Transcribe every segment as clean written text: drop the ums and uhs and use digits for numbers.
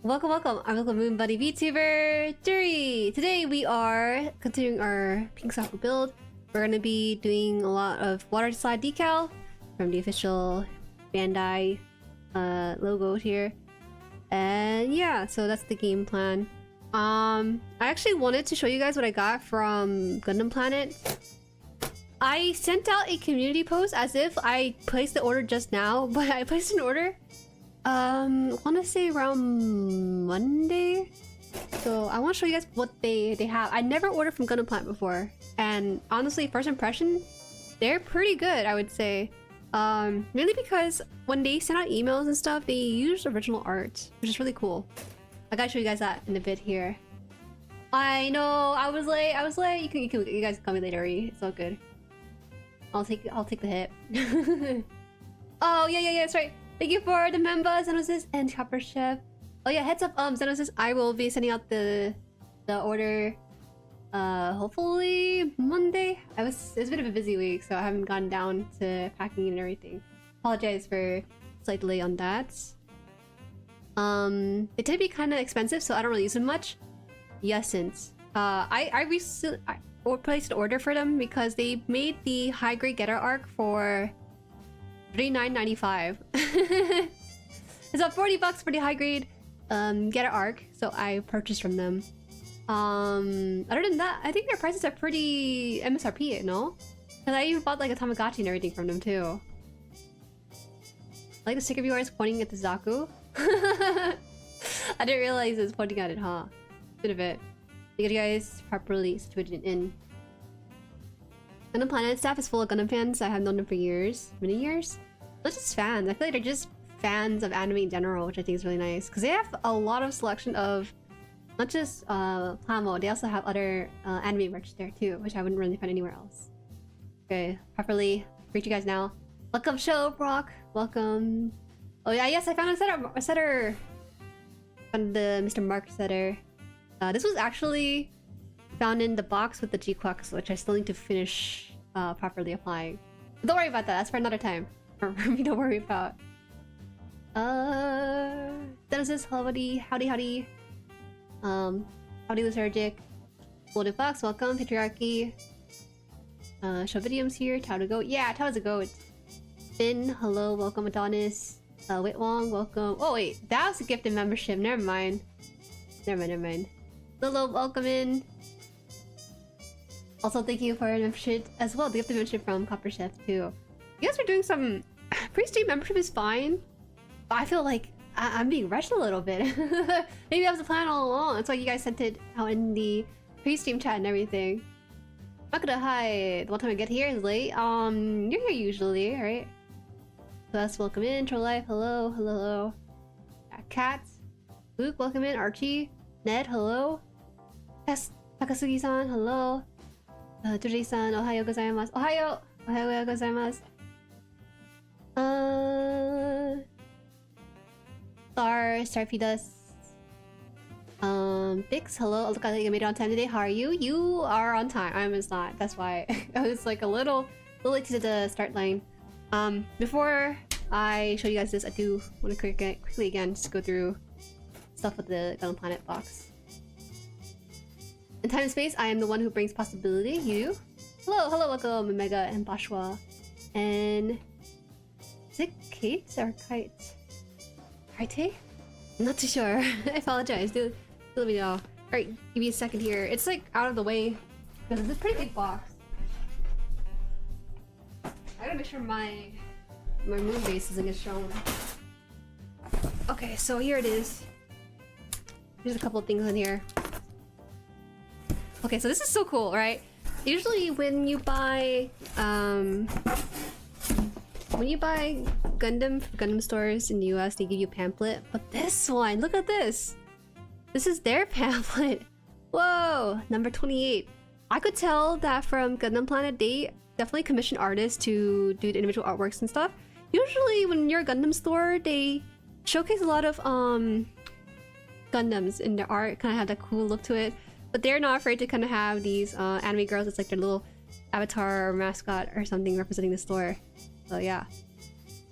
Welcome, welcome. I'm Local Moon Buddy VTuber Jueri. Today we are continuing our Pink Zaku build. We're gonna be doing a lot of water slide decal from the official Bandai logo here. And yeah, so that's the game plan. I actually wanted to show you guys what I got from Gundam Planet. I sent out a community post as if I placed the order just now, but I placed an order I want to say around Monday. So I want to show you guys what they have. I never ordered from Gundam Planet before, and honestly, first impression, they're pretty good, I would say. Mainly because when they send out emails and stuff, they use original art, which is really cool. I gotta show you guys that in a bit here. I know I was late. You guys can call me later. It's all good. I'll take the hit. Oh yeah, that's right. Thank you for the members, Xenosis and Copper Chef. Oh yeah, heads up, Xenosis, I will be sending out the order hopefully Monday. It's a bit of a busy week, so I haven't gone down to packing and everything. Apologize for slight delay on that. They tend to be kind of expensive, so I don't really use them much. Since I recently placed an order for them because they made the high grade getter arc for $39.95. It's about $40 for the high grade getter arc, so I purchased from them. Other than that, I think their prices are pretty MSRP, no? Because I even bought like a Tamagotchi and everything from them too. I like the sticker viewers pointing at the Zaku. I didn't realize it was pointing at it, huh? Bit of it. You guys properly situated in. Gundam Planet staff is full of Gundam fans. I have known them for years. Many years? Not just fans. I feel like they're just fans of anime in general, which I think is really nice. Because they have a lot of selection of not just Plamo, they also have other anime merch there too, which I wouldn't really find anywhere else. Okay, properly greet you guys now. Welcome show, Brock. Welcome. Oh yeah, yes, I found a setter. Found the Mr. Mark setter. This was actually found in the box with the G-Quacks, which I still need to finish properly applying. But don't worry about that, that's for another time. For me to worry about. Genesis, howdy. Howdy Lethargic. Golden Fox, welcome. Patriarchy. Show videos here. Tao to go. Yeah, Tao to go. Finn, hello, welcome. Adonis. Witwong, welcome. Oh wait, that was a gifted membership. Never mind. Lilo, welcome in. Also, thank you for a membership as well. The gifted membership from Copper Chef too. You guys are doing some pre-stream membership is fine. But I feel like I'm being rushed a little bit. Maybe that was the plan all along. That's why you guys sent it out in the pre-stream chat and everything. I'm not gonna hide. The one time I get here is late. You're here usually, right? So that's welcome in. Hololive, hello. Kat, Luke, welcome in. Archie, Ned, hello. Takasugi-san, hello. Jueri-san, ohayo gozaimasu. Ohayo gozaimasu. Starfidas. Bix, hello. Look, I think I made it on time today. How are you? You are on time. I was not. That's why I was like a little late to the start line. Before I show you guys this, I do want to quickly again just go through stuff with the Gundam Planet box. In time and space, I am the one who brings possibility. You? Hello, welcome, Mega and Bashwa. And is it Kate or Kite? Kite? I'm not too sure. I apologize. Do let me know. Alright, give me a second here. It's like out of the way because it's a pretty big box. I gotta make sure my moon base doesn't get shown. Okay, so here it is. There's a couple of things in here. Okay, so this is so cool, right? Usually when you buy Gundam stores in the US, they give you a pamphlet. But this one, look at this! This is their pamphlet! Whoa! Number 28. I could tell that from Gundam Planet, they definitely commission artists to do the individual artworks and stuff. Usually when you're a Gundam store, they showcase a lot of Gundams in their art, kind of have that cool look to it. But they're not afraid to kind of have these anime girls. It's like their little avatar or mascot or something representing the store. So yeah.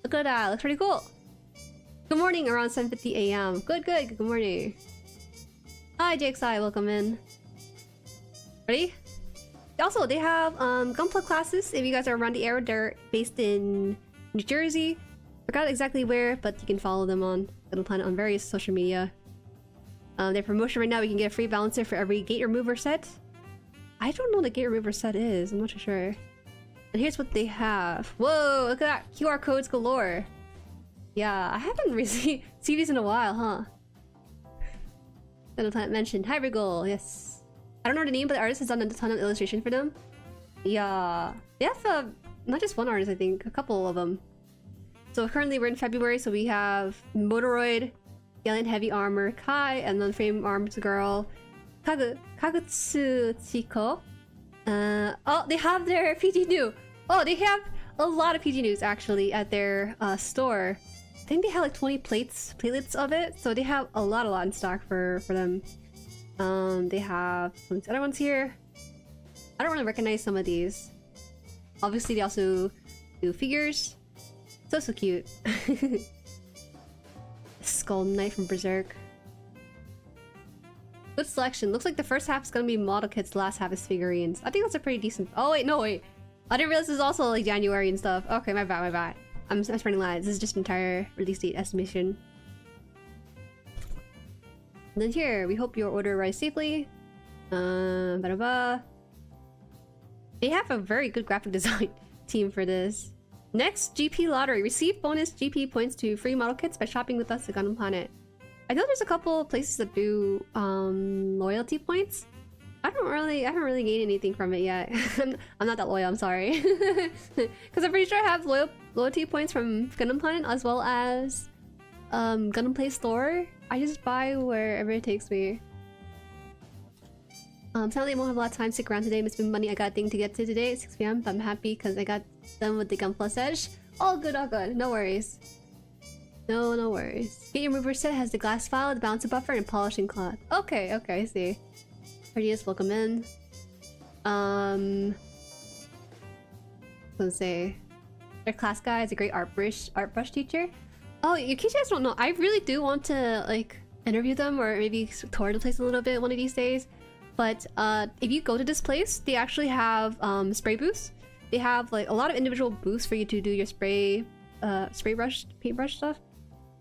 Look at that. Looks pretty cool. Good morning, around 7:50 a.m. Good morning. Hi, JXI, welcome in. Ready? Also, they have GUNPLA classes if you guys are around the area. They're based in New Jersey. Forgot exactly where, but you can follow them on Gundam Planet on various social media. Their promotion right now, we can get a free balancer for every gate remover set. I don't know what the gate remover set is, I'm not too sure. And here's what they have. Whoa, look at that! QR codes galore! Yeah, I haven't really seen these in a while, huh? Gundam Planet mentioned. Hi, Wriggle, yes. I don't know the name, but the artist has done a ton of illustration for them. Yeah, they have not just one artist, I think, a couple of them. So currently we're in February, so we have Motoroid, Gallant Heavy Armor, Kai, and then Frame Arms Girl, Kagutsu Chiko. Oh, they have their PG New! Oh, they have a lot of PG News actually at their store. I think they have like 20 platelets of it, so they have a lot in stock for them. They have some of these other ones here. I don't really recognize some of these. Obviously, they also do figures. So cute. Skull Knight from Berserk. Good selection. Looks like the first half is gonna be model kits, the last half is figurines. I think that's a pretty decent. Oh wait, no wait. I didn't realize this is also like January and stuff. Okay, my bad. I'm spreading lies. This is just entire release date estimation. And then here, we hope your order arrives safely. They have a very good graphic design team for this. Next, GP Lottery. Receive bonus GP points to free model kits by shopping with us at Gundam Planet. I know there's a couple places that do loyalty points. I haven't really gained anything from it yet. I'm not that loyal, I'm sorry. Because I'm pretty sure I have loyalty points from Gundam Planet as well as Gundam Play Store. I just buy wherever it takes me. Sadly, I won't have a lot of time to stick around today. Miss Money, I got a thing to get to today at 6 p.m. But I'm happy because I got done with the GUNPLA Edge. All good. No worries. No worries. Gate remover set has the glass file, the bouncer buffer, and polishing cloth. Okay, I see. Prettiest, welcome in. Let's say their class guy is a great art brush teacher. Oh, in case you guys don't know, I really do want to like interview them or maybe tour the place a little bit one of these days. But if you go to this place, they actually have spray booths. They have like a lot of individual booths for you to do your spray brush, paintbrush stuff,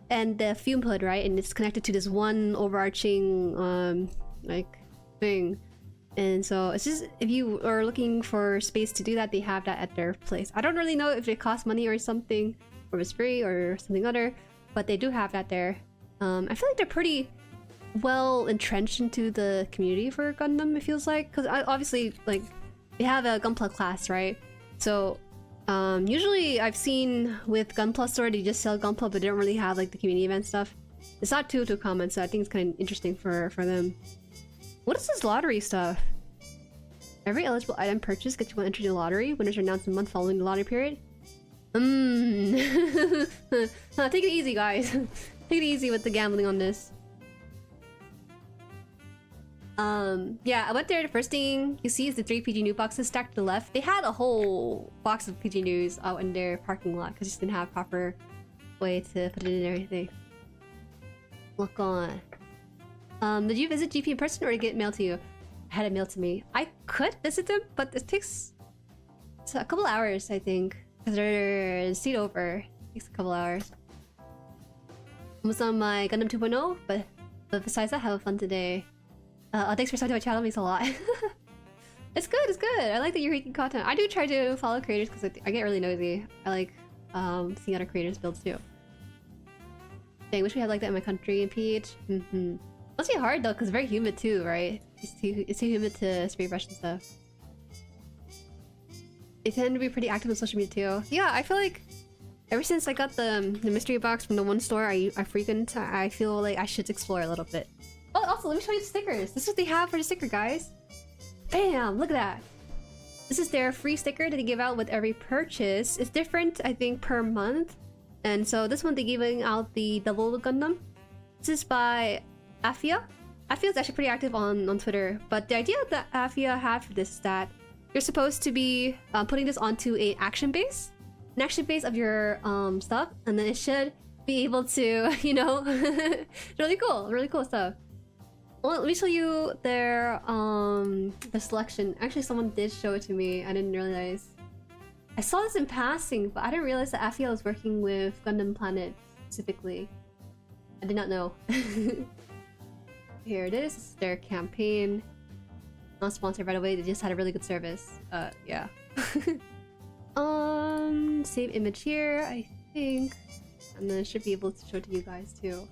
and the fume hood, right? And it's connected to this one overarching like thing. And so it's just if you are looking for space to do that, they have that at their place. I don't really know if it costs money or something, or if it's free or something other, but they do have that there. I feel like they're pretty well entrenched into the community for Gundam, it feels like, because obviously like they have a GUNPLA class, right? So usually I've seen with GUNPLA store they just sell GUNPLA, but they don't really have like the community event stuff. It's not too common, so I think it's kind of interesting for them. What is this lottery stuff? Every eligible item purchased gets you one entry in the lottery. Winners are announced a month following the lottery period. Take it easy, guys. Take it easy with the gambling on this. Yeah, I went there. The first thing you see is the 3 PG New boxes stacked to the left. They had a whole box of PG News out in their parking lot because they just didn't have a proper way to put it in and everything. Look on. Did you visit GP in person or did it get mailed to you? I had it mailed to me. I could visit them, but it takes a couple hours, I think, because they're seat over. It takes a couple hours. Almost on my Gundam 2.0, but besides that, have fun today. Thanks for subscribing to my channel, means a lot. It's good. I like that you're making content. I do try to follow creators because I get really nosy. I like seeing other creators build too. Dang, wish we had like that in my country in PH. Must be hard though, because it's very humid too, right? It's too humid to spray brush and stuff. They tend to be pretty active on social media too. Yeah, I feel like ever since I got the mystery box from the one store I frequent, I feel like I should explore a little bit. Oh, also, let me show you the stickers. This is what they have for the sticker, guys. Bam! Look at that. This is their free sticker that they give out with every purchase. It's different, I think, per month. And so this one, they're giving out the Double Gundam. This is by Afia. Afia is actually pretty active on Twitter. But the idea that Afia had for this is that you're supposed to be putting this onto an action base of your stuff. And then it should be able to, you know, really cool stuff. Well, let me show you their the selection. Actually, someone did show it to me. I didn't realize. I saw this in passing, but I didn't realize that Affia was working with Gundam Planet specifically. I did not know. Here it is. This is their campaign. Not sponsored right away. They just had a really good service. Yeah. Same image here, I think. And then I should be able to show it to you guys too.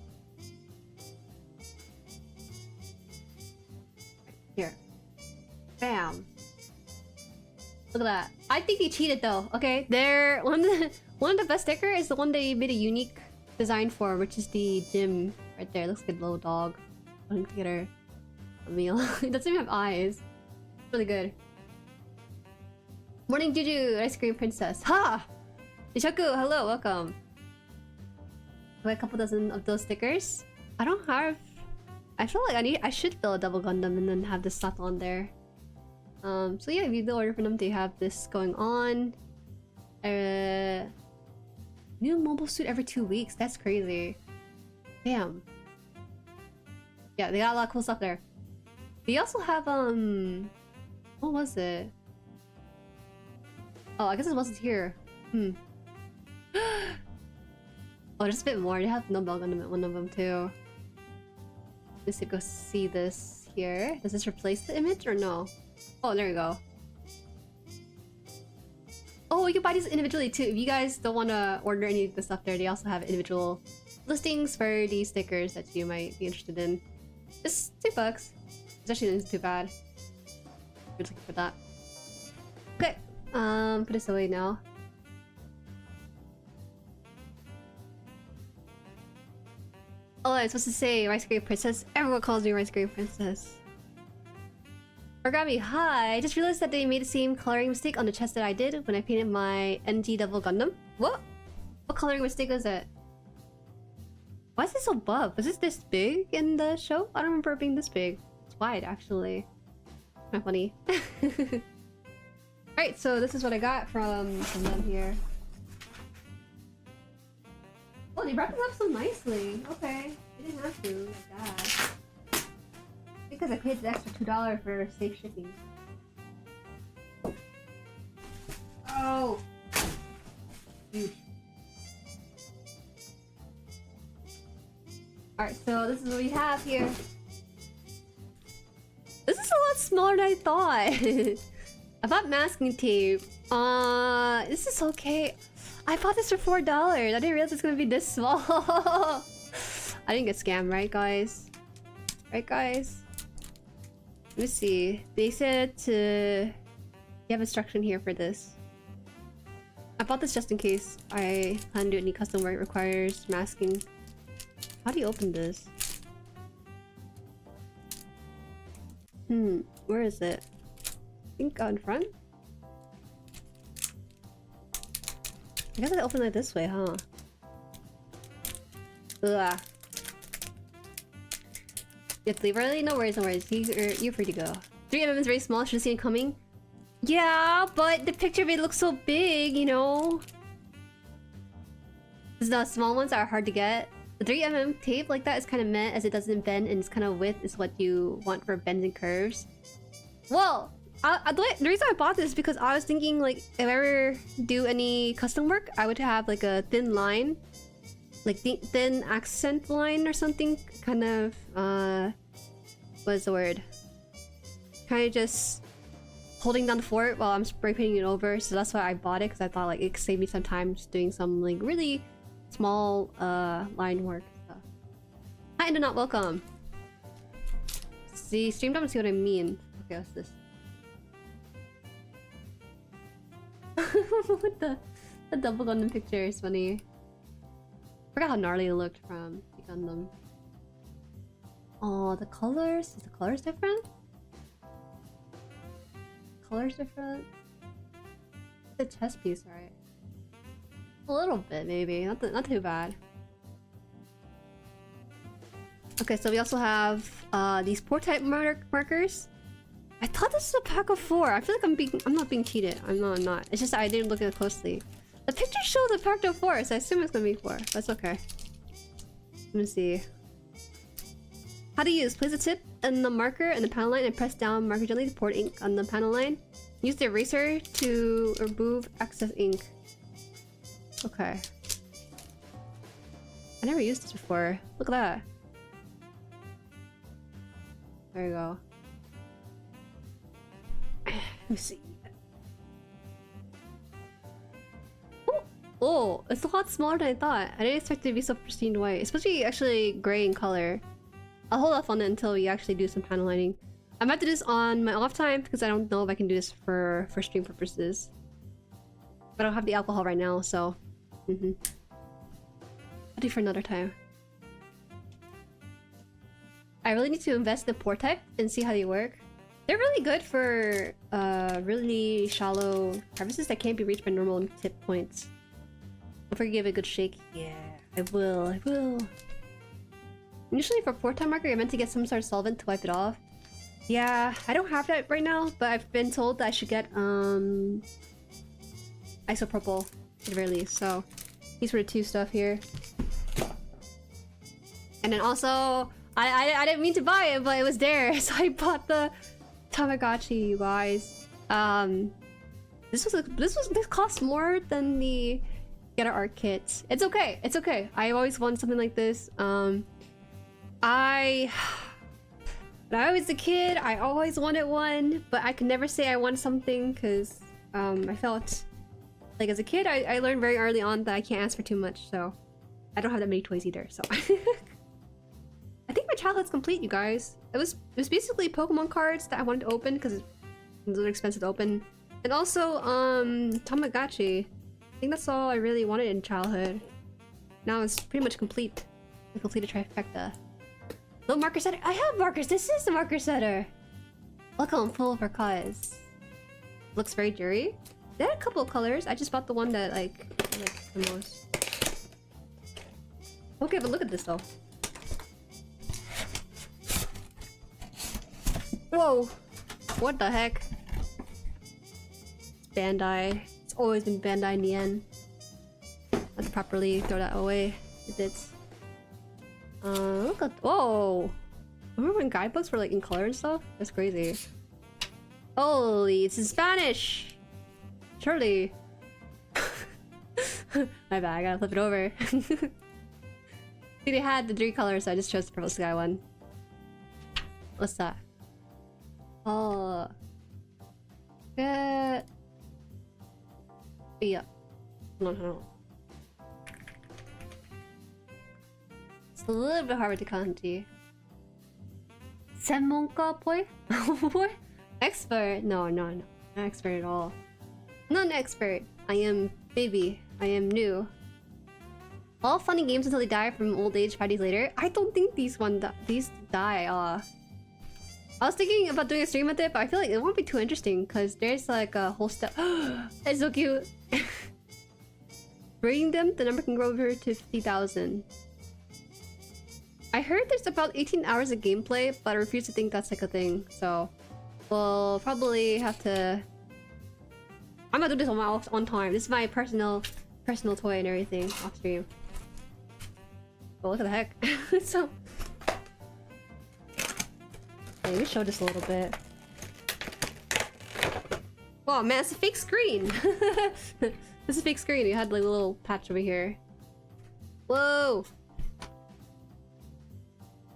Here. Bam. Look at that. I think they cheated though. Okay, they're one of the best sticker is the one they made a unique design for, which is the gym right there. It looks like a little dog putting together a meal. It doesn't even have eyes. It's really good. Morning Juju, ice cream princess. Ha! Zaku, hello, welcome. I have a couple dozen of those stickers. I don't have. I feel like I should build a double Gundam and then have this slap on there. So yeah, if you do order for them, they have this going on. New mobile suit every 2 weeks. That's crazy. Damn. Yeah, they got a lot of cool stuff there. They also have what was it? Oh, I guess it wasn't here. Oh, there's a bit more. They have no bell Gundam at one of them too. Let's go see this here. Does this replace the image or no? Oh, there we go. Oh, you can buy these individually too. If you guys don't want to order any of the stuff there, they also have individual listings for these stickers that you might be interested in. It's $2. It's actually not too bad. We're looking for that. Okay, put this away now. Oh, I'm supposed to say Rice Cream Princess. Everyone calls me Rice Cream Princess. Origami, hi! I just realized that they made the same coloring mistake on the chest that I did when I painted my NG Devil Gundam. What? What coloring mistake was it? Why is it so buff? Was this big in the show? I don't remember it being this big. It's wide, actually. Kind of funny. Alright, so this is what I got from them here. Oh, they wrapped it up so nicely. Okay. They didn't have to, like that. Because I paid the extra $2 for safe shipping. Oh! Huge. Alright, so this is what we have here. This is a lot smaller than I thought. I bought masking tape. This is okay. I bought this for $4. I didn't realize it's gonna be this small. I didn't get scammed, right, guys? Right, guys? Let me see. They said to... You have instruction here for this. I bought this just in case I plan to do any custom work requires masking. How do you open this? Where is it? I think out in front? I guess I open it this way, huh? Ugh. You have to leave early? No worries, no worries. You're free to go. 3mm is very small, should have seen it coming. Yeah, but the picture made it look so big, you know? The small ones are hard to get. The 3mm tape like that is kind of meh as it doesn't bend and it's kind of width is what you want for bends and curves. Well, the reason I bought this is because I was thinking like if I ever do any custom work, I would have like a thin line. Like thin accent line or something. Kind of, what's the word? Kind of just holding down the fort while I'm spray painting it over. So that's why I bought it because I thought like it could save me some time just doing some like really small line work stuff. Hi, and not welcome. See, stream down and see what I mean. Okay, what's this? What the double Gundam picture is funny. I forgot how gnarly it looked from the Gundam. Oh, the colors? Is the colors different? Colors different? The chest piece, right? A little bit, maybe. Not too bad. Okay, so we also have these pore type markers. I thought this was a pack of 4. I feel like I'm not being cheated. I'm not. It's just I didn't look at it closely. The picture showed the pack of 4, so I assume it's gonna be 4. That's okay. Let me see. How to use. Place a tip and the marker and the panel line and press down marker gently to pour ink on the panel line. Use the eraser to remove excess ink. Okay. I never used this before. Look at that. There you go. Let me see. Oh, it's a lot smaller than I thought. I didn't expect it to be so pristine white. It's supposed to be actually gray in color. I'll hold off on it until we actually do some panel lining. I might do this on my off time because I don't know if I can do this for stream purposes. But I don't have the alcohol right now, so... I'll do for another time. I really need to invest in the pore type and see how they work. They're really good for really shallow crevices that can't be reached by normal tip points. Don't forget to give it a good shake. Yeah, I will. Initially for pore type marker, I meant to get some sort of solvent to wipe it off. Yeah, I don't have that right now, but I've been told that I should get isopropyl at the very least. So these were the two stuff here. And then also, I didn't mean to buy it, but it was there, so I bought the Tamagotchi, you guys. This cost more than the HaanArt kits. It's okay. It's okay. I always wanted something like this. When I was a kid, I always wanted one, but I could never say I wanted something because I felt like as a kid, I learned very early on that I can't ask for too much, so I don't have that many toys either. So I think my childhood's complete, you guys. It was basically Pokemon cards that I wanted to open because it's expensive to open, and also Tamagotchi. I think that's all I really wanted in childhood. Now it's pretty much complete. I completed trifecta. No marker setter. I have markers. This is the marker setter. Look how I'm full of our cause. Looks very Jueri. They had a couple of colors. I just bought the one that I like the most. Okay, but look at this though. Whoa! What the heck? It's Bandai. It's always been Bandai in the end. Let's properly throw that away. It did. Look at— whoa! Remember when guidebooks were like in color and stuff? That's crazy. Holy, it's in Spanish! Surely. My bad, I gotta flip it over. See, they had the 3 colors, so I just chose the purple sky one. What's that? Oh. Yeah. Hold on. It's a little bit harder to kanji. Senmonka boy? What? Expert? No. Not expert at all. Not an expert. I am baby. I am new. All fun and games until they die from old age 5 days later. I don't think these die. I was thinking about doing a stream with it, but I feel like it won't be too interesting because there's like a whole step. It's so cute. Breeding them, the number can grow over to 50,000. I heard there's about 18 hours of gameplay, but I refuse to think that's like a thing. So we'll probably have to. I'm gonna do this on my own time. This is my personal toy and everything off stream. Oh, look at the heck! So. Let me show this a little bit. Oh man, it's a fake screen! This is a fake screen. You had like a little patch over here. Whoa!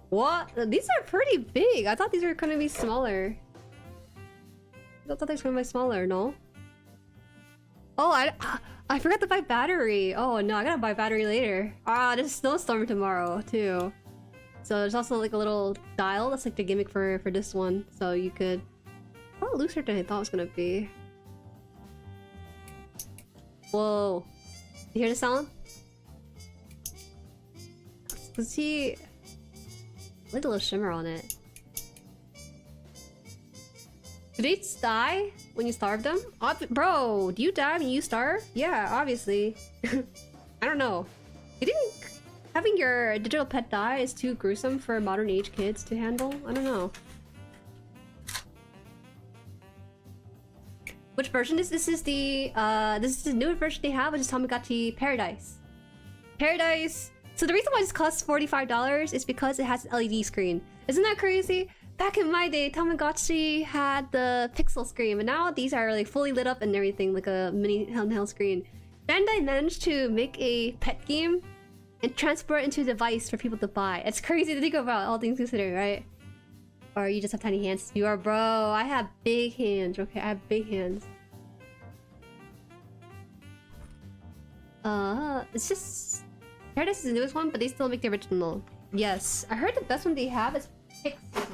What? These are pretty big! I thought these were gonna be smaller. I thought they were gonna be smaller, no? Oh, I forgot to buy battery! Oh no, I gotta buy battery later. Ah, there's a snowstorm tomorrow, too. So there's also like a little dial that's like the gimmick for this one. So you could... a lot looser than I thought it was gonna be. Whoa. You hear the sound? See... like a little shimmer on it. Do they die when you starve them? Bro, do you die when you starve? Yeah, obviously. I don't know. You think having your digital pet die is too gruesome for modern age kids to handle? I don't know. Which version is this? Is the this is the newest version they have, which is Tamagotchi Paradise. Paradise So the reason why this costs $45 is because it has an LED screen. Isn't that crazy? Back in my day, Tamagotchi had the pixel screen, and now these are like fully lit up and everything, like a mini handheld screen. Bandai managed to make a pet game and transport it into a device for people to buy. It's crazy to think about, all things considered, right? Or you just have tiny hands. You are, bro. I have big hands. Okay, I have big hands. It's just... Paradise is the newest one, but they still make the original. Yes, I heard the best one they have is Pixel. Okay,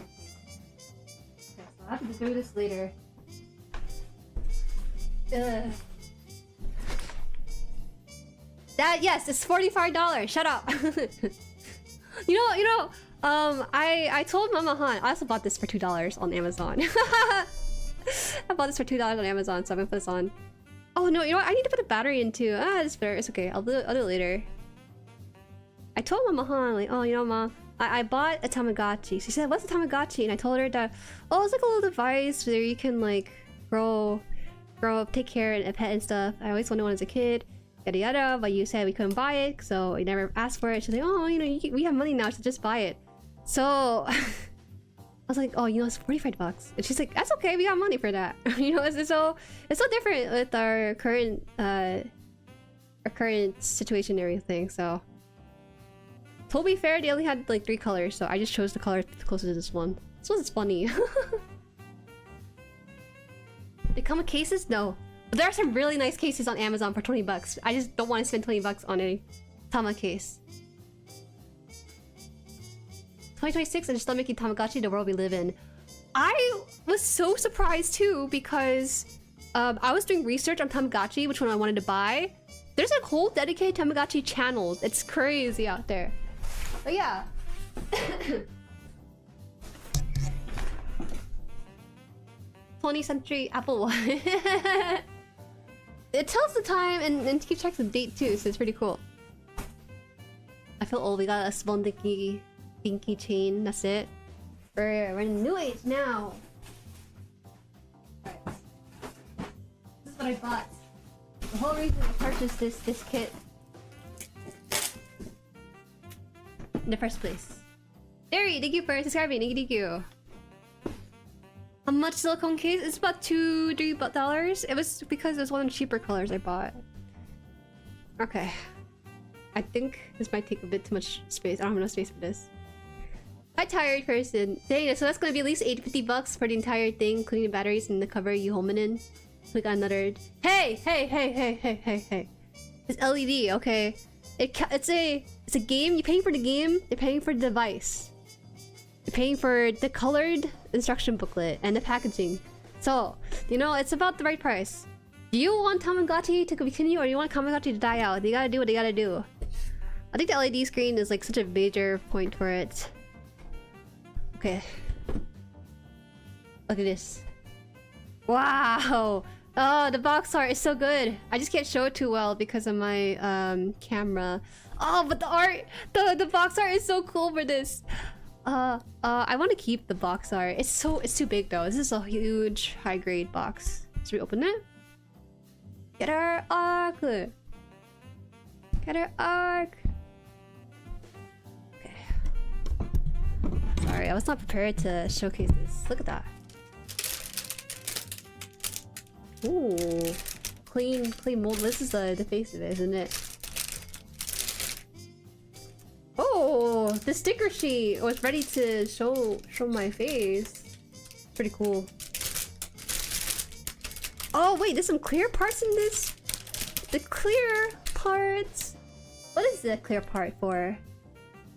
so I'll have to do this later. That, yes, it's $45. Shut up. I told Mama Han, I also bought this for $2 on Amazon. I bought this for $2 on Amazon, so I'm gonna put this on. Oh no, you know what? I need to put a battery into. It's better. It's okay. I'll do it later. I told Mama Han, like, oh, you know, Mom, I bought a Tamagotchi. She said, what's a Tamagotchi? And I told her that, oh, it's like a little device where you can like grow up, take care and pet and stuff. I always wanted one as a kid, yada yada, but you said we couldn't buy it, so we never asked for it. She's like, oh, you know, we have money now, so just buy it. So I was like, oh, you know, it's $45. And she's like, that's okay, we got money for that. You know, it's so different with our current situation and everything. So to be fair, they only had like 3 colors, so I just chose the color closest to this one. This one's funny. They come with cases? No. But there are some really nice cases on Amazon for $20. I just don't want to spend $20 on a Tama case. 2026 and still making Tamagotchi the world we live in. I was so surprised too because I was doing research on Tamagotchi, which one I wanted to buy. There's a whole dedicated Tamagotchi channels. It's crazy out there. But yeah. 20th century Apple Watch. It tells the time and keeps track of the date too, so it's pretty cool. I feel old. We got a small dinky chain. That's it. We're in a new age now. Right. This is what I bought. The whole reason I purchased this kit in the first place. Jueri, thank you for subscribing. Thank you. How much silicone case? It's about $2-3. It was because it was one of the cheaper colors I bought. Okay. I think this might take a bit too much space. I don't have enough space for this. Hi, tired person. Dang, so that's gonna be at least $50 for the entire thing, including the batteries and the cover you homing in. We got another. Hey! It's LED, okay. It's a game. You're paying for the game. You're paying for the device. You're paying for the colored instruction booklet and the packaging. So, you know, it's about the right price. Do you want Tamagotchi to continue or do you want Tamagotchi to die out? They gotta do what they gotta do. I think the LED screen is like such a major point for it. Okay. Look at this. Wow! Oh, the box art is so good. I just can't show it too well because of my camera. Oh, but the art, the box art is so cool for this. I want to keep the box art. It's too big though. This is a huge high grade box. Should we open it? Get our arc. Get our arc. Okay. Sorry, I was not prepared to showcase this. Look at that. Ooh, clean mold. This is the face of it, isn't it? Oh, the sticker sheet was ready to show my face. Pretty cool. Oh wait, there's some clear parts in this. The clear parts. What is the clear part for?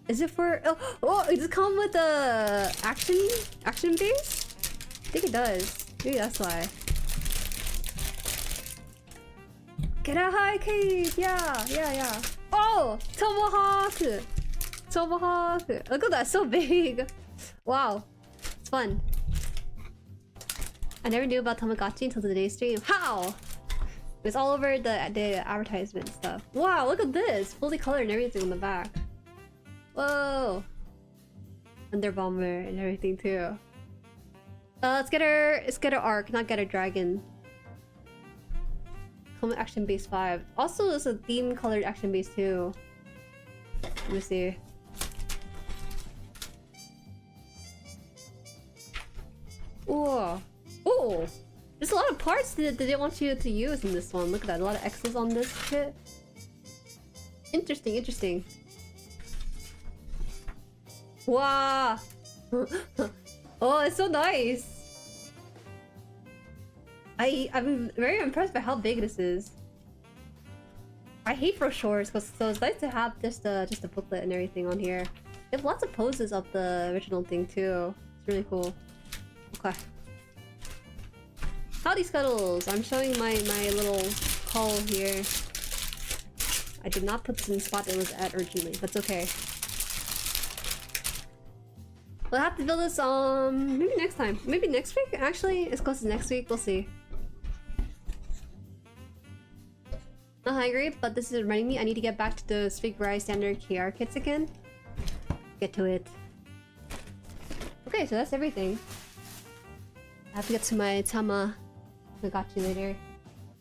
Is it for? Oh, does it come with a action base? I think it does. Maybe that's why. Get a high cave! Yeah. Oh! Tomahawk! Look at that, so big! Wow. It's fun. I never knew about Tamagotchi until today's stream. How? It was all over the advertisement stuff. Wow, look at this! Fully colored and everything on the back. Whoa! Under bomber and everything too. Let's get her arc, not get her dragon. Come Action Base 5. Also, there's a theme colored Action Base too. Let me see. Whoa. Oh! There's a lot of parts that they want you to use in this one. Look at that. A lot of X's on this kit. Interesting, interesting. Wow! Oh, it's so nice! I'm very impressed by how big this is. I hate brochures, so it's nice to have just a booklet and everything on here. They have lots of poses of the original thing too. It's really cool. Okay. Howdy Scuttles! I'm showing my little call here. I did not put this in the spot it was at originally. That's okay. We'll have to build this maybe next time. Maybe next week? Actually, as close as next week. We'll see. Not hungry, but this is reminding me I need to get back to the Big Rise standard KR kits again. Get to it. Okay, so that's everything. I have to get to my Tamagotchi later.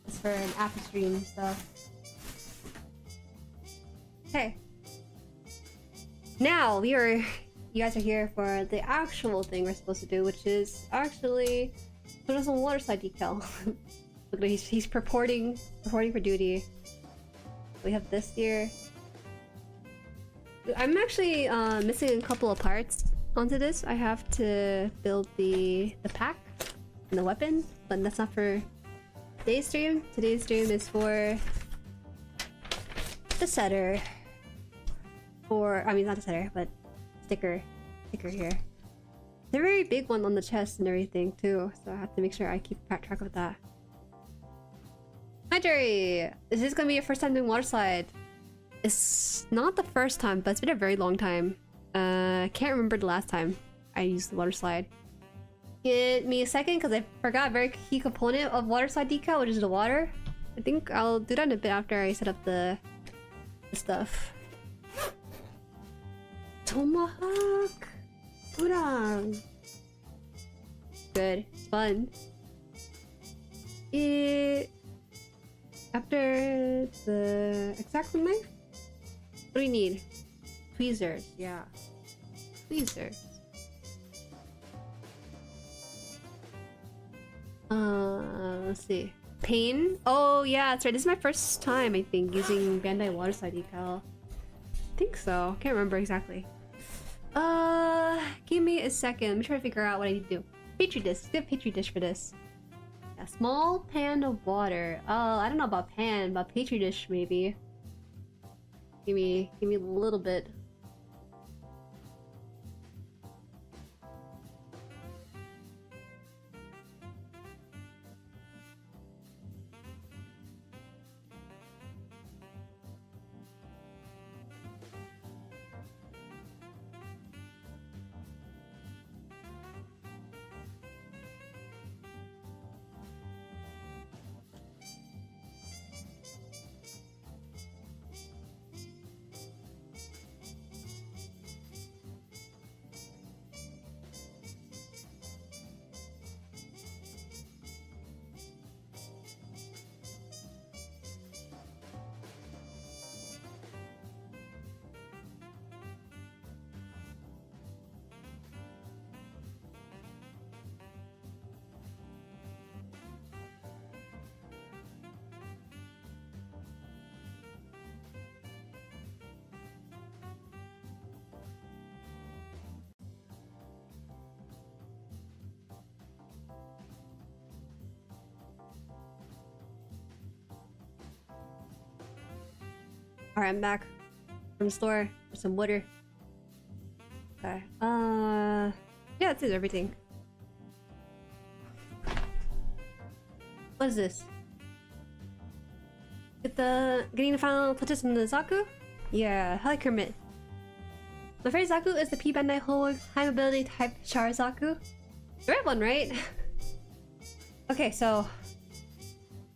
It's for an after stream stuff. Okay. Now you guys are here for the actual thing we're supposed to do, which is actually put on some water slide decal. Look at he's reporting for duty. We have this here. I'm actually missing a couple of parts onto this. I have to build the pack and the weapon, but that's not for today's stream. Today's stream is for the setter. I mean, not the setter, but sticker here. They're a very big one on the chest and everything too, so I have to make sure I keep track of that. Hi Jueri! Is this gonna be your first time doing water slide? It's not the first time, but it's been a very long time. I can't remember the last time I used the water slide. Give me a second because I forgot a very key component of water slide decal, which is the water. I think I'll do that in a bit after I set up the stuff. Tomahawk! Urang! Good. It's fun. After the exacto knife? What do we need? Tweezers. Yeah. Tweezers. Let's see. Pain? Oh yeah, that's right. This is my first time, I think, using Bandai water slide decal. I think so. Can't remember exactly. Give me a second. Let me try to figure out what I need to do. Petri dish. Good petri dish for this. A small pan of water. Oh, I don't know about pan, but petri dish maybe. Give me a little bit. Alright, I'm back from the store for some water. Okay. Yeah, this is everything. What is this? Getting the final touches from the Zaku? Yeah, I like Kermit. My favorite Zaku is the P Bandai Hololive high mobility type shower Zaku. The red one, right? Okay, so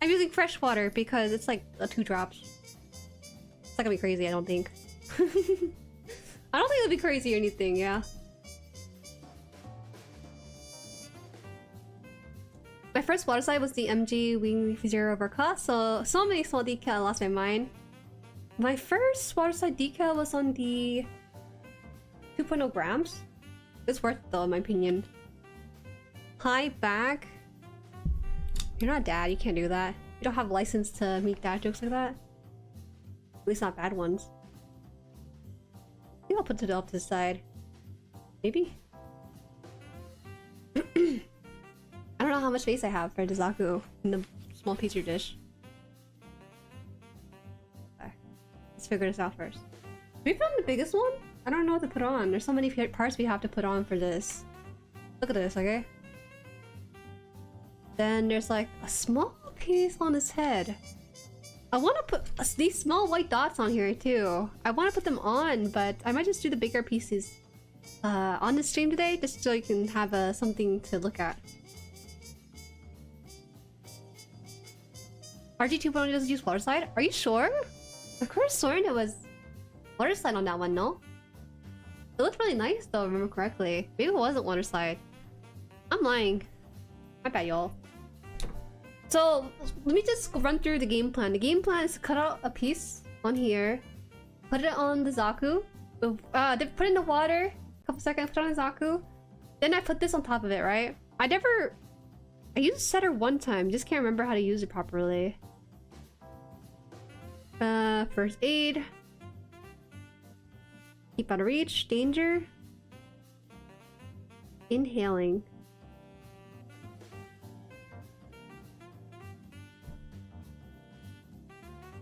I'm using fresh water because it's like 2 drops. It's not gonna be crazy, I don't think. I don't think it'll be crazy or anything, yeah. My first water slide was the MG Wing Zero Verka, so many small decal, I lost my mind. My first waterside decal was on the 2.0 grams. It's worth it though, in my opinion. High back. You're not dad, you can't do that. You don't have license to make dad jokes like that. At least not bad ones. I think I'll put it up to the side. Maybe? I don't know how much space I have for the Zaku in the small petri dish. Okay. Let's figure this out first. Should we put on the biggest one? I don't know what to put on. There's so many parts we have to put on for this. Look at this, okay? Then there's like a small piece on his head. I want to put these small white dots on here too. I want to put them on, but I might just do the bigger pieces on the stream today, just so you can have something to look at. RG 2.0 doesn't use waterside? Are you sure? I could have sworn it was waterside on that one, no? It looked really nice though, if I remember correctly. Maybe it wasn't waterside. I'm lying. My bad, y'all. So, let me just run through the game plan. The game plan is to cut out a piece on here, put it on the Zaku, put it in the water, a couple seconds, put it on the Zaku, then I put this on top of it, right? I used setter one time, just can't remember how to use it properly. First aid. Keep out of reach, danger. Inhaling.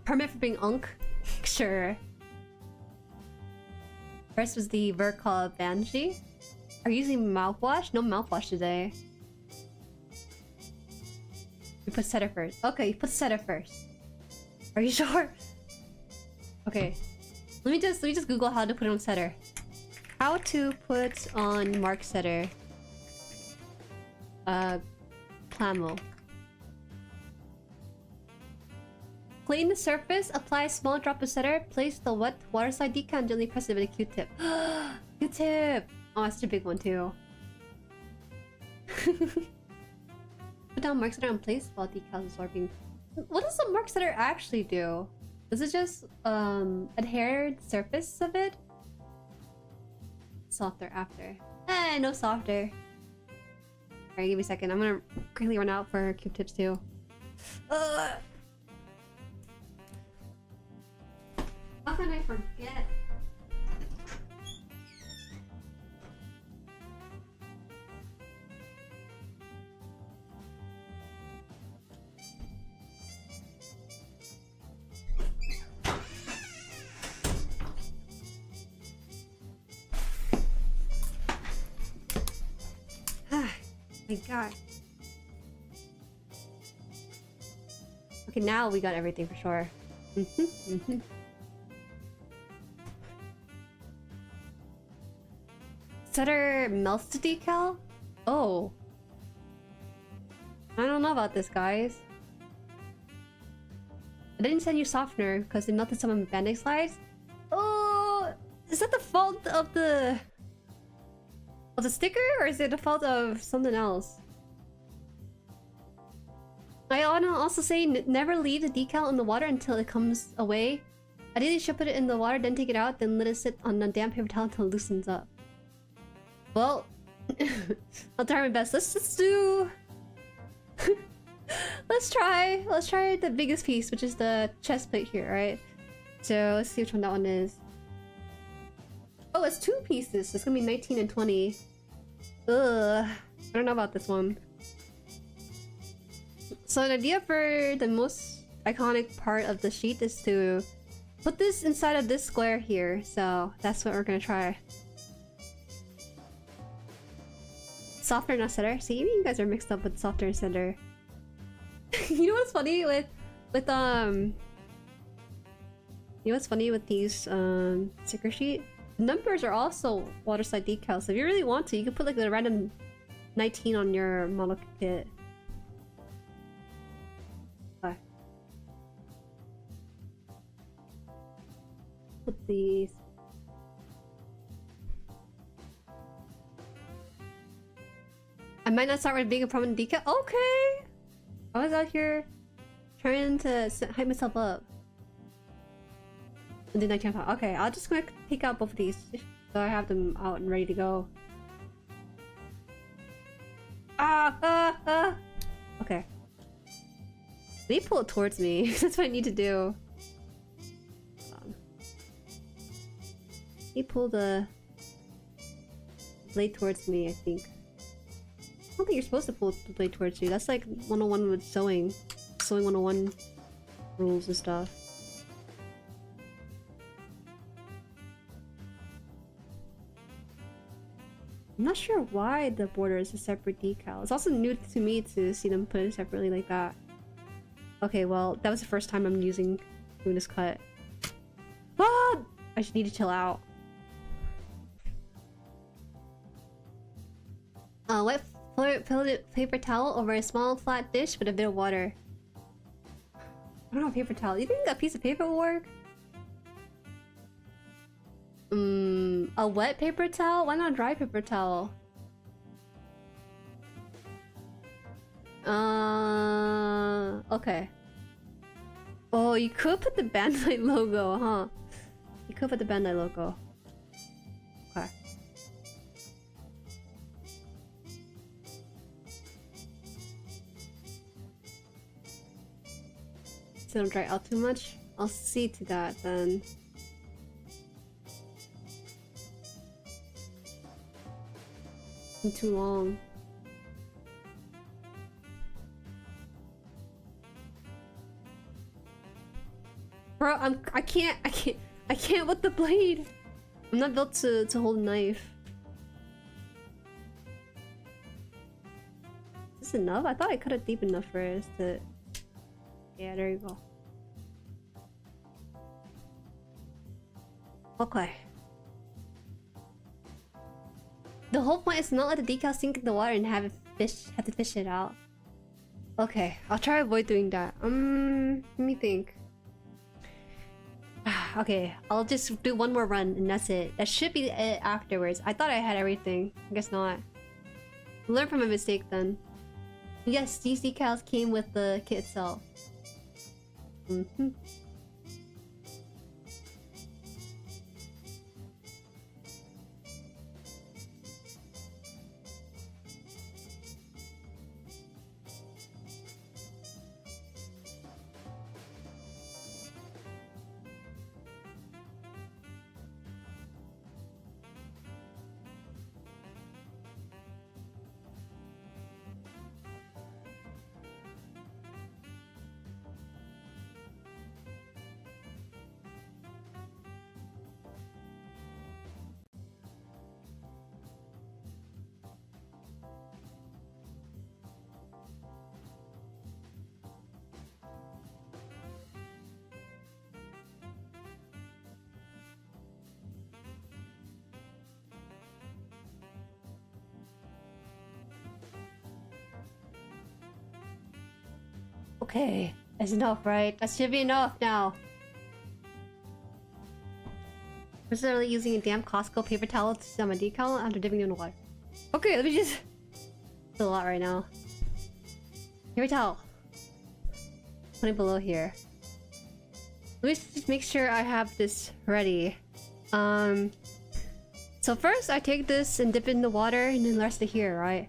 Permit for being unk? Sure. First was the Vercall Banshee. Are you using mouthwash? No mouthwash today. You put setter first. Okay, you put setter first. Are you sure? Okay. Let me just Google how to put it on setter. How to put on mark setter. Plamo. Clean the surface, apply a small drop of setter, place the wet waterside decal and gently press it with a Q-tip. Q-tip! Oh, that's a big one too. Put down mark setter in place while decal is absorbing. What does the mark setter actually do? Does it just adhere the surface of it? Softer after. No softer. Alright, give me a second. I'm gonna quickly run out for Q-tips too. How can I forget? My god. Okay, now we got everything for sure. Setter melts the decal? Oh. I don't know about this, guys. I didn't send you softener because it melted some of my banding slides. Oh, is that the fault of the sticker, or is it the fault of something else? I wanna also say never leave the decal in the water until it comes away. Ideally, you should put it in the water, then take it out, then let it sit on a damp paper towel until it loosens up. Well, I'll try my best. Let's do. let's try the biggest piece, which is the chest plate here, right? So let's see which one that one is. Oh, it's two pieces. So it's gonna be 19 and 20. Ugh, I don't know about this one. So the idea for the most iconic part of the sheet is to put this inside of this square here. So that's what we're gonna try. Softer, not setter. See, you guys are mixed up with softer and setter. You know what's funny with you know what's funny with these sticker sheet? Numbers are also waterside decals. So if you really want to, you can put like the random 19 on your model kit. Okay. Put these. I might not start with being a prominent decal. Okay! I was out here trying to hype myself up. And then I can't. Okay, I'll just gonna take out both of these so I have them out and ready to go. Okay. Let me pull it towards me. That's what I need to do. Let me pull the blade towards me, I think. I don't think you're supposed to pull the blade towards you. That's like 101 with sewing. Sewing 101 rules and stuff. I'm not sure why the border is a separate decal. It's also new to me to see them put it separately like that. Okay, well, that was the first time I'm doing this cut. Ah! I should need to chill out. Wet paper towel over a small flat dish with a bit of water. I don't have a paper towel. You think a piece of paper will work? A wet paper towel? Why not a dry paper towel? Okay. Oh, you could put the Bandai logo, huh? You could put the Bandai logo. Okay. So don't dry out too much. I'll see to that then. Too long. Bro, I can't with the blade. I'm not built to hold a knife. Is this enough? I thought I cut it deep enough for it to... Yeah, there you go. Okay. The whole point is to not let the decal sink in the water and have to fish it out. Okay, I'll try to avoid doing that. Let me think. Okay, I'll just do one more run and that's it. That should be it afterwards. I thought I had everything. I guess not. Learn from my mistake then. Yes, these decals came with the kit itself. Okay, that's enough, right? That should be enough now. I'm just literally using a damn Costco paper towel to set my decal after dipping it in the water. Okay, let me just... It's a lot right now. Paper towel. Put it below here. Let me just make sure I have this ready. So first I take this and dip it in the water and then rest it here, right?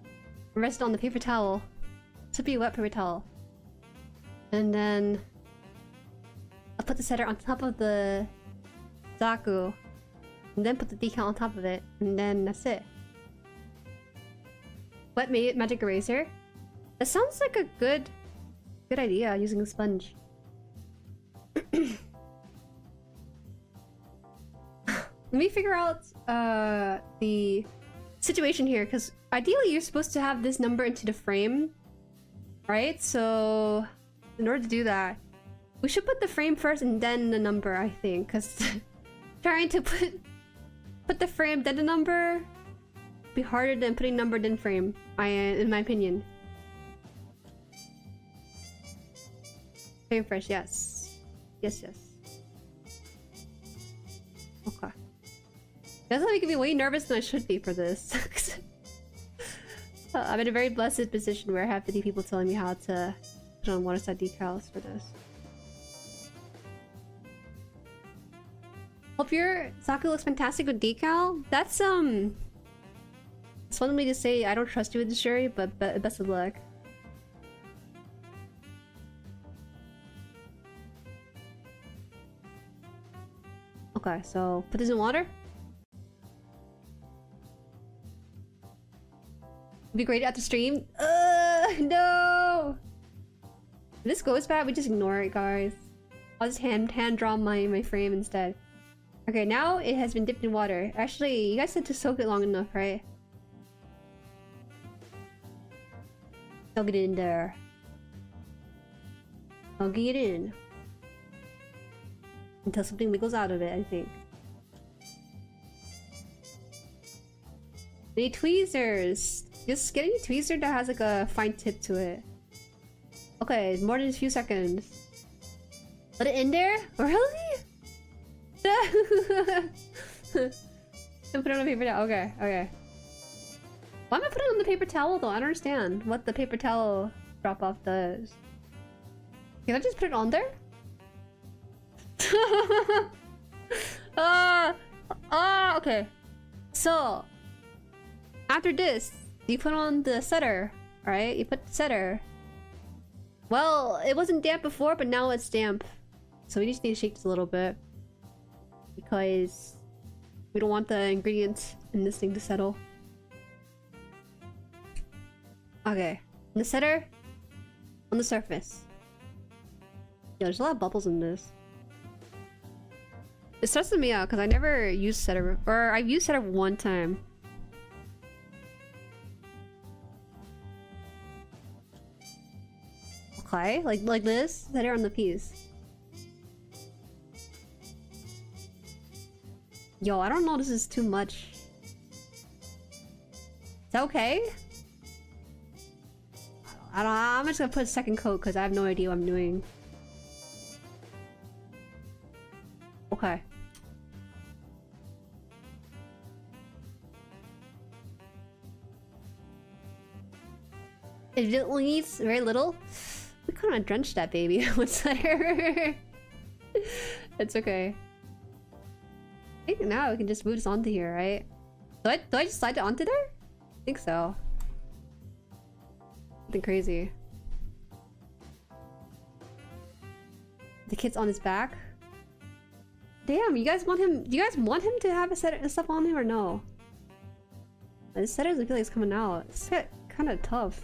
Rest it on the paper towel. This would be a wet paper towel. And then I'll put the setter on top of the Zaku, and then put the decal on top of it, and then that's it. Wet magic eraser. That sounds like a good idea using a sponge. Let me figure out the situation here, because ideally you're supposed to have this number into the frame, right? So in order to do that, we should put the frame first and then the number, I think, because trying to put the frame then the number be harder than putting number then frame, in my opinion. Frame first, yes. Yes. Okay. That's making me way nervous than I should be for this. I'm in a very blessed position where I have 50 people telling me how to put on waterside decals for this. Hope your Zaku looks fantastic with decal. That's it's fun me to say I don't trust you with the Jueri, but best of luck. Okay, so put this in water. Be great at the stream. No. If this goes bad, we just ignore it, guys. I'll just hand draw my frame instead. Okay, now it has been dipped in water. Actually, you guys said to soak it long enough, right? Soak it in there. Soaking it in. Until something wiggles out of it, I think. Any tweezers? Just get any tweezer that has like a fine tip to it. Okay, more than a few seconds. Put it in there? Really? And put it on a paper towel. Okay, okay. Why am I putting it on the paper towel though? I don't understand what the paper towel drop off does. Can I just put it on there? Okay. So after this, you put on the setter, right? You put the setter. Well, it wasn't damp before, but now it's damp. So we just need to shake this a little bit. Because we don't want the ingredients in this thing to settle. Okay. The setter on the surface. Yeah, there's a lot of bubbles in this. It stresses me out because I never used setter, or I've used setter one time. Okay, like this, setter on the piece. Yo, I don't know, this is too much. Is that okay? I don't know, I'm just gonna put a second coat because I have no idea what I'm doing. Okay. If it leaves very little, we kind of drenched that baby with setter. It's okay. I think now we can just move this onto here, right? Do I just slide it onto there? I think so. Something crazy. The kid's on his back. Damn, you guys want him? Do you guys want him to have a set of stuff on him or no? This setter doesn't feel like it's coming out. It's kind of tough.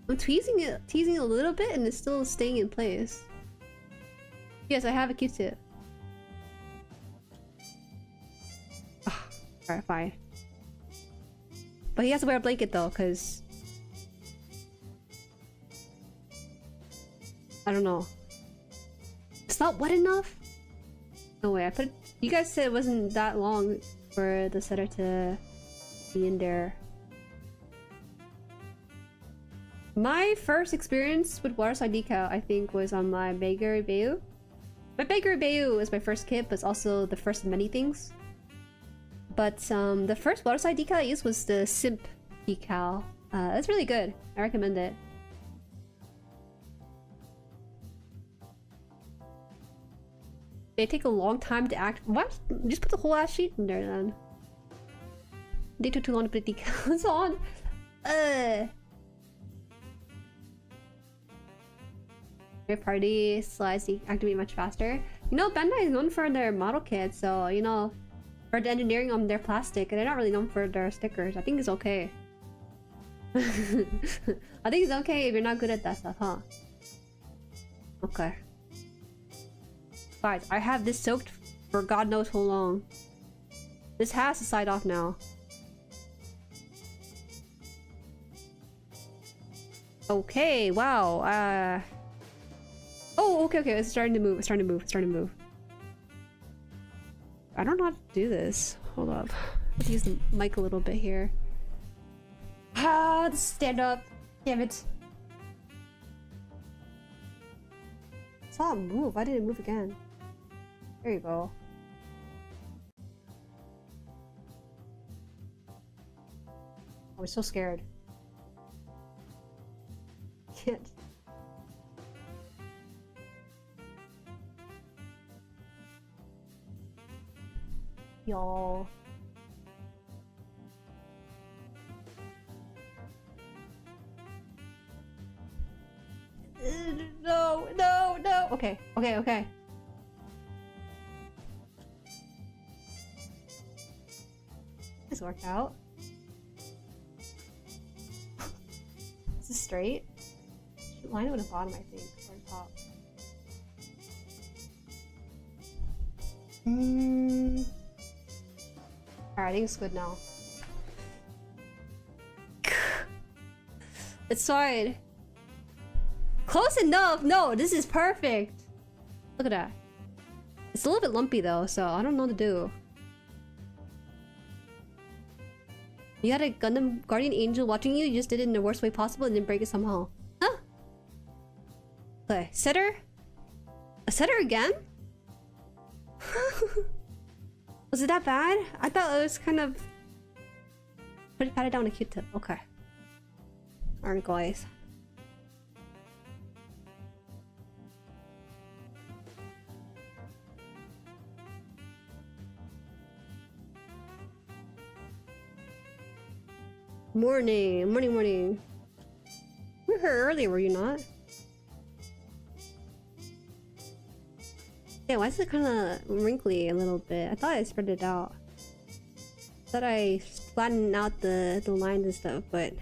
I'm teasing it a little bit, and it's still staying in place. Yes, I have a Q-tip. Alright, fine. But he has to wear a blanket though, cause I don't know. It's not wet enough? No way, you guys said it wasn't that long for the setter to be in there. My first experience with waterside decal, I think, was on my Bakery Bayou. My Bakery Bayou was my first kit, but it's also the first of many things. But the first waterside decal I used was the Simp decal. It's really good. I recommend it. They take a long time to act. What? Just put the whole ass sheet in there then. They took too long to put decals on. Party slides activate much faster. You know, Bandai is known for their model kits, so you know, for the engineering on their plastic, and they're not really known for their stickers. I think it's okay. I think it's okay if you're not good at that stuff, huh? Okay. Guys, I have this soaked for God knows how long. This has to slide off now. Okay, wow. Oh, okay, it's starting to move. It's starting to move. I don't know how to do this. Hold up. Let's use the mic a little bit here. Stand up. Damn it. I saw it move. Why did it move again? There you go. I was so scared. Can't. y'all. No, no, no. Okay, okay, okay. This worked out. Is this straight? Should line it with the bottom, I think, or the top. Alright, I think it's good now. It's fine. Close enough! No, this is perfect! Look at that. It's a little bit lumpy though, so I don't know what to do. You had a Gundam Guardian Angel watching you, you just did it in the worst way possible and then break it somehow. Huh? Okay, setter? A setter again? Was it that bad? I thought it was kind of... Put it patted down a Q-tip. Okay. Alright guys. Morning, morning, morning. You were here earlier, were you not? Yeah, why is it kind of wrinkly a little bit? I thought I spread it out. I thought I flattened out the lines and stuff, but...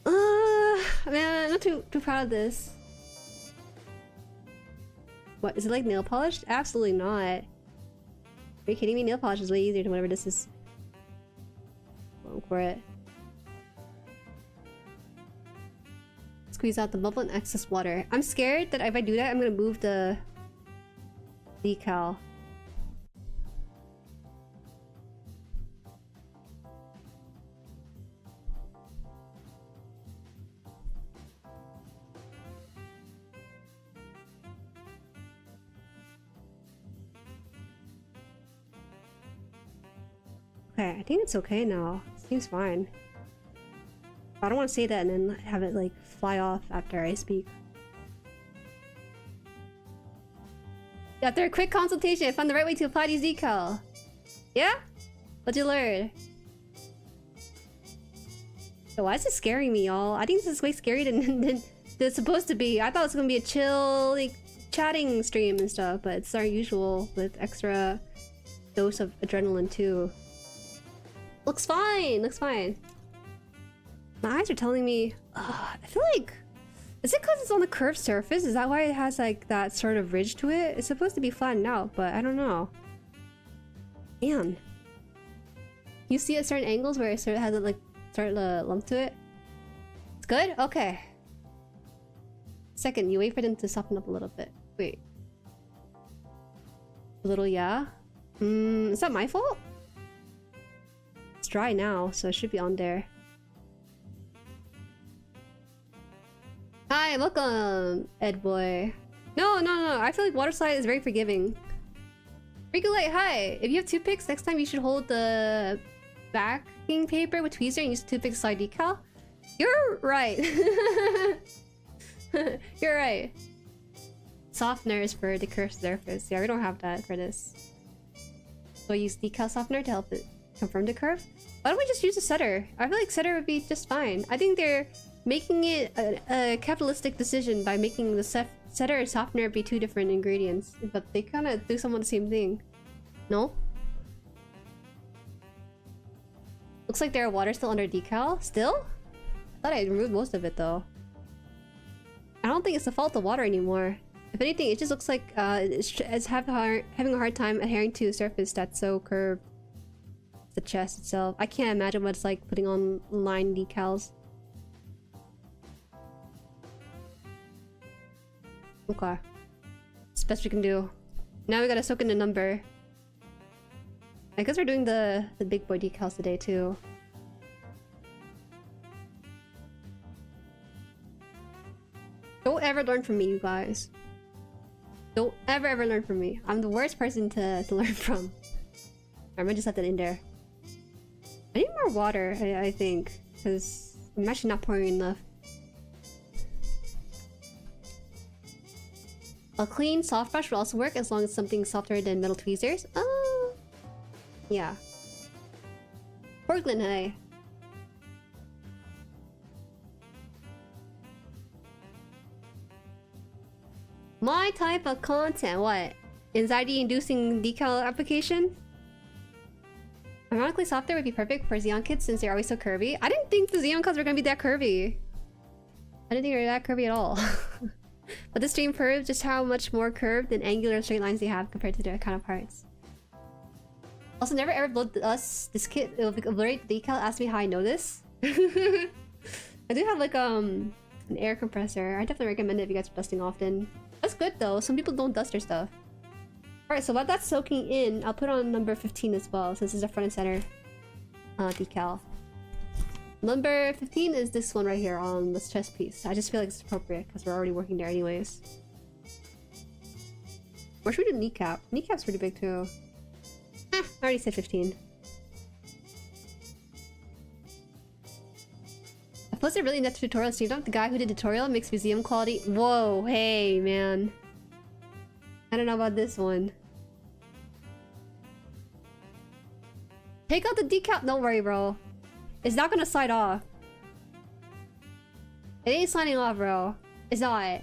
man, I'm not too proud of this. What, is it like nail polish? Absolutely not. Are you kidding me? Nail polish is way easier than whatever this is. Going for it. Squeeze out the bubble and excess water. I'm scared that if I do that, I'm gonna move the decal. Okay, I think it's okay now. Seems fine. I don't want to say that and then have it like fly off after I speak. After a quick consultation, I found the right way to apply these decal. Yeah? What'd you learn? So why is it scaring me, y'all? I think this is way scarier than it's supposed to be. I thought it was gonna be a chill, like, chatting stream and stuff, but it's our usual with extra dose of adrenaline too. Looks fine, looks fine. My eyes are telling me, I feel like, is it because it's on the curved surface? Is that why it has like that sort of ridge to it? It's supposed to be flattened out, but I don't know. Man. You see at certain angles where it sort of has a like sort of lump to it? It's good? Okay. Second, you wait for them to soften up a little bit. Wait. A little, yeah? Is that my fault? It's dry now, so it should be on there. Hi, welcome, Ed boy. No, I feel like water slide is very forgiving. Regulate, hi. If you have toothpicks, next time you should hold the backing paper with tweezer and use the toothpick slide decal. You're right. You're right. Softeners for the curved surface. Yeah, we don't have that for this. So I use decal softener to help it confirm the curve. Why don't we just use a setter? I feel like setter would be just fine. I think they're making it a capitalistic decision by making the setter and softener be two different ingredients, but they kind of do some of the same thing. No? Looks like there are water still under decal. Still? I thought I removed most of it though. I don't think it's the fault of water anymore. If anything, it just looks like it's having a hard time adhering to a surface that's so curved. The chest itself. I can't imagine what it's like putting on line decals. Okay. It's the best we can do. Now we gotta soak in the number. I guess we're doing the big boy decals today too. Don't ever learn from me, you guys. Don't ever learn from me. I'm the worst person to learn from. I'm gonna just set that in there. I need more water, I think, because I'm actually not pouring enough. A clean soft brush will also work as long as something softer than metal tweezers. Oh, Yeah. Portland, hey. My type of content, what? Anxiety-inducing decal application? Ironically, software would be perfect for Xeon kids since they're always so curvy. I didn't think the Xeon kids were gonna be that curvy. I didn't think they were that curvy at all. But this stream proves just how much more curved and angular straight lines they have compared to their counterparts. Also, never ever blow us this kit. It will obliterate the decal. Ask me how I know this. I do have like an air compressor. I definitely recommend it if you guys are dusting often. That's good though. Some people don't dust their stuff. Alright, so while that's soaking in, I'll put on number 15 as well, since it's a front and center decal. Number 15 is this one right here on this chest piece. I just feel like it's appropriate because we're already working there anyways. Or should we do kneecap? Kneecap's pretty big too. I already said 15. I posted really in-depth tutorial stream. The guy who did tutorial makes museum quality. Whoa, hey man. I don't know about this one. Take out the decal. Don't worry, bro. It's not gonna slide off. It ain't sliding off, bro. It's not.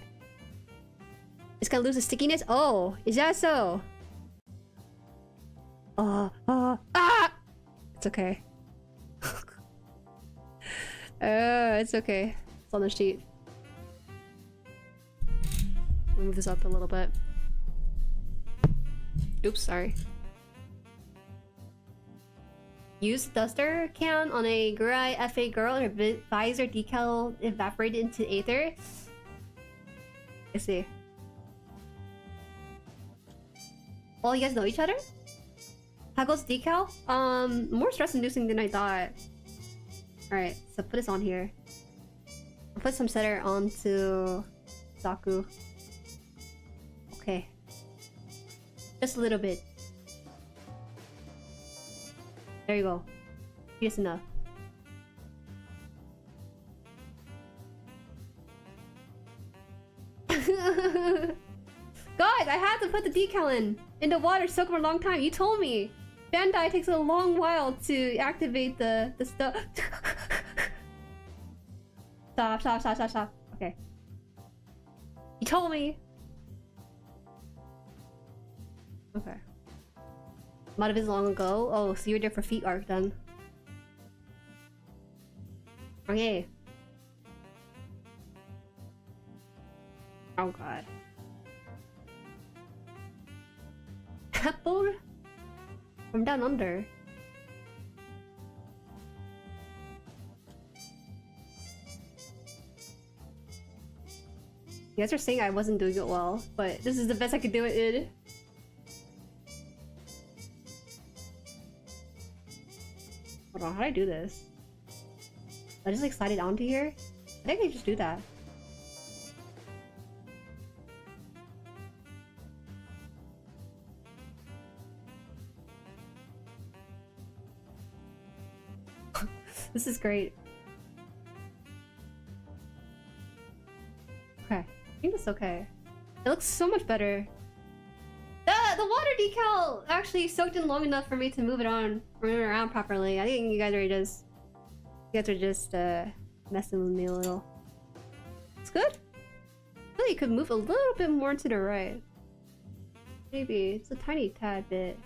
It's gonna lose the stickiness. Oh, is that so? It's okay. It's okay. It's on the sheet. I'll move this up a little bit. Oops, sorry. Use duster can on a Gurai FA girl and her visor decal evaporated into aether. I see. Oh, you guys know each other? How goes decal? More stress inducing than I thought. Alright, so put this on here. I'll put some setter onto Zaku. Okay. Just a little bit. There you go. Just enough. Guys, I had to put the decal in the water, soak for a long time. You told me. Bandai takes a long while to activate the stuff. Stop. Okay. You told me. Okay. Might have been long ago. Oh, so you were there for feet arc then. Okay. Oh god. Apple? From down under. You guys are saying I wasn't doing it well, but this is the best I could do it in. Hold on, how do I do this? I just like slide it onto here? I think I just do that. This is great. Okay, I think that's okay. It looks so much better. The water decal actually soaked in long enough for me to move it on, move it around properly. I think you guys are just messing with me a little. It's good. I feel like you could move a little bit more to the right. Maybe it's a tiny tad bit.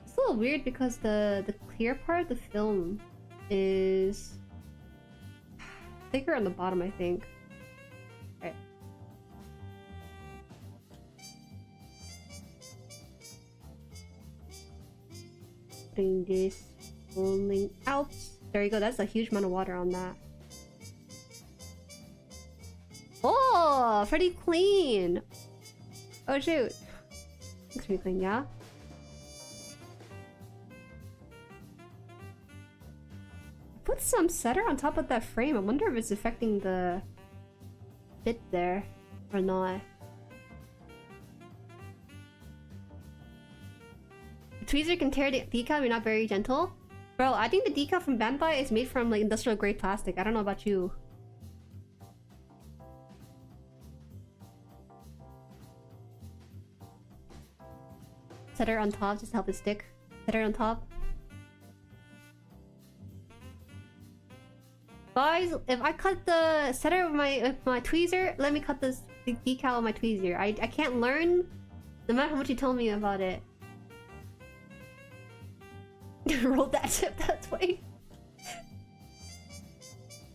It's a little weird because the clear part of the film is thicker on the bottom, I think. Right. Putting this rolling out. There you go. That's a huge amount of water on that. Oh, pretty clean. Oh shoot. Looks pretty clean, yeah. Put some setter on top of that frame. I wonder if it's affecting the bit there or not. The tweezer can tear the decal if you're not very gentle. Bro, I think the decal from Bandai is made from like industrial grade plastic. I don't know about you. Setter on top just to help it stick. Header on top. Guys, if I cut the setter with my tweezer, let me cut this decal with my tweezer. I can't learn no matter how much you tell me about it. Roll that tip that way.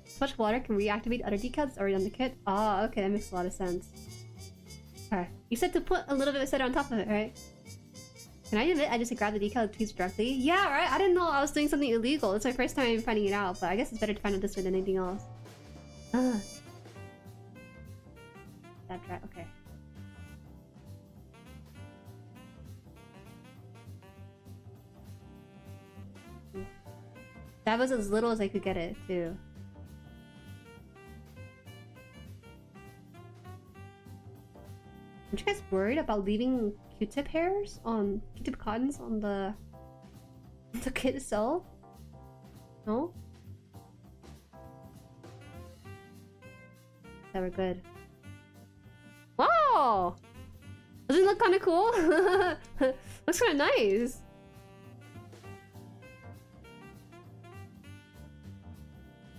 So much water can reactivate other decals already on the kit. Ah, okay, that makes a lot of sense. Okay, you said to put a little bit of setter on top of it, right? Can I admit I just grabbed the decal and tweezed directly? Yeah, right? I didn't know I was doing something illegal. It's my first time finding it out, but I guess it's better to find out this way than anything else. Ugh. That's right, okay. That was as little as I could get it, too. Aren't you guys worried about leaving Q-tip hairs on Q-tip cottons on the kit itself? No? That were good. Wow! Doesn't it look kind of cool? Looks kind of nice.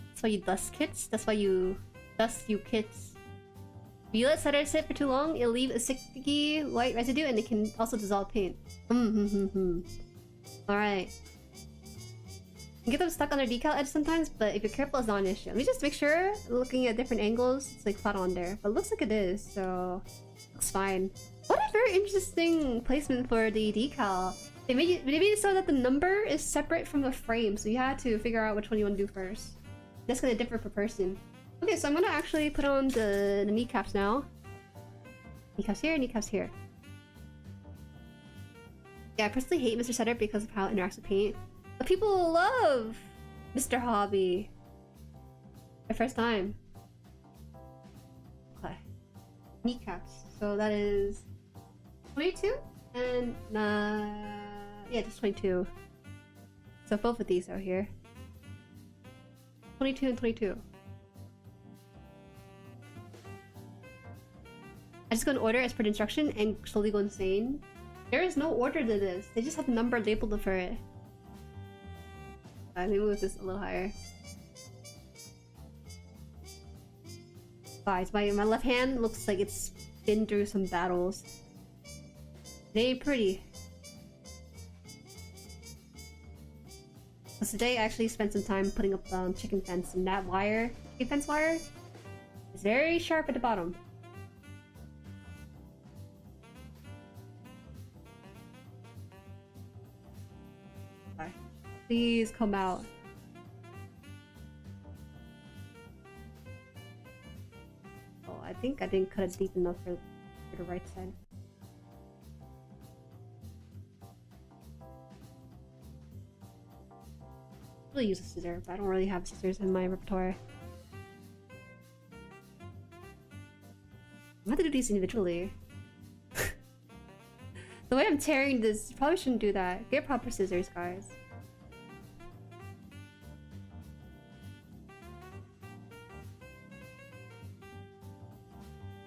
That's why you dust kits? That's why you dust you kits. If you let setter sit for too long, it'll leave a sticky white residue and it can also dissolve paint. Alright. You can get them stuck on their decal edge sometimes, but if you're careful, it's not an issue. Let me just make sure, looking at different angles, it's like flat on there. But it looks like it is, so looks fine. What a very interesting placement for the decal. They made it so that the number is separate from the frame, so you had to figure out which one you want to do first. That's gonna differ per person. Okay, so I'm gonna actually put on the kneecaps now. Kneecaps here, kneecaps here. Yeah, I personally hate Mr. Setter because of how it interacts with paint. But people love Mr. Hobby. My first time. Okay. Kneecaps. So that is 22 and yeah, just 22. So both of these are here. 22 and 22. I just go in order as per the instruction and slowly go insane. There is no order to this. They just have the number labeled for it. Let me move this a little higher. Guys, my left hand looks like it's been through some battles. It ain't pretty. So today I actually spent some time putting up chicken fence, and that wire, chicken fence wire, is very sharp at the bottom. Please come out. Oh, I think I didn't cut it deep enough for the right side. I'll really use a scissor, but I don't really have scissors in my repertoire. I'm gonna have to do these individually. The way I'm tearing this, you probably shouldn't do that. Get proper scissors, guys.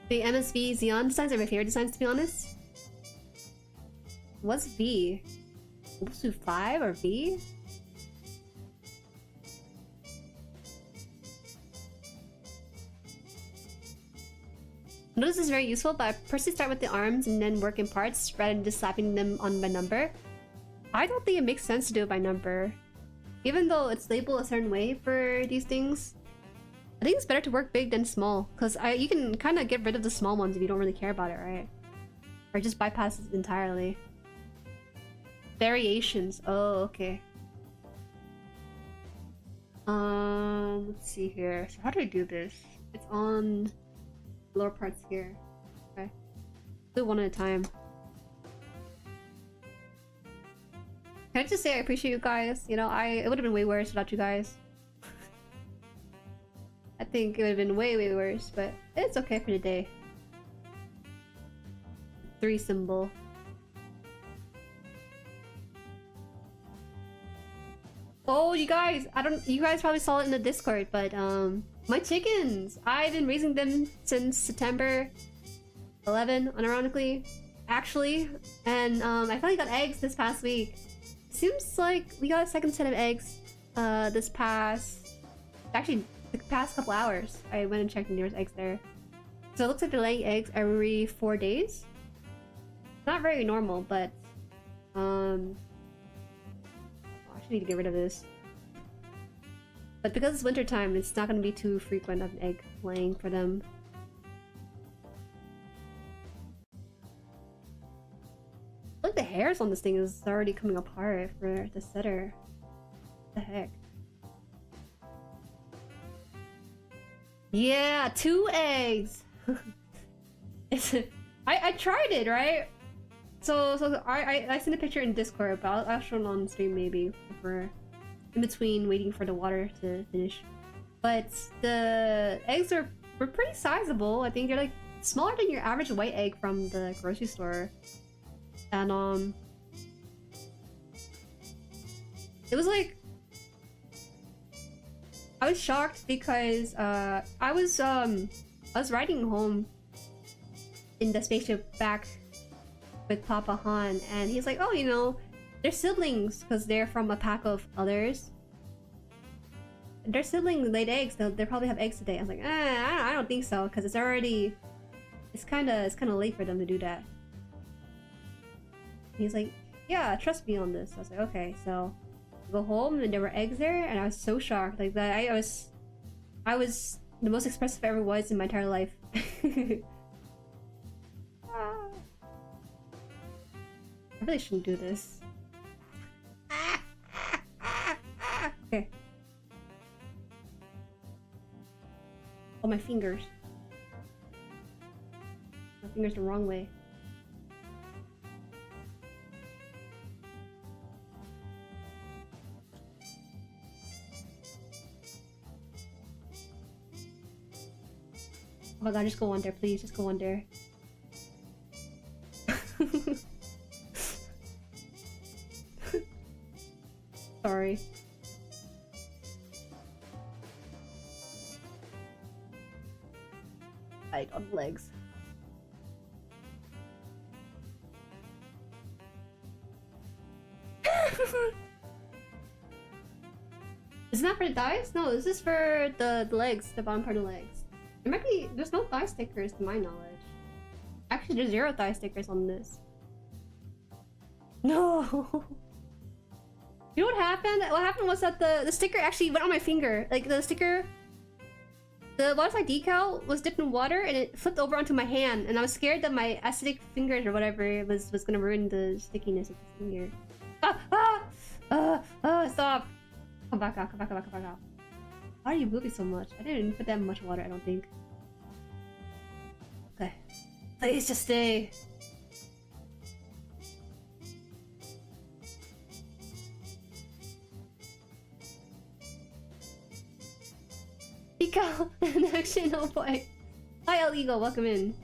The MSV Xeon designs are my favorite designs, to be honest. What's V? Ubusu 5 or V? I know this is very useful, but I personally start with the arms and then work in parts rather than just slapping them on by number. I don't think it makes sense to do it by number. Even though it's labeled a certain way for these things, I think it's better to work big than small, because you can kind of get rid of the small ones if you don't really care about it, right? Or just bypass it entirely. Variations. Oh, okay. Let's see here. So how do I do this? It's on lower parts here. Okay. Do one at a time. Can I just say I appreciate you guys? You know, it would have been way worse without you guys. I think it would have been way, way worse, but it's okay for today. 3 symbol. Oh, you guys! You guys probably saw it in the Discord, but my chickens! I've been raising them since September 11, unironically, actually, and I finally got eggs this past week. seems like we got a second set of eggs this past... Actually, the past couple hours. I went and checked and there was eggs there. So it looks like they're laying eggs every 4 days. Not very normal, but... I actually need to get rid of this. But because it's winter time, it's not going to be too frequent of an egg laying for them. Look, the hairs on this thing is already coming apart for the setter. What the heck? Yeah, 2 eggs! I tried it, right? So I sent a picture in Discord, but I'll show it on stream maybe if we're in between waiting for the water to finish. But the eggs were pretty sizable. I think they're like smaller than your average white egg from the grocery store. And it was like I was shocked because I was riding home in the spaceship back with Papa Han, and he's like, oh, you know, they're siblings because they're from a pack of others. Their siblings laid eggs, so they probably have eggs today. I was like, I don't think so, because it's kind of late for them to do that. And he's like, yeah, trust me on this. I was like, okay. So I go home and there were eggs there, and I was so shocked. Like that, I was the most expressive I ever was in my entire life. I really shouldn't do this. Okay. Oh, my fingers. My fingers the wrong way. Oh my god, just go on there, please. Just go on there. Sorry. Right on legs. Isn't that for the thighs? No, this is for the legs, the bottom part of the legs. There might be, there's no thigh stickers to my knowledge. Actually, there's 0 thigh stickers on this. No! You know what happened? What happened was that the sticker actually went on my finger. Like the sticker, the waterslide decal was dipped in water and it flipped over onto my hand, and I was scared that my acidic fingers or whatever was gonna ruin the stickiness of the finger. Stop! Come back out, come back out, come back out. Why are you moving so much? I didn't even put that much water, I don't think. Okay. Please just stay. Decal in action, oh boy. Hi Illegal, welcome in.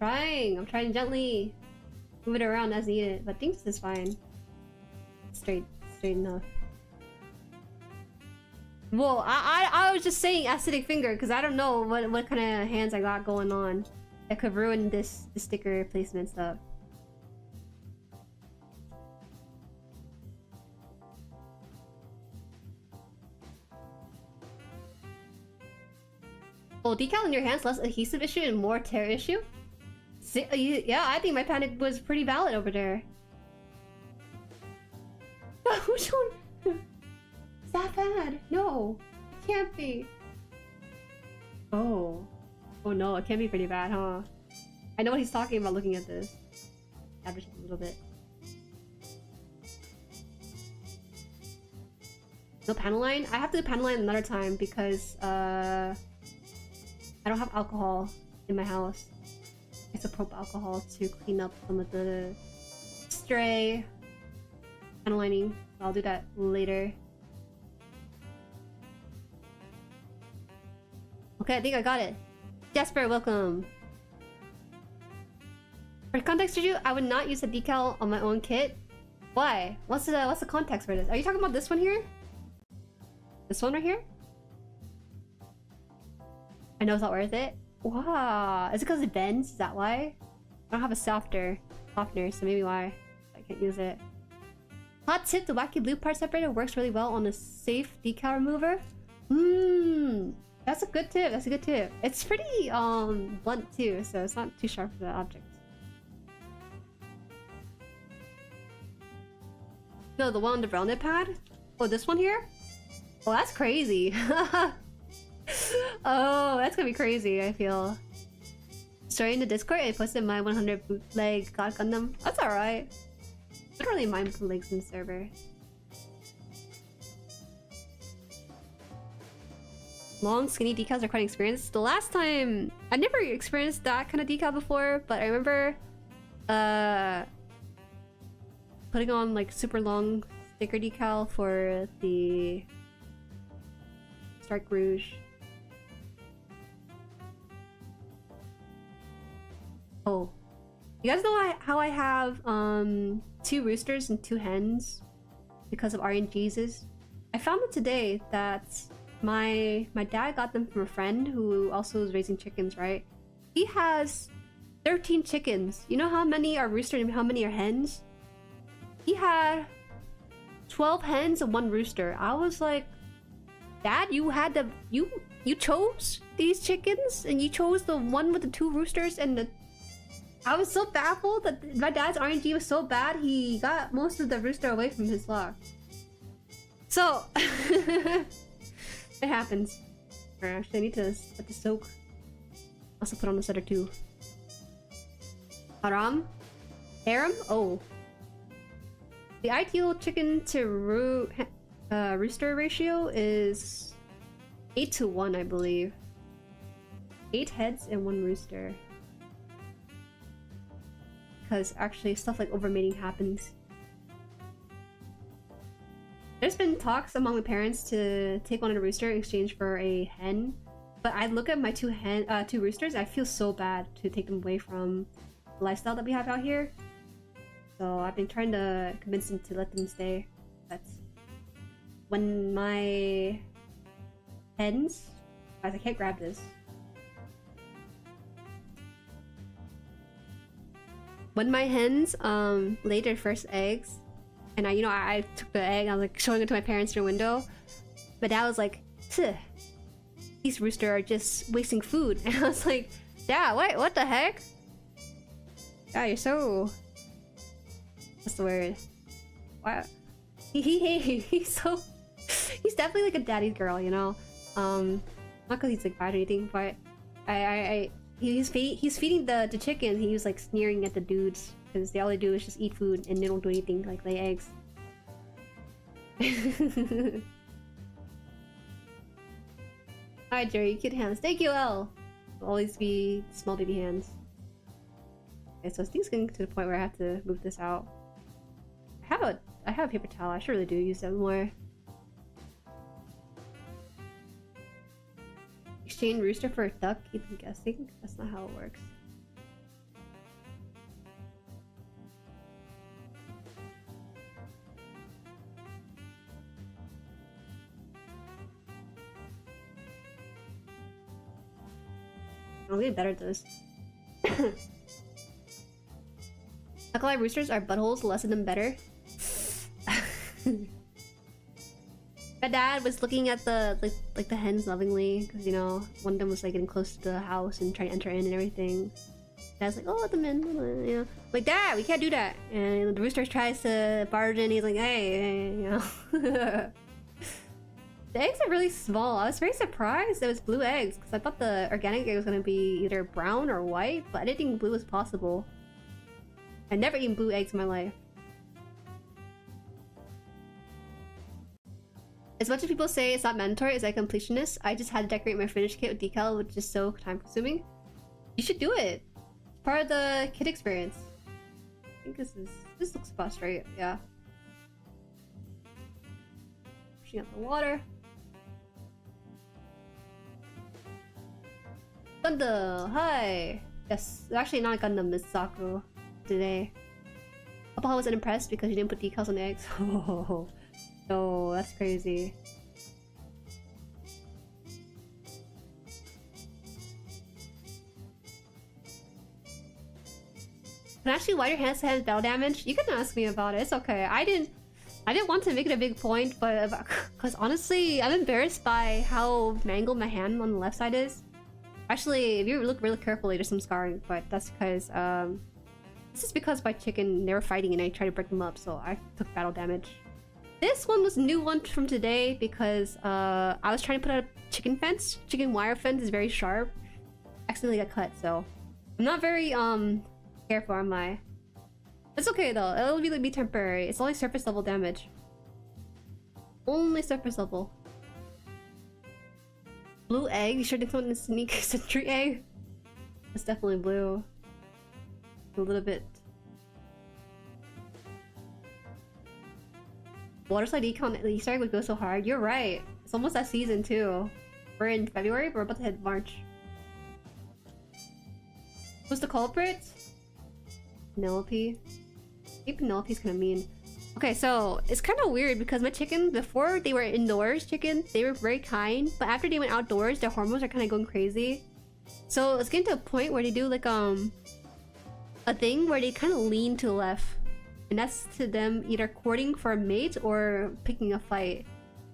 I'm trying gently. Move it around as needed, but I think this is fine. Straight enough. Well, I was just saying acidic finger because I don't know what kind of hands I got going on that could ruin this sticker placement stuff. Oh, decal in your hands, less adhesive issue and more tear issue? Yeah, I think my panic was pretty valid over there. Which one? Is that bad? No, it can't be. Oh no, it can be pretty bad, huh? I know what he's talking about looking at this. Average a little bit. No panel line? I have to do panel line another time because I don't have alcohol in my house. It's a prop alcohol to clean up some of the stray panel lining. I'll do that later. Okay, I think I got it. Jasper, welcome. For context review, I would not use a decal on my own kit. Why? What's the context for this? Are you talking about this one here? This one right here? I know it's not worth it. Wow. Is it because it bends? Is that why? I don't have a softener, so maybe why I can't use it. Hot tip, the wacky blue part separator works really well on a safe decal remover. That's a good tip. That's a good tip. It's pretty blunt too, so it's not too sharp for the object. No, the one on the rounded pad? Oh, this one here? Oh, that's crazy. Oh, that's gonna be crazy, I feel. Story in the Discord, I posted my 100 bootleg God Gundam. That's alright. I don't really mind bootlegs in the server. Long, skinny decals are quite experienced. The last time... I never experienced that kind of decal before, but I remember... putting on like super long sticker decal for the... Stark Rouge. Oh. You guys know how I have 2 roosters and 2 hens because of RNGs? I found out today that my dad got them from a friend who also is raising chickens, right? He has 13 chickens. You know how many are roosters and how many are hens? He had 12 hens and 1 rooster. I was like, Dad, you had the you chose these chickens and you chose the one with the 2 roosters and the... I was so baffled that my dad's RNG was so bad he got most of the rooster away from his flock. So it happens. Alright, actually I need to let this soak. Also put on the setter too. Haram? Harem? Oh. The ideal chicken to rooster ratio is 8:1, I believe. 8 heads and 1 rooster. Because actually stuff like overmating happens. There's been talks among the parents to take on a rooster in exchange for a hen, but I look at my 2 roosters, I feel so bad to take them away from the lifestyle that we have out here. So I've been trying to convince them to let them stay. But when my hens... Guys, I can't grab this. When my hens laid their first eggs, and I took the egg, I was like showing it to my parents through the window. My dad was like, these roosters are just wasting food. And I was like, Dad, what the heck? Yeah, you're so... What's the word? Wow. He's so... He's definitely like a daddy's girl, you know? Not because he's like bad or anything, but he's feeding the chicken. He was like sneering at the dudes because all they do is just eat food and they don't do anything like lay eggs. Hi Jerry, cute hands. Thank you, L. Will always be small baby hands. Okay, so things getting to the point where I have to move this out. I have a paper towel. I should really do use them more. Exchange rooster for a duck, keep them guessing? That's not how it works. I'll get better at this. Alkali roosters are buttholes, less of them better. My dad was looking at the the hens lovingly because one of them was like getting close to the house and trying to enter in and everything. Dad's like, oh, let them in, like, Dad, we can't do that. And the rooster tries to barge in. He's like, hey, The eggs are really small. I was very surprised it was blue eggs because I thought the organic egg was gonna be either brown or white, but I didn't think blue was possible. I've never eaten blue eggs in my life. As much as people say it's not mandatory, it's like completionist, I just had to decorate my finish kit with decal, which is so time consuming. You should do it. It's part of the kit experience. I think this looks about straight, yeah. Pushing out the water. Gundam, hi! Yes, it's actually not a Gundam, it's Zaku today. Papa was unimpressed because you didn't put decals on the eggs. Oh, that's crazy. Can actually why your hands have battle damage? You can ask me about it. It's okay. I didn't want to make it a big point, but because honestly, I'm embarrassed by how mangled my hand on the left side is. Actually, if you look really carefully, there's some scarring, but that's because this is because my chicken, they were fighting and I tried to break them up, so I took battle damage. This one was a new one from today because I was trying to put out a chicken fence. Chicken wire fence is very sharp. Accidentally got cut, so I'm not very careful on my. It's okay though. It'll be temporary. It's only surface level damage. Only surface level. Blue egg. You sure did someone sneak sentry egg? It's definitely blue. A little bit. Water slide econ. The Easter egg would go so hard. You're right. It's almost that season too. We're in February. But we're about to hit March. Who's the culprit? Penelope. I think Penelope's kind of mean. Okay, so it's kind of weird because my chicken, before they were indoors chicken, they were very kind, but after they went outdoors, their hormones are kind of going crazy. So it's getting to a point where they do like a thing where they kind of lean to the left, and that's to them either courting for a mate or picking a fight.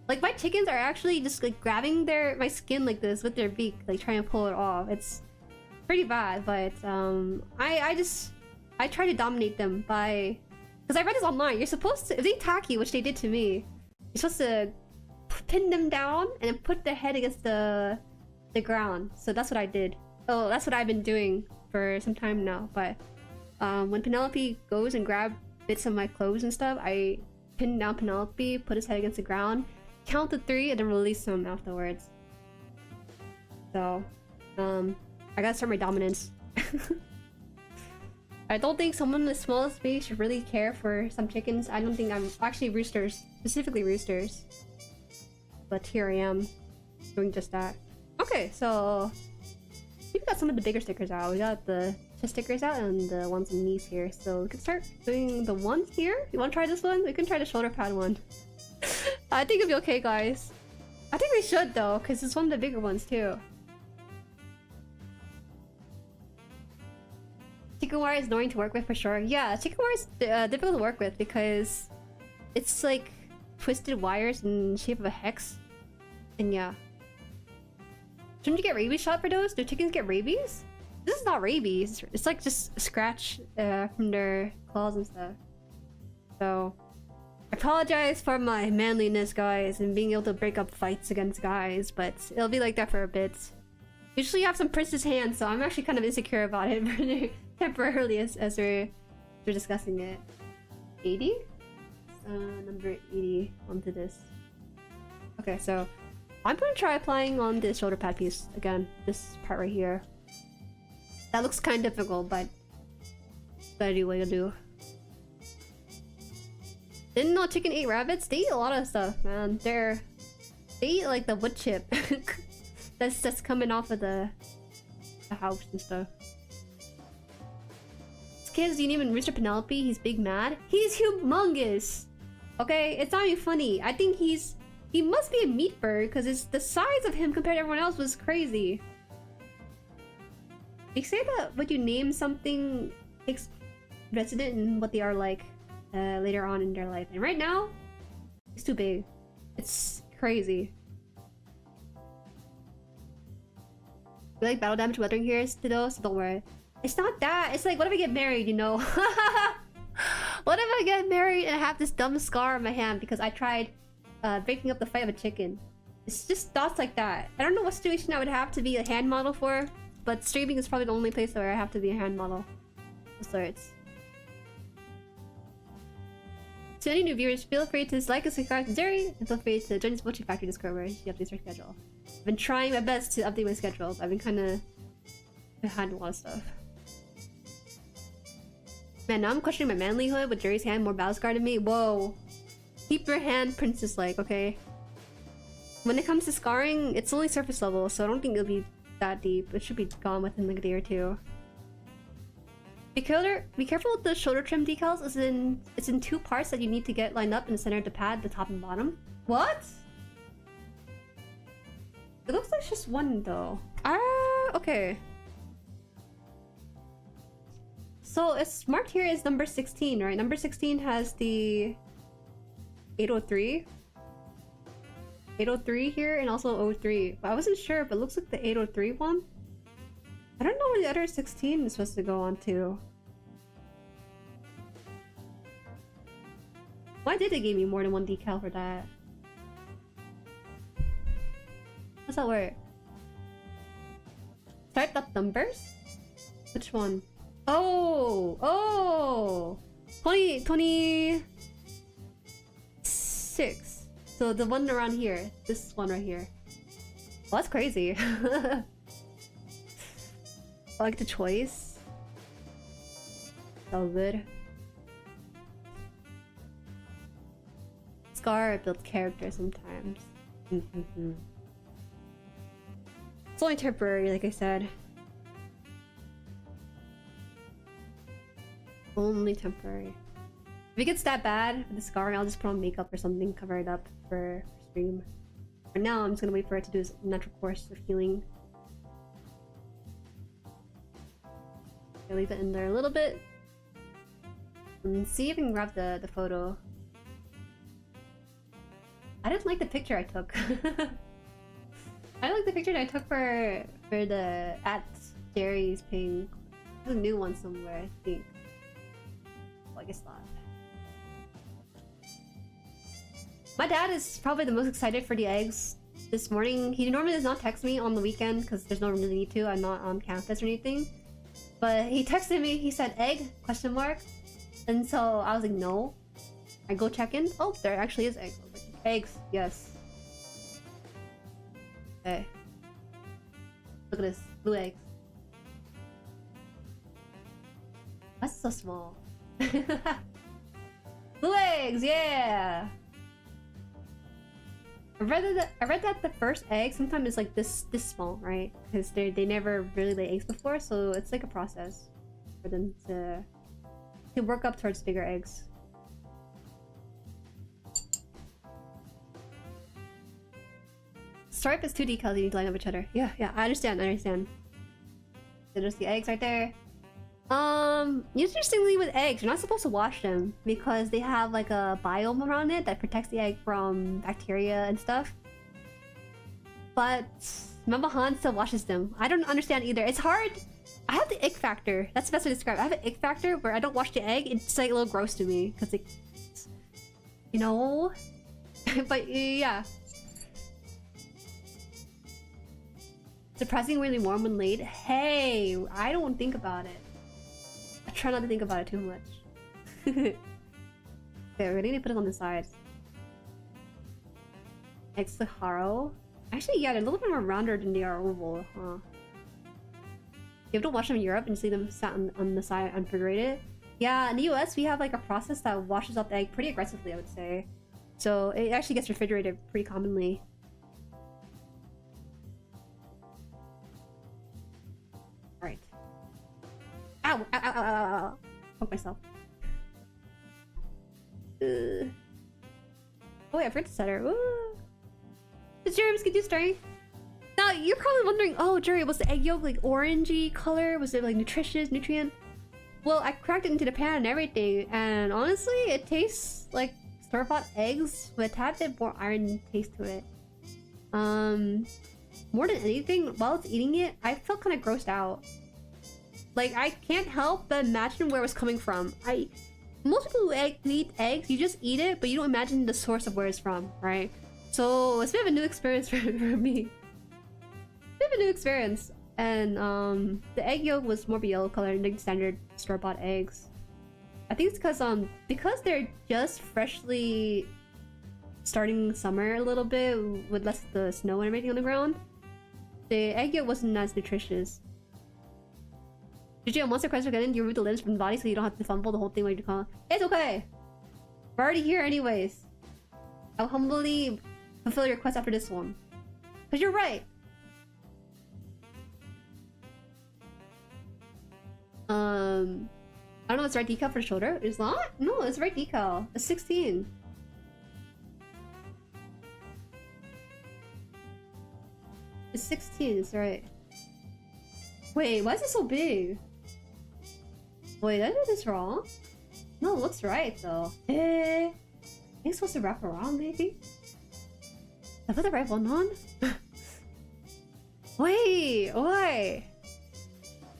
Like my chickens are actually just like grabbing my skin like this with their beak, like trying to pull it off. It's pretty bad, but I try to dominate them by, because I read this online. You're supposed to, if they attack you, which they did to me, you're supposed to pin them down and then put their head against the ground. So that's what I did. Oh, that's what I've been doing for some time now. But when Penelope goes and grab bits of my clothes and stuff, I pin down Penelope, put his head against the ground, count to 3, and then release him afterwards. So I gotta start my dominance. I don't think someone as small as me should really care for some chickens. I don't think I'm actually roosters, specifically roosters. But here I am, doing just that. Okay, so we've got some of the bigger stickers out. We got the chest stickers out and the ones in knees here. So we can start doing the ones here. You want to try this one? We can try the shoulder pad one. I think it'll be okay, guys. I think we should though, because it's one of the bigger ones too. Chicken wire is annoying to work with for sure. Yeah, chicken wire is difficult to work with because it's like twisted wires in the shape of a hex. And yeah. Shouldn't you get rabies shot for those? Do chickens get rabies? This is not rabies. It's like just a scratch from their claws and stuff. So, I apologize for my manliness, guys, and being able to break up fights against guys, but it'll be like that for a bit. Usually you have some princess hands, so I'm actually kind of insecure about it temporarily as we're discussing it. 80? Number 80 onto this. Okay, so I'm gonna try applying on this shoulder pad piece again. This part right here. That looks kind of difficult, but gotta do what you do. Didn't know chicken ate rabbits? They eat a lot of stuff, man. They eat like the wood chip that's coming off of the house and stuff. This kid is even Mr. Penelope. He's big mad. He's humongous. Okay, it's not even funny. I think he must be a meat bird because it's the size of him compared to everyone else was crazy. They say that when you name something takes resident in what they are like later on in their life, and right now it's too big. It's crazy. We like battle damage weathering here still, so don't worry. It's not that. It's like, what if I get married, you know? What if I get married and I have this dumb scar on my hand because I tried breaking up the fight of a chicken? It's just thoughts like that. I don't know what situation I would have to be a hand model for, but streaming is probably the only place where I have to be a hand model of sorts. To any new viewers, feel free to like and subscribe to Jueri, and feel free to join this Mochi Factory Discord where you update your schedule. I've been trying my best to update my schedule, but I've been kind of behind a lot of stuff. Man, now I'm questioning my manlyhood with Jueri's hand more battle scar than me. Whoa. Keep your hand princess-like, okay? When it comes to scarring, it's only surface level, so I don't think it'll be that deep. It should be gone within like a day or two. Be careful with the shoulder trim decals. It's in 2 parts that you need to get lined up in the center of the pad, the top and bottom. What? It looks like just one though. Ah, okay. So it's marked here as number 16, right? Number 16 has the 803. 803 here and also 03. But I wasn't sure, but it looks like the 803 one. I don't know where the other 16 is supposed to go on to. Why did they give me more than one decal for that? How's that work? Striped up numbers? Which one? Oh! Oh! 26. So the one around here. This one right here. Well, that's crazy. I like the choice. So good. Scar builds character sometimes. It's only temporary, like I said. Only temporary. If it gets that bad with the scarring, I'll just put on makeup or something, cover it up for stream. For now, I'm just gonna wait for it to do its natural course of healing. I'll leave it in there a little bit. And see if I can grab the photo. I didn't like the picture I took. I like the picture that I took for the @Jueri's ping. There's a new one somewhere, I think. Well, I guess not. My dad is probably the most excited for the eggs this morning. He normally does not text me on the weekend because there's no really need to. I'm not on campus or anything. But he texted me. He said egg ? And so I was like, no. I go check in. Oh, there actually is eggs. I was like, eggs, yes. Okay. Look at this. Blue eggs. That's so small. Blue eggs, yeah! I read that the first egg sometimes is like this small, right? Because they never really lay eggs before, so it's like a process for them to work up towards bigger eggs. Stripe is 2 decals you need to line up each other. Yeah, I understand. So there's the eggs right there. Interestingly with eggs, you're not supposed to wash them because they have like a biome around it that protects the egg from bacteria and stuff. But JueriHaan still washes them. I don't understand either. It's hard. I have the ick factor. That's the best way to describe it. I have an ick factor where I don't wash the egg. It's like a little gross to me because it, you know. But yeah. Surprisingly warm when laid. Hey, I don't think about it. I try not to think about it too much. Okay, we're gonna need to put it on the sides. Eggs the haro. Actually, yeah, they're a little bit more rounder than they are oval, huh? You have to wash them in Europe and see them sat on the side unfigurated. Yeah, in the US, we have like a process that washes up the egg pretty aggressively, I would say. So it actually gets refrigerated pretty commonly. Alright. Ow! Ow, ow, ow, ow, ow. Poke myself. Oh wait, I forgot to set her. Ooh. It's Jueri, get you starting. Now, you're probably wondering, oh, Jueri, was the egg yolk like orangey color? Was it like nutritious, nutrient? Well, I cracked it into the pan and everything, and honestly, it tastes like store-bought eggs with a tad bit more iron taste to it. More than anything, while it's eating it, I felt kind of grossed out. Like, I can't help but imagine where it was coming from. Most people who eat eggs, you just eat it, but you don't imagine the source of where it's from, right? So it's a bit of a new experience for me. Bit of a new experience. And the egg yolk was more of a yellow color than the standard store-bought eggs. I think it's because they're just freshly starting summer a little bit with less of the snow and everything on the ground. The egg yolk wasn't as nutritious. Did you once the questions get in, you remove the limbs from the body so you don't have to fumble the whole thing like you call it? It's okay! We're already here anyways. I'll humbly fulfill your quest after this one. Cause you're right! I don't know, it's right decal for the shoulder? It's not? No, it's right decal. It's 16. It's 16, it's right. Wait, why is it so big? Wait, I did this wrong? No, it looks right though. I think it's supposed to wrap around maybe? Did I put the right one on? Wait, why?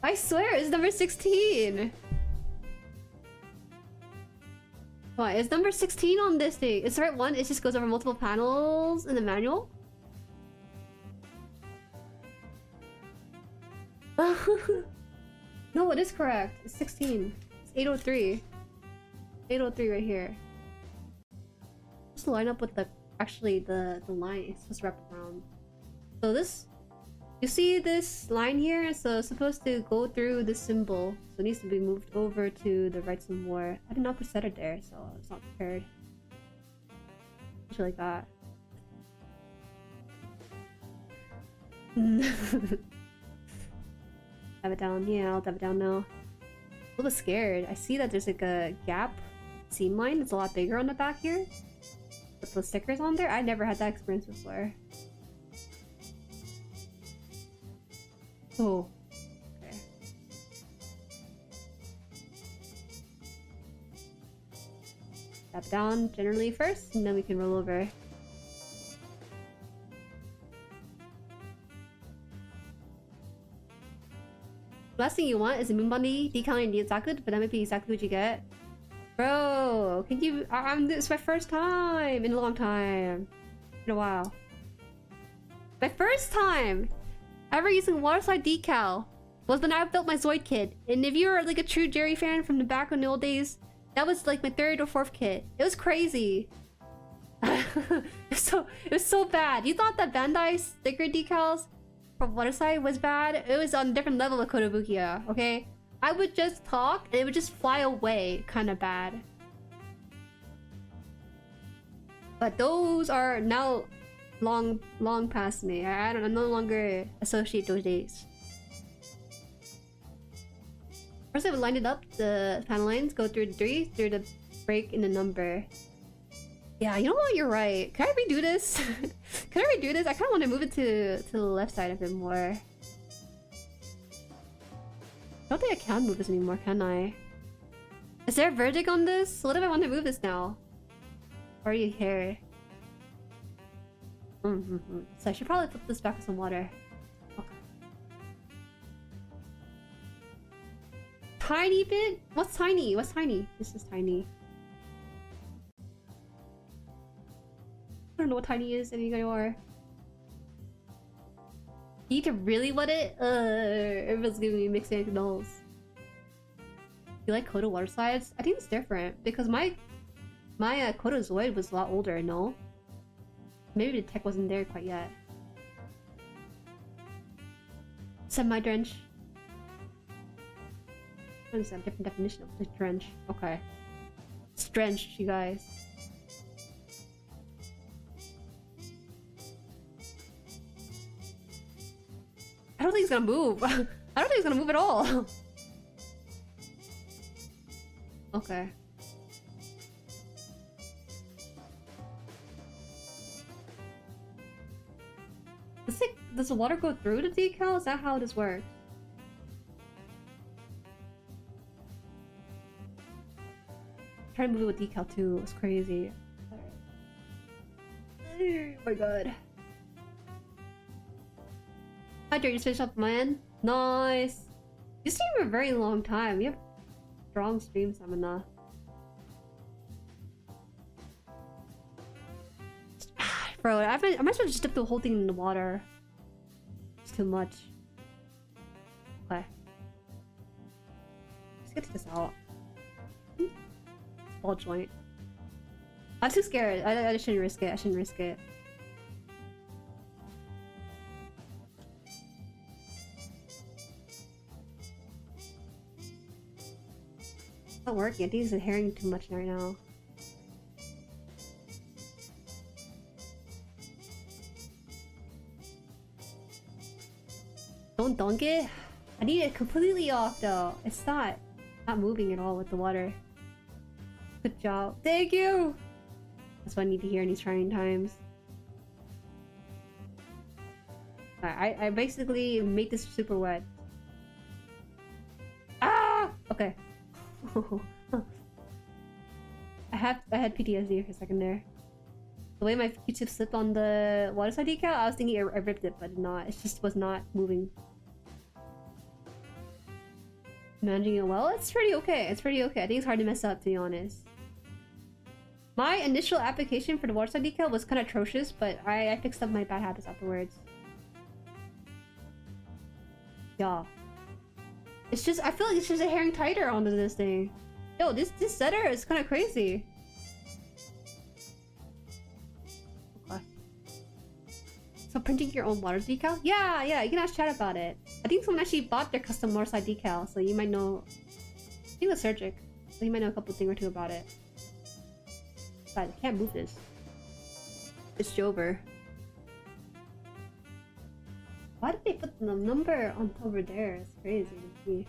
I swear it's number 16! What, it's number 16 on this thing? It's the right one, it just goes over multiple panels in the manual? No, it is correct. It's 16. It's 803. 803 right here. Just line up with the actually the line. It's supposed to wrap around. So this, you see this line here? So it's supposed to go through the symbol. So it needs to be moved over to the right some more. I did not put center there, so it's not prepared. Just like that. Dab it down. Yeah, I'll dab it down now. A little bit scared. I see that there's like a gap seam line. It's a lot bigger on the back here. With those stickers on there. I never had that experience before. Oh. Okay. Dab down generally first, and then we can roll over. Last thing you want is a Moonbunny decaling the Zaku, but that might be exactly what you get. Bro, can you? It's my first time in a long time. In a while. My first time ever using waterslide decal was when I built my Zoid kit. And if you were like a true Jueri fan from the back in the old days, that was like my 3rd or 4th kit. It was crazy. it was so bad. You thought that Bandai sticker decals from waterslide was bad? It was on a different level of Kotobukiya, okay? I would just talk and it would just fly away, kind of bad. But those are now long past me. I no longer associate those days. First I would line it up, the panel lines, go through the 3, through the break in the number. Yeah, you know what? You're right. Can I redo this? Can I redo this? I kind of want to move it to the left side a bit more. I don't think I can move this anymore, can I? Is there a verdict on this? What if I want to move this now? Or are you here? So I should probably flip this back with some water. Okay. Tiny bit? What's tiny? What's tiny? This is tiny. I don't know what tiny is, any guy are. You need to really want it? Everyone's giving me mixed signals. You like Koto water slides? I think it's different because my Koto Zoid was a lot older, no? Maybe the tech wasn't there quite yet. Semi-drench. What is that? Different definition of the drench. Okay. It's drenched, you guys. I don't think it's gonna move. I don't think it's gonna move at all. Okay. Does the water go through the decal? Is that how this works? Try to move it with decal too. It's crazy. Oh my god. Hi, Jueri, just finished up, man. Nice. You stream for a very long time. You have strong stream stamina. Bro, I might as well just dip the whole thing in the water. It's too much. Okay. Let's get this out. Ball joint. I'm too scared. I shouldn't risk it. I shouldn't risk it. It's not working. I think it's adhering too much right now. Don't dunk it. I need it completely off though. It's not moving at all with the water. Good job. Thank you! That's what I need to hear in these trying times. I basically make this super wet. Ah! Okay. I had PTSD for a second there. The way my Q-tip slipped on the water slide decal, I was thinking I ripped it, but not. It just was not moving. Managing it well? It's pretty okay. It's pretty okay. I think it's hard to mess up, to be honest. My initial application for the water slide decal was kind of atrocious, but I fixed up my bad habits afterwards. Yeah. It's just, I feel like it's just a herring tighter onto this thing. Yo, this setter is kind of crazy. Okay. So printing your own water decal? Yeah, you can ask chat about it. I think someone actually bought their custom water slide decal, so you might know. I think it's Surgic, so you might know a couple thing or two about it. But I can't move this. It's Jover. Why did they put the number on over there? It's crazy to see.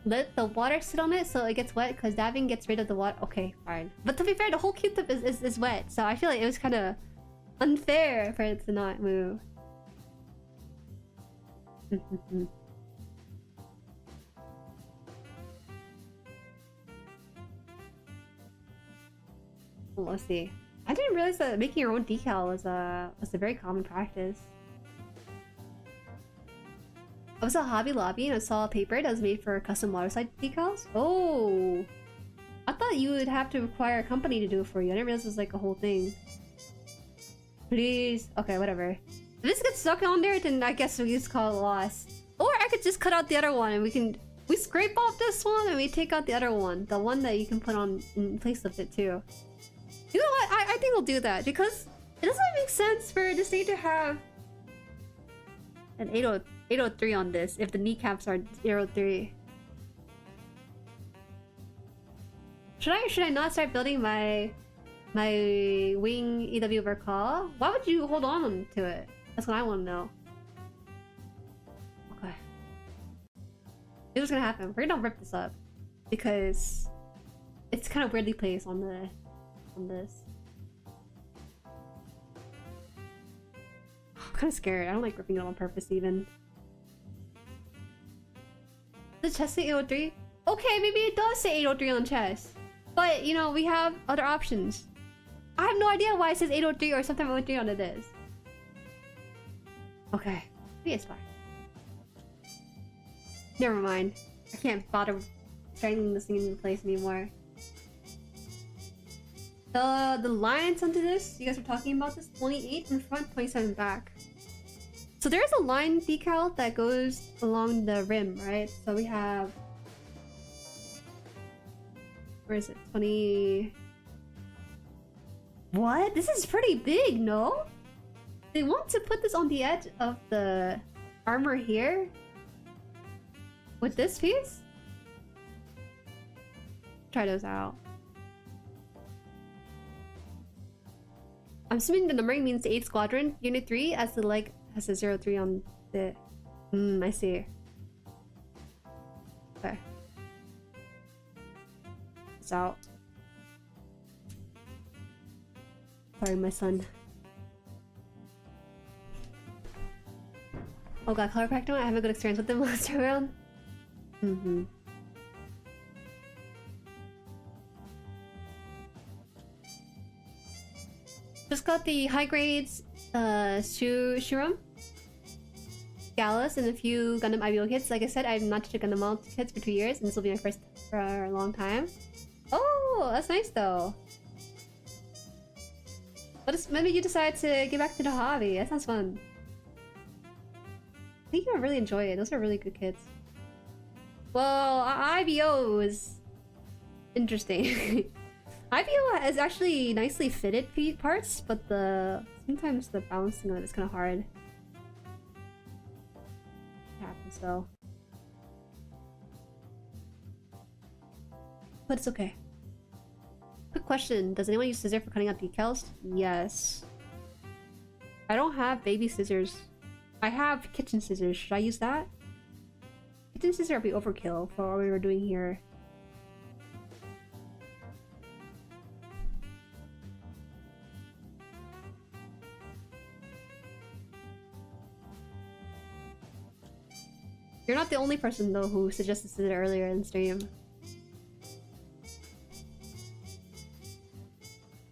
Let the water sit on it so it gets wet, because dabbing gets rid of the water. Okay, fine. But to be fair, the whole Q-tip is wet, so I feel like it was kind of unfair for it to not move. Let's see. I didn't realize that making your own decal was a very common practice. I was at Hobby Lobby and I saw a paper that was made for custom water slide decals. Oh! I thought you would have to require a company to do it for you. I didn't realize it was like a whole thing. Please. Okay, whatever. If this gets stuck on there, then I guess we just call it a loss. Or I could just cut out the other one and we scrape off this one and we take out the other one. The one that you can put on in place of it too. You know what? I think we'll do that because it doesn't make sense for this thing to have an 803 on this if the kneecaps are 03. Should I not start building my wing EW Vercall? Why would you hold on to it? That's what I want to know. Okay. Here's what's gonna happen. We're gonna rip this up because it's kind of weirdly placed on this. I'm kind of scared. I don't like ripping it on purpose even. The chest say 803? Okay, maybe it does say 803 on the chest. But, you know, we have other options. I have no idea why it says 803 or something 803 on it is. Okay. Maybe it's fine. Never mind. I can't bother strangling this thing into place anymore. The lines onto this, you guys were talking about this, 28 in front, 27 back. So there's a line decal that goes along the rim, right? So we have... Where is it? 20... What? This is pretty big, no? They want to put this on the edge of the armor here? With this piece? Try those out. I'm assuming the numbering means the 8th Squadron, Unit 3, as the leg has a 03 on the... I see. Okay. It's out. Sorry, my son. Oh god, color pack I have a good experience with them last time around. Just got the high grades Shuram, Gallus, and a few Gundam IBO kits. Like I said, I've not touched a Gundam Mount kits for 2 years, and this will be my first for a long time. Oh, that's nice though. When did you decide to get back to the hobby? That sounds fun. I think you'll really enjoy it. Those are really good kits. Well, IBO is interesting. IBO has actually nicely fitted parts, but sometimes the balancing of it is kind of hard. It happens though. But it's okay. Quick question, does anyone use scissors for cutting out decals? Yes. I don't have baby scissors. I have kitchen scissors. Should I use that? Kitchen scissors would be overkill for what we were doing here. You're not the only person though who suggested it earlier in stream.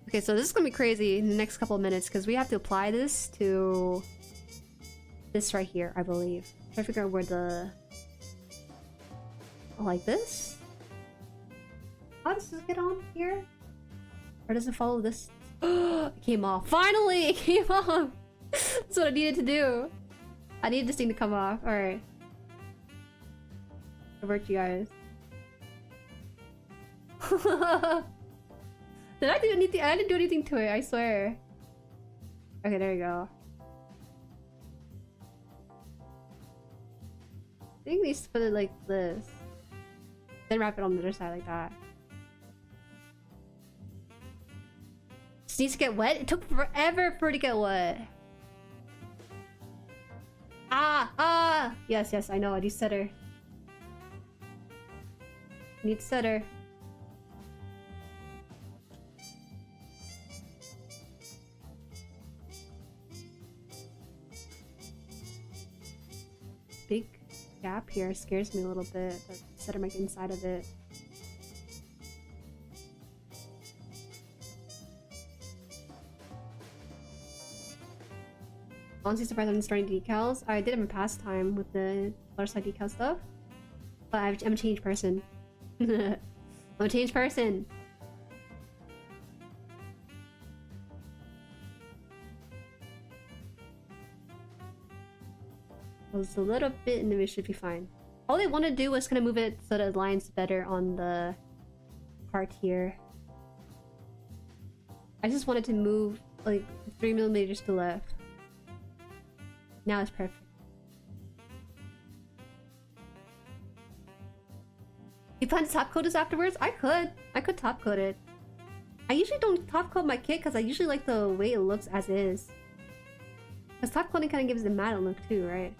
Okay, so this is gonna be crazy in the next couple of minutes because we have to apply this to this right here, I believe. Try to figure out where the... Oh, like this? How does this get on here? Or does it follow this? It came off. Finally! It came off! That's what I needed to do. I needed this thing to come off. Alright. It worked, you guys. Did I do anything? I didn't do anything to it, I swear. Okay, there you go. I think we just put it like this. Then wrap it on the other side like that. Just needs to get wet? It took forever for it to get wet. Ah! Yes, yes, I know. I do stutter. Need stutter. Big gap here scares me a little bit. The stutter mic inside of it. Honestly surprised I'm starting decals. I did have a past time with the other side decal stuff. But I'm a changed person. I'm a changed person. It was a little bit and it should be fine. All I want to do was kind of move it so that it aligns better on the part here. I just wanted to move like 3mm to left. Now it's perfect. You plan to top coat this afterwards? I could top coat it. I usually don't top coat my kit because I usually like the way it looks as is. Because top coating kind of gives the matte look too, right?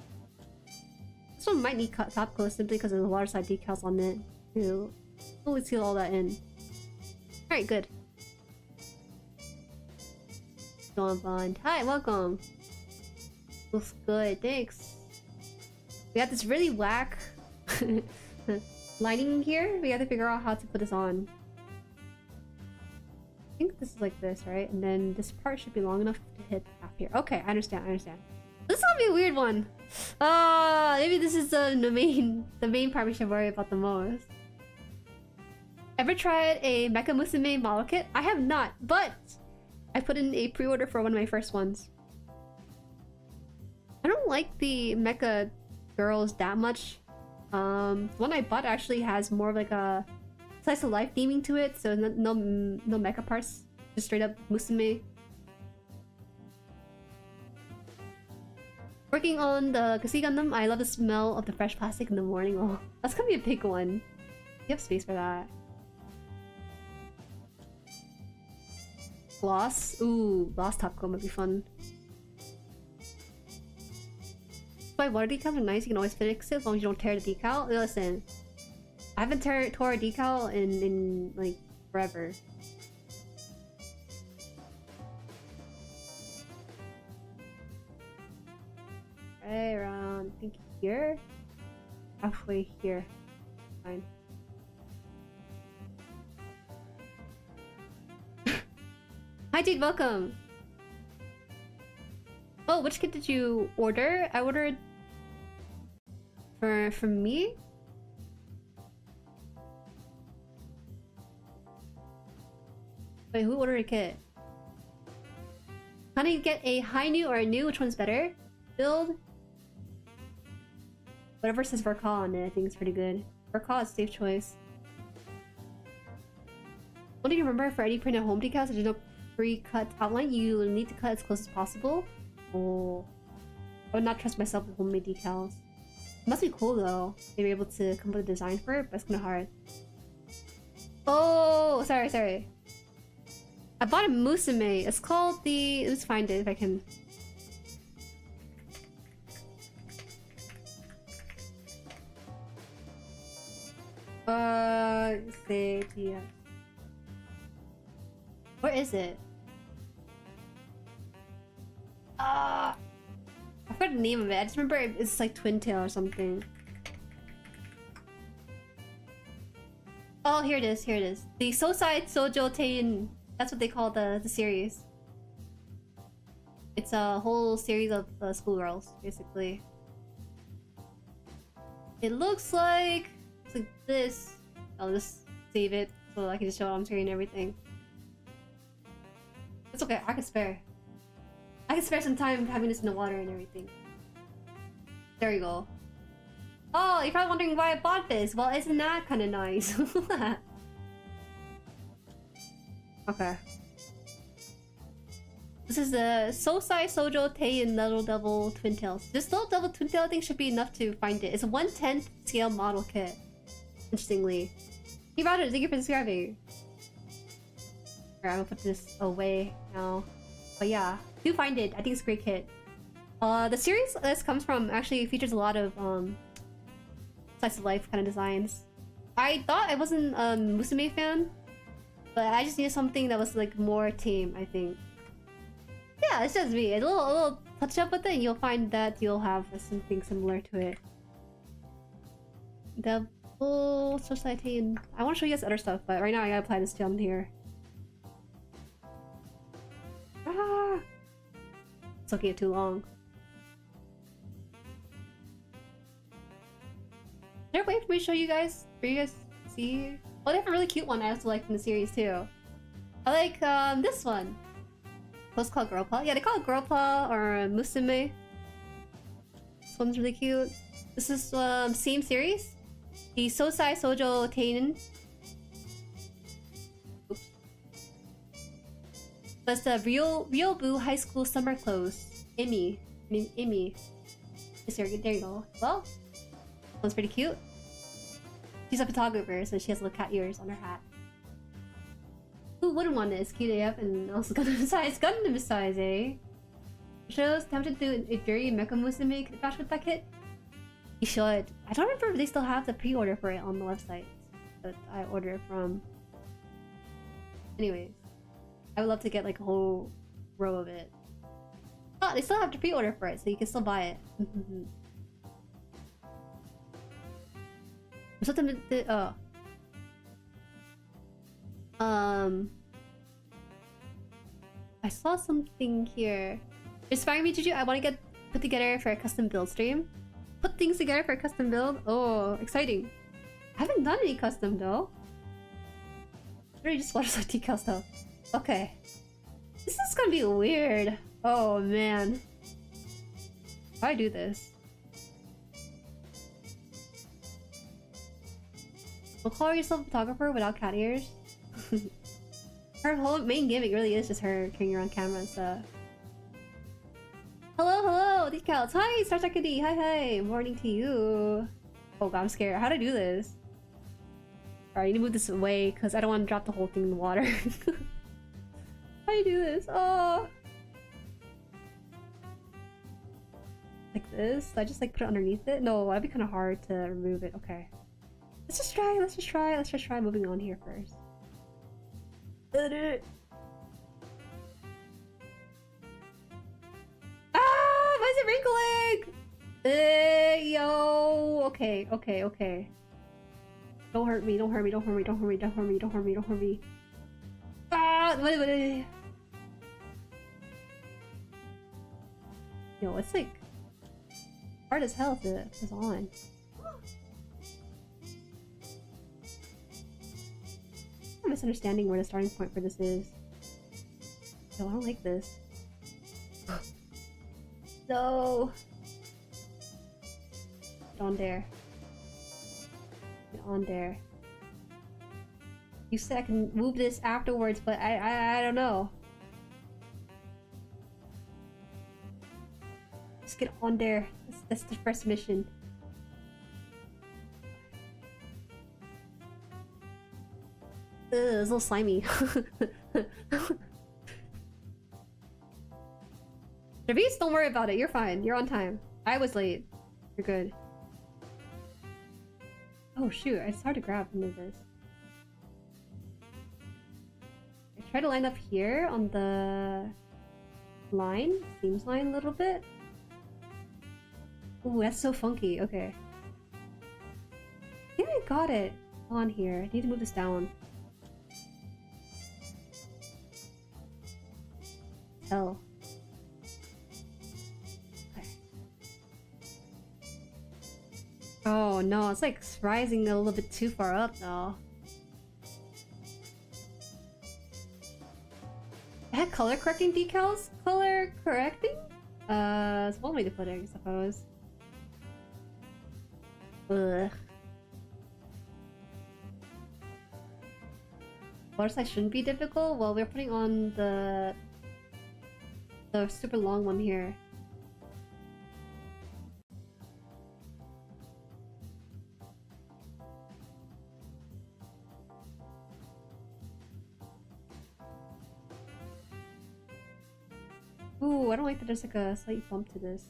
This one might need top coat simply because of the water side decals on it to fully seal all that in. Alright, good. Going blind. Hi, welcome. Looks good, thanks. We have this really whack lining here. We have to figure out how to put this on. I think this is like this, right? And then this part should be long enough to hit half here. Okay, I understand, I understand. This is gonna be a weird one. Maybe this is the main part we should worry about the most. Ever tried a Mecha Musume model kit? I have not, but I put in a pre-order for one of my first ones. I don't like the mecha girls that much. The one I bought actually has more of like a slice of life theming to it, so no mecha parts, just straight up musume. Working on the Kasi Gundam, I love the smell of the fresh plastic in the morning. Oh, that's gonna be a big one. You have space for that. Gloss? Ooh, gloss top coat might be fun. By water decals are nice, you can always fix it as long as you don't tear the decal. Listen, I haven't tore a decal in like forever. Right around, I think here? Halfway here. Fine. Hi dude, welcome! Oh, which kit did you order? I ordered from me? Wait, who ordered a kit? How do you get a high new or a new? Which one's better? Build? Whatever says Verkaw on it, I think it's pretty good. Verkaw is a safe choice. What do you remember for any printed home decals? There's no pre-cut outline. You need to cut as close as possible. Oh, I would not trust myself with homemade decals. It must be cool though. They were able to come up with a design for it, but it's kind of hard. Oh, sorry. I bought a musume. It's called the... Let's find it if I can. Say yeah. Where is it? I forgot the name of it. I just remember it's like Twin Tail or something. Oh, here it is, here it is. The Sosai Sojo Tein. That's what they call the series. It's a whole series of schoolgirls, basically. It looks like... It's like this. I'll just save it so I can just show it on screen and everything. It's okay, I can spare. I can spare some time having this in the water and everything. There you go. Oh, you're probably wondering why I bought this. Well, isn't that kind of nice? Okay. This is the Sosai Sojo Tein Little Devil Twin Tails. This Little Devil Twin Tail thing should be enough to find it. It's a 1/10 scale model kit. Interestingly. Hey Roger, thank you for subscribing. Alright, I'm gonna put this away now. But yeah, do find it. I think it's a great kit. The series this comes from actually features a lot of slice of life kind of designs. I thought I wasn't a Musume fan, but I just needed something that was like more tame, I think. Yeah, it's just me. A little touch up with it and you'll find that you'll have something similar to it. The full society, and I want to show you guys other stuff, but right now I gotta apply this down here. Ah! It's taking it too long. Is there a way for me to show you guys? For you guys to see? Oh, they have a really cute one I also like from the series too. I like this one. What's called GUNPLA? Yeah, they call it GUNPLA or Musume. This one's really cute. This is same series. The Sosai Sojo Teinen. Oops. That's the Ryobu High School Summer Clothes. Imi. I mean, Imi. There you go. Well, this one's pretty cute. She's a photographer, so she has little cat ears on her hat. Who wouldn't want this? Cute AF and also Gundam size, eh? Shows tempted to do a Jueri Mecha Musume batch with that kit? You should. I don't remember if they still have the pre-order for it on the website that I ordered from. Anyways, I would love to get like a whole row of it. Oh, they still have to pre-order for it, so you can still buy it. Something oh. I saw something here. Inspiring me to do. I want to get put together for a custom build stream. Put things together for a custom build. Oh, exciting! I haven't done any custom though. Really, just watch the decal stuff. Okay, this is gonna be weird. Oh man, how do I do this? We'll call yourself a photographer without cat ears. Her whole main gimmick really is just her carrying around camera and stuff. Hello, decals. Hi, Star Trek D. Hi. Morning to you. Oh god, I'm scared. How do I do this? Alright, I need to move this away because I don't want to drop the whole thing in the water. How do you do this? Oh. Like this? I just like put it underneath it? No, that'd be kind of hard to remove it. Okay. Let's just try moving on here first. Ah! Why is it wrinkling? Yo! Okay. Don't hurt me. Ah! Wait. Yo, it's like hard as hell to put this on. I'm misunderstanding where the starting point for this is. No, I don't like this. No! Get on there. Get on there. You said I can move this afterwards, but I don't know. Just get on there. That's the first mission. It's a little slimy. Travis, don't worry about it. You're fine. You're on time. I was late. You're good. Oh shoot, it's hard to grab into this. I try to line up here on the line. Seams line a little bit. Ooh, that's so funky. Okay. I think I got it. on here. I need to move this down. Hell. Okay. Oh no, it's like rising a little bit too far up though. I had color correcting decals? Color correcting? It's one way to put it, I suppose. Ugh. Water slide shouldn't be difficult. Well, we're putting on the super long one here. Ooh, I don't like that there's like a slight bump to this.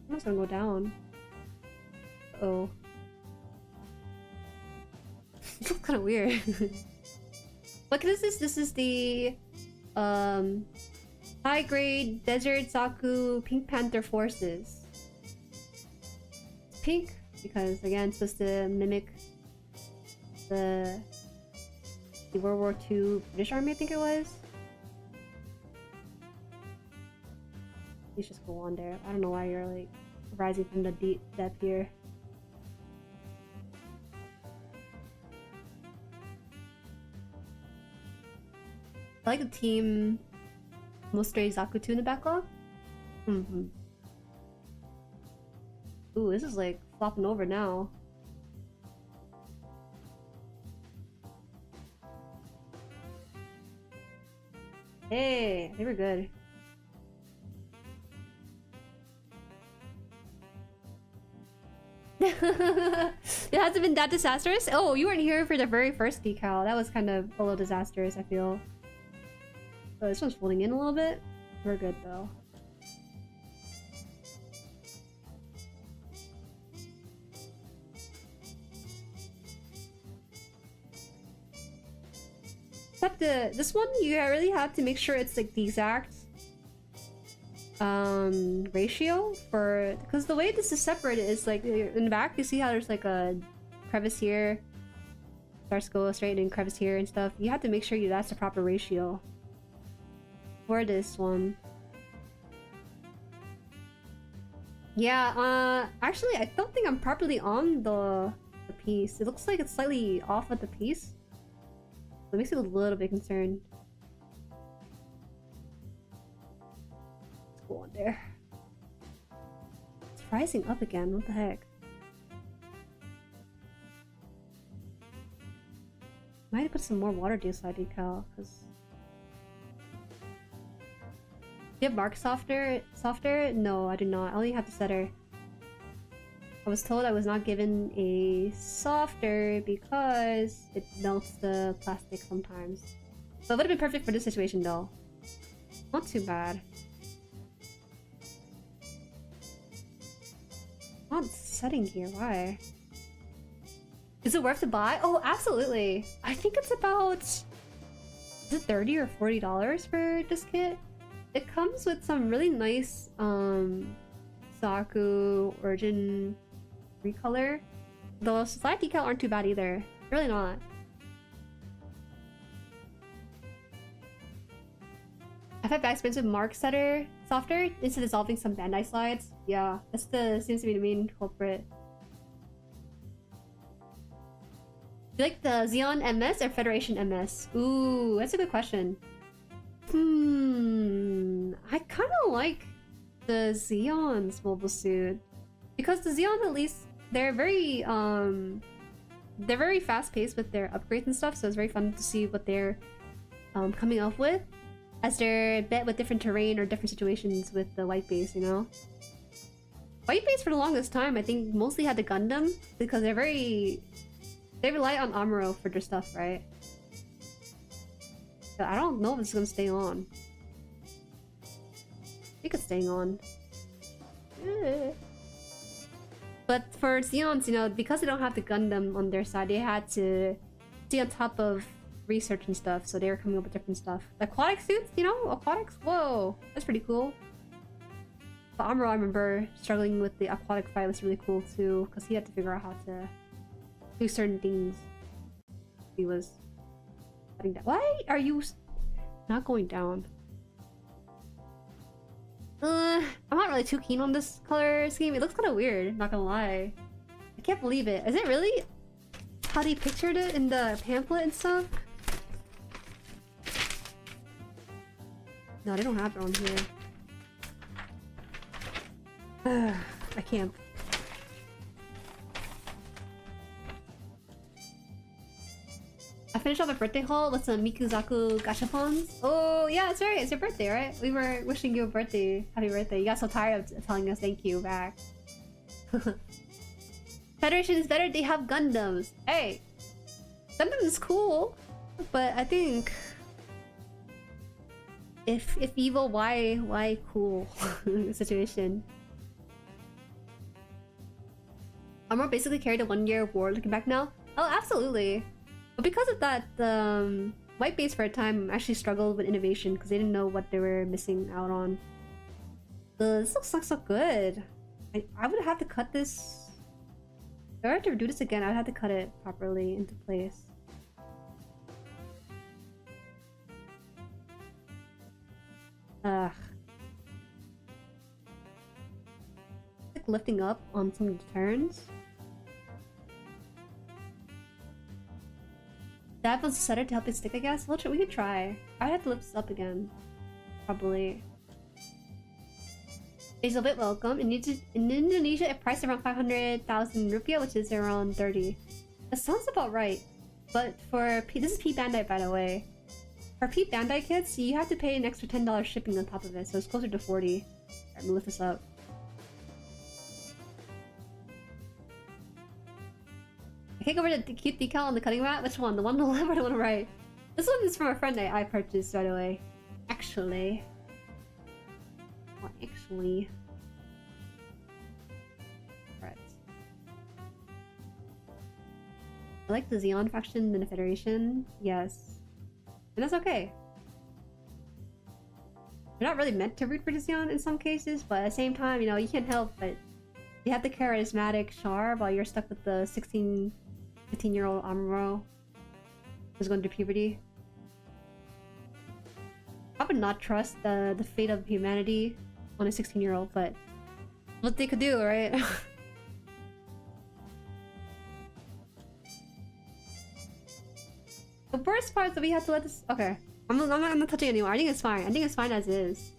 I'm just gonna go down. Uh-oh. It's kind of weird. Look, this is the high grade desert Zaku pink panther forces. It's pink because again it's supposed to mimic the World War II British Army, I think it was. Let's just go on there. I don't know why you're like rising from the deep depth here. I like the team Mostre Zaku 2 in the backlog. Ooh, this is like flopping over now. Hey, they were good. It hasn't been that disastrous? Oh, you weren't here for the very first decal. That was kind of a little disastrous, I feel. Oh, this one's folding in a little bit. We're good though. Except this one, you really have to make sure it's like the exact ratio for, because the way this is separated is like in the back you see how there's like a crevice here, starts to go straight and crevice here and stuff. You have to make sure that's the proper ratio for this one. Yeah, actually I don't think I'm properly on the piece. It looks like it's slightly off at the piece. That makes me a little bit concerned. Let's go on there. It's rising up again, what the heck? Might have put some more water decide decal, because... Do you have mark softer? No, I do not. I only have the setter. I was told I was not given a softer because it melts the plastic sometimes. So it would have been perfect for this situation though. Not too bad. Not setting here, why? Is it worth to buy? Oh, absolutely! I think it's about... Is it $30 or $40 for this kit? It comes with some really nice Zaku origin recolor. The slide decal aren't too bad either. Really not. I've had backspins with mark setter softer instead of dissolving some Bandai slides. Yeah, that's seems to be the main culprit. Do you like the Xeon MS or Federation MS? Ooh, that's a good question. I kind of like the Xeon's mobile suit because the Xeon, at least they're very fast-paced with their upgrades and stuff, so it's very fun to see what they're coming up with as they're bet with different terrain or different situations with the white base, you know. White base for the longest time I think mostly had the Gundam because they rely on Amuro for their stuff, right? But I don't know if it's gonna stay on. I think it's staying on. But for Xeons, you know, because they don't have the Gundam on their side, they had to stay on top of research and stuff, so they were coming up with different stuff. Aquatic suits, you know? Aquatics? Whoa! That's pretty cool. But Amuro, I remember struggling with the aquatic fight was really cool too, because he had to figure out how to do certain things. He was cutting down. Why are you not going down? I'm not really too keen on this color scheme. It looks kind of weird, not gonna lie. I can't believe it. Is it really how they pictured it in the pamphlet and stuff? No, they don't have it on here. I can't. I finished off a birthday haul with some Zaku gashapons. Oh yeah, that's right. It's your birthday, right? We were wishing you a birthday. Happy birthday. You got so tired of telling us thank you back. Federation is better. They have Gundams. Hey, Gundam is cool, but I think if evil, why cool situation. Armor basically carried a 1-year war. Looking back now, oh absolutely. But because of that, White Base for a time actually struggled with innovation because they didn't know what they were missing out on. This looks so good. I would have to cut this. If I were to do this again, I would have to cut it properly into place. Ugh. Like lifting up on some of the turns. That was a setter to help it stick, I guess. Well, we could try. I'd have to lift this up again. Probably. It's a bit welcome. In Indonesia, it priced around 500,000 rupiah, which is around 30. That sounds about right. But for this is P Bandai, by the way. For P Bandai kits, you have to pay an extra $10 shipping on top of it, so it's closer to 40. Alright, I'm gonna lift this up. I can't go over the cute decal on the cutting mat. Which one? The one on the left or the one on the right? This one is from a friend I purchased, by the way. Actually. Well, actually. Right. I like the Xeon faction in the Federation. Yes. And that's okay. You're not really meant to root for the Xeon in some cases, but at the same time, you know, you can't help but you have the charismatic Char while you're stuck with the 15-year-old Amuro who's going through puberty. I would not trust the fate of humanity on a 16-year-old, but what they could do, right? The worst part is that we have to let this. Okay, I'm not touching it anymore. I think it's fine. I think it's fine as is.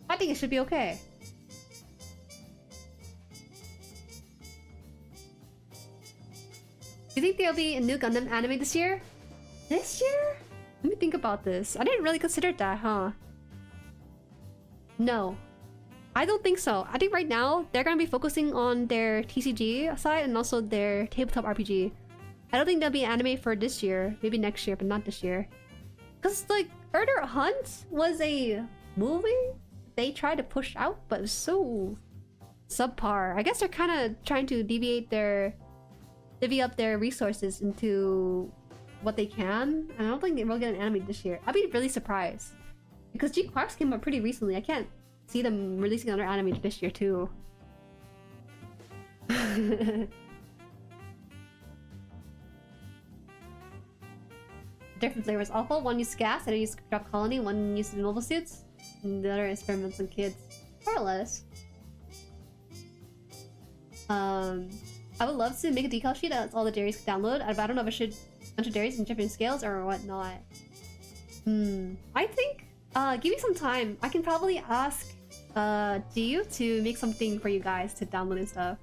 I think it should be okay. Do you think there'll be a new Gundam anime this year? This year? Let me think about this. I didn't really consider that, huh? No. I don't think so. I think right now, they're gonna be focusing on their TCG side and also their tabletop RPG. I don't think there'll be anime for this year. Maybe next year, but not this year. Because, like, Murder Hunt was a movie they tried to push out, but it was so subpar. I guess they're kind of trying to divvy up their resources into what they can. And I don't think we'll get an anime this year. I'd be really surprised. Because G-Quarks came out pretty recently. I can't see them releasing another anime this year too. Different flavors. Awful. One uses gas, and I use drop colony. One uses mobile suits, and the other experiments on kids. More or less. I would love to make a decal sheet that's all the dairies can download. I don't know if I should a bunch of dairies in different scales or whatnot. I think give me some time. I can probably ask Giu to make something for you guys to download and stuff.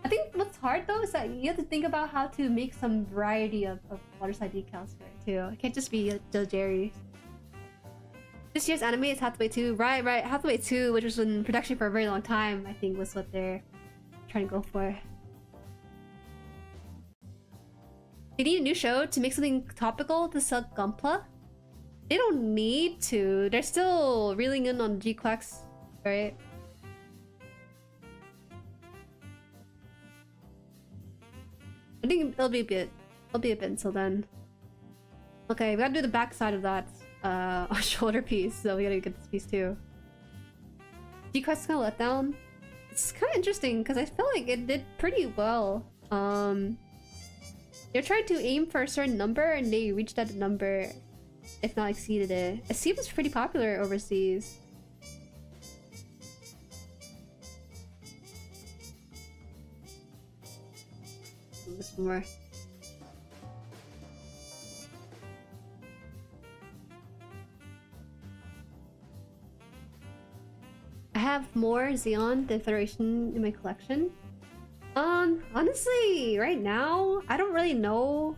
I think what's hard though is that you have to think about how to make some variety of waterside decals for it too. It can't just be the Jueri. This year's anime is Hathaway 2. Right. Hathaway 2, which was in production for a very long time, I think was what they're trying to go for. They need a new show to make something topical to sell GUNPLA. They don't need to. They're still reeling in on G-Quacks, right? I think it'll be a bit. It'll be a bit until then. Okay, we gotta do the back side of that shoulder piece, so we gotta get this piece too. Quest kind of let down. It's kind of interesting because I feel like it did pretty well. They're trying to aim for a certain number and they reached that number, if not exceeded it. It seems pretty popular overseas. This more. I have more Xeon than Federation in my collection. Honestly, right now, I don't really know.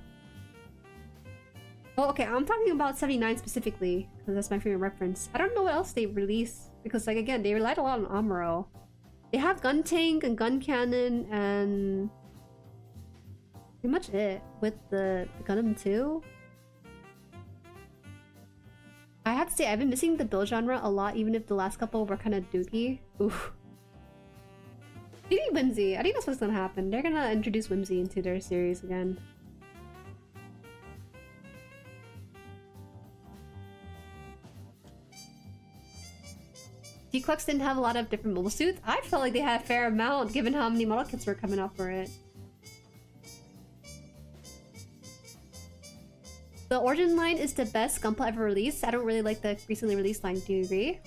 Oh, okay, I'm talking about 79 specifically, because that's my favorite reference. I don't know what else they released, because, like, again, they relied a lot on Amuro. They have gun tank and gun cannon and pretty much it with the Gundam 2. I have to say, I've been missing the build genre a lot, even if the last couple were kind of dookie. Oof. Maybe Whimsy. I think that's what's gonna happen. They're gonna introduce Whimsy into their series again. Decals didn't have a lot of different mobile suits. I felt like they had a fair amount, given how many model kits were coming out for it. The origin line is the best GUNPLA ever released. I don't really like the recently released line. Do you agree?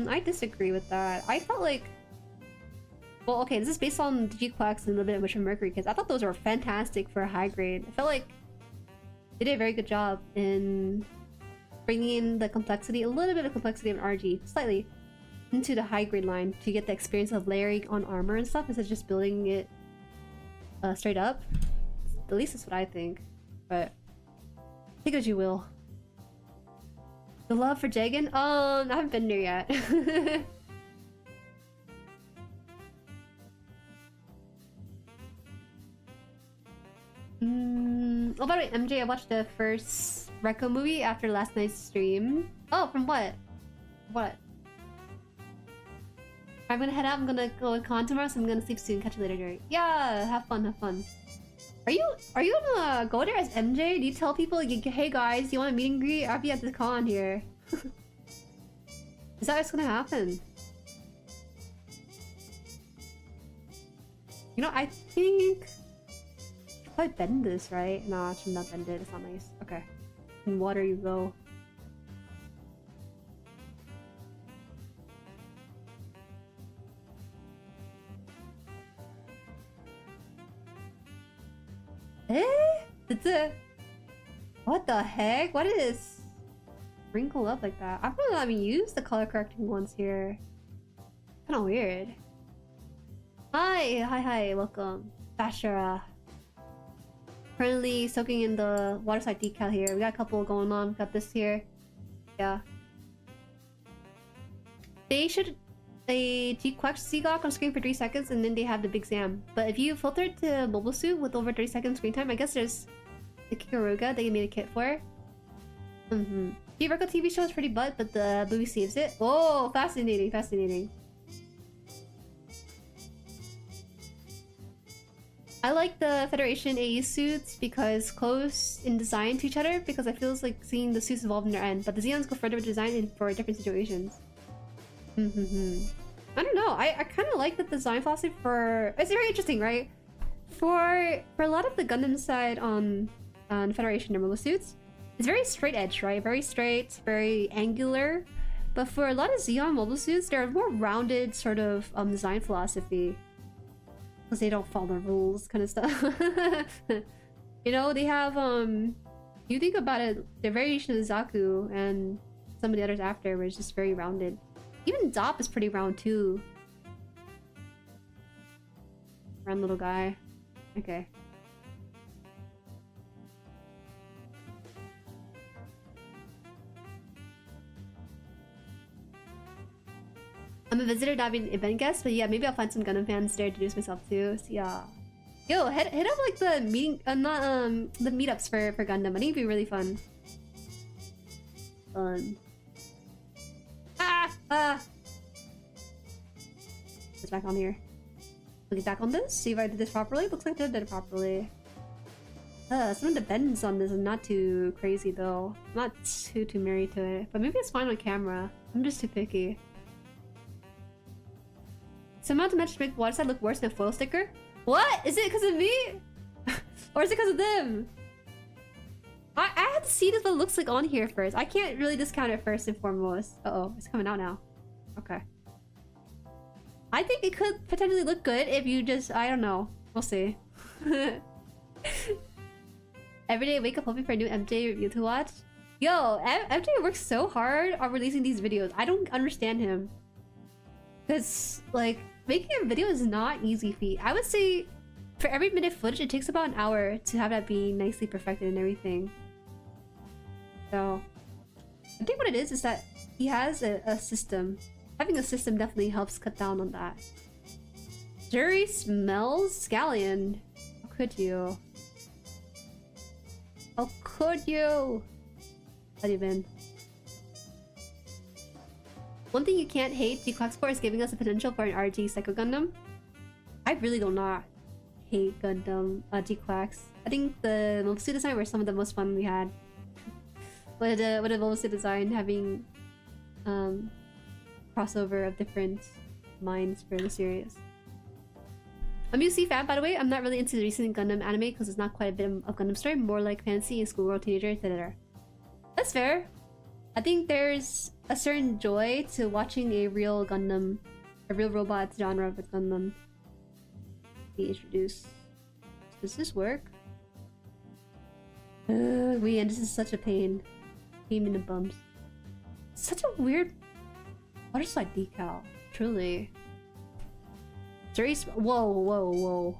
I disagree with that. I felt like... Well, okay, this is based on G-Quacks and a little bit of Witch and Mercury kits. I thought those were fantastic for a high grade. I felt like they did a very good job in bringing in the complexity, a little bit of complexity of an RG, slightly, into the high grade line to get the experience of layering on armor and stuff instead of just building it straight up. At least that's what I think. But take it as you will. The love for Jagan? I haven't been there yet. Oh, by the way, MJ, I watched the first Reco movie after last night's stream. Oh, from what? What? I'm gonna head out. I'm gonna go with con tomorrow, so I'm gonna sleep soon. Catch you later, Jueri. Yeah, have fun, have fun. Are you gonna go there as MJ? Do you tell people, like, hey guys, you want a meet and greet? I'll be at the con here. Is that what's gonna happen? You know, I think... If I bend this, right? No, I should not bend it. It's not nice. Okay. In water you go. Eh? What the heck? What is wrinkled up like that? I've really not even used the color correcting ones here. Kinda weird. Hi, welcome. Bashara. Currently soaking in the waterside decal here. We got a couple going on. Got this here. Yeah. They should a G-Quack Seagawk on screen for 3 seconds and then they have the big Zam. But if you filter it to mobile suit with over 30 seconds screen time, I guess there's the Kikuruga that you made a kit for. The Reco TV show is pretty butt, but the movie saves it. Oh, fascinating, fascinating. I like the Federation AE suits because close in design to each other, because I feels like seeing the suits evolve in their end, but the Xeons go further with design for different situations. I don't know. I kind of like the design philosophy for... It's very interesting, right? For a lot of the Gundam side on Federation their mobile suits, it's very straight edge, right? Very straight, very angular. But for a lot of Xeon mobile suits, they're a more rounded sort of design philosophy. Because they don't follow the rules, kind of stuff. You know, they have, you think about it, their variation of Zaku and some of the others after were just very rounded. Even Dop is pretty round too. Round little guy. Okay. I'm a visitor, not an event guest, but yeah, maybe I'll find some Gundam fans there to introduce myself too. So yeah. Yo, hit up like the meeting, the meetups for Gundam. I think it'd be really fun. It's back on here. We'll get back on this. See if I did this properly. Looks like I did it properly. Some of the bends on this are not too crazy though. I'm not too married to it, but maybe it's fine on camera. I'm just too picky. Somehow to mention make water side look worse than a foil sticker? What? Is it because of me? Or is it because of them? I had to see this what it looks like on here first. I can't really discount it first and foremost. Uh-oh, it's coming out now. Okay. I think it could potentially look good if you just... I don't know. We'll see. Every day I wake up hoping for a new MJ review to watch. Yo, MJ works so hard on releasing these videos. I don't understand him. Because, like, making a video is not easy feat. I would say for every minute footage, it takes about an hour to have that be nicely perfected and everything. So, I think what it is that he has a system. Having a system definitely helps cut down on that. Jueri smells scallion. How could you? How could you? Not even. One thing you can't hate Decals for is giving us the potential for an RG Psycho Gundam. I really do not hate Gundam G-Quacks. I think the Momosu design were some of the most fun we had. With the Momosu design having crossover of different minds for the series. I'm a UC fan, by the way. I'm not really into the recent Gundam anime because it's not quite a bit of Gundam story, more like fantasy and schoolgirl teenager, etc. That's fair. I think there's a certain joy to watching a real Gundam, a real robot genre of Gundam be introduced. Does this work? And this is such a pain. Pain in the bums. Such a weird water slide decal. Truly. Jueri's. Whoa, whoa, whoa.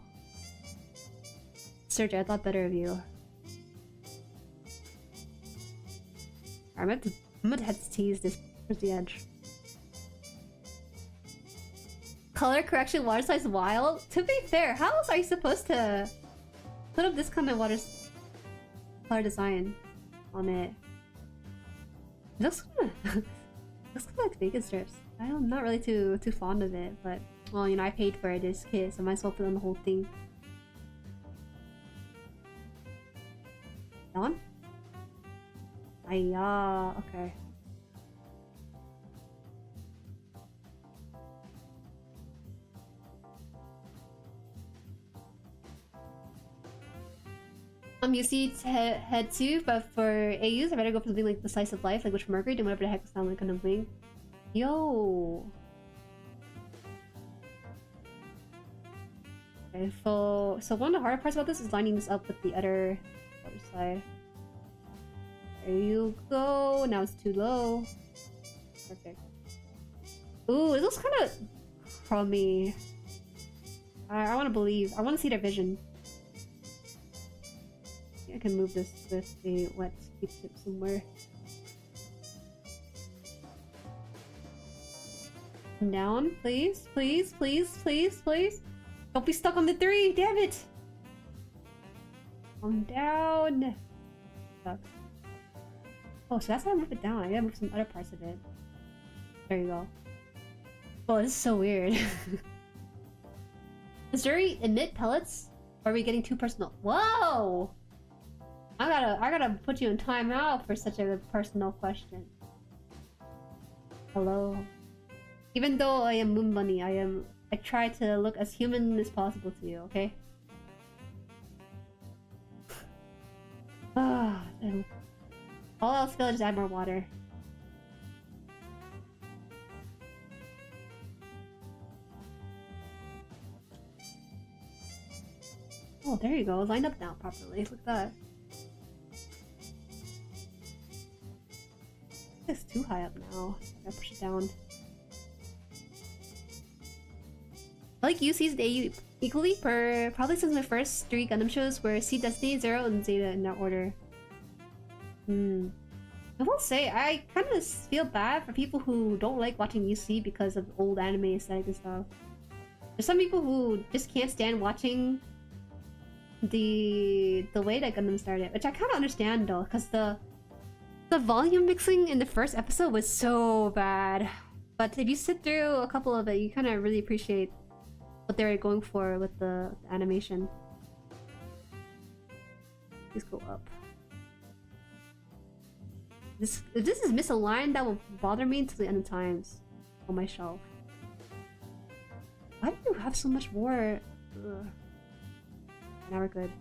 Sergio, I thought better of you. I'm gonna have to tease this towards the edge. Color correction water size wild? To be fair, how else are you supposed to put up this kind of color design on it? It looks kind of looks kind of like bacon strips. I'm not really too fond of it, but well, you know, I paid for this kit, so I might as well put on the whole thing. On? Ayah, okay. You see head too, but for AUs, I better go for something like the slice of life, like Witch Mercury, and whatever the heck is sound like kind of thing. Yo. Okay, so one of the harder parts about this is lining this up with the other side. There you go. Now it's too low. Perfect. Ooh, it looks kind of crummy. I want to believe. I want to see their vision. I can move this with a wet tip somewhere. Come down, please, please, please, please, please. Don't be stuck on the 3, damn it! Calm down. Stuck. Oh, so that's how I move it down. I gotta move some other parts of it. There you go. Oh, this is so weird. Does Jueri emit pellets? Or are we getting too personal? Whoa! I gotta put you in timeout for such a personal question. Hello. Even though I am Moon Bunny, I try to look as human as possible to you, okay? Ah, all else fail, just add more water. Oh, there you go. Lined up now properly. Look at that. It's too high up now. I gotta push it down. I like UC's and AU equally, probably since my first 3 Gundam shows were C Destiny, Zero, and Zeta in that order. I will say, I kind of feel bad for people who don't like watching UC because of old anime aesthetic and stuff. There's some people who just can't stand watching the way that Gundam started, which I kind of understand though, because the volume mixing in the first episode was so bad. But if you sit through a couple of it, you kind of really appreciate what they were going for with the animation. Please go up. If this is misaligned, that will bother me until the end of times on my shelf. Why do you have so much more? Ugh. Now we're good.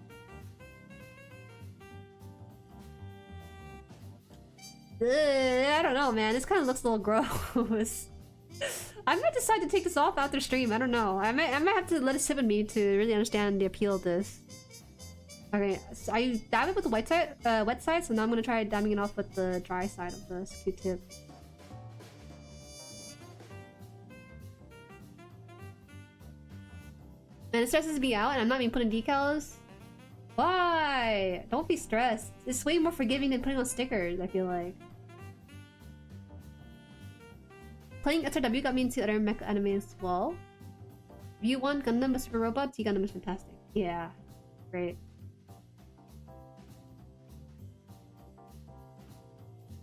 I don't know, man. This kind of looks a little gross. I might decide to take this off after stream. I don't know. I might have to let it sit with me to really understand the appeal of this. Okay, so I dab it with the wet side, so now I'm gonna try dabbing it off with the dry side of the Q-tip. And it stresses me out, and I'm not even putting decals. Why? Don't be stressed. It's way more forgiving than putting on stickers, I feel like. Playing SRW got me into other mecha anime as well. View 1, Gundam, Super Robot, T Gundam is fantastic. Yeah, great.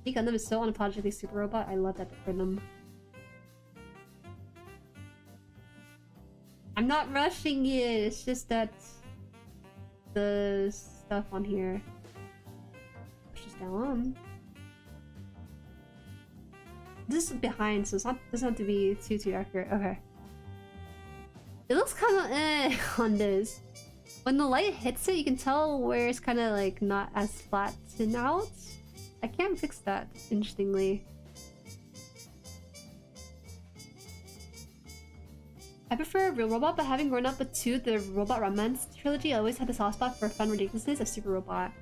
T Gundam is so unapologetically Super Robot. I love that for them. I'm not rushing it, it's just that the stuff on here pushes down. This is behind, so it doesn't have to be too accurate. Okay. It looks kind of eh on this. When the light hits it, you can tell where it's kind of like not as flattened out. I can't fix that, interestingly. I prefer Real Robot, but having grown up with the Robot Romance trilogy, I always had the soft spot for fun ridiculousness of Super Robot.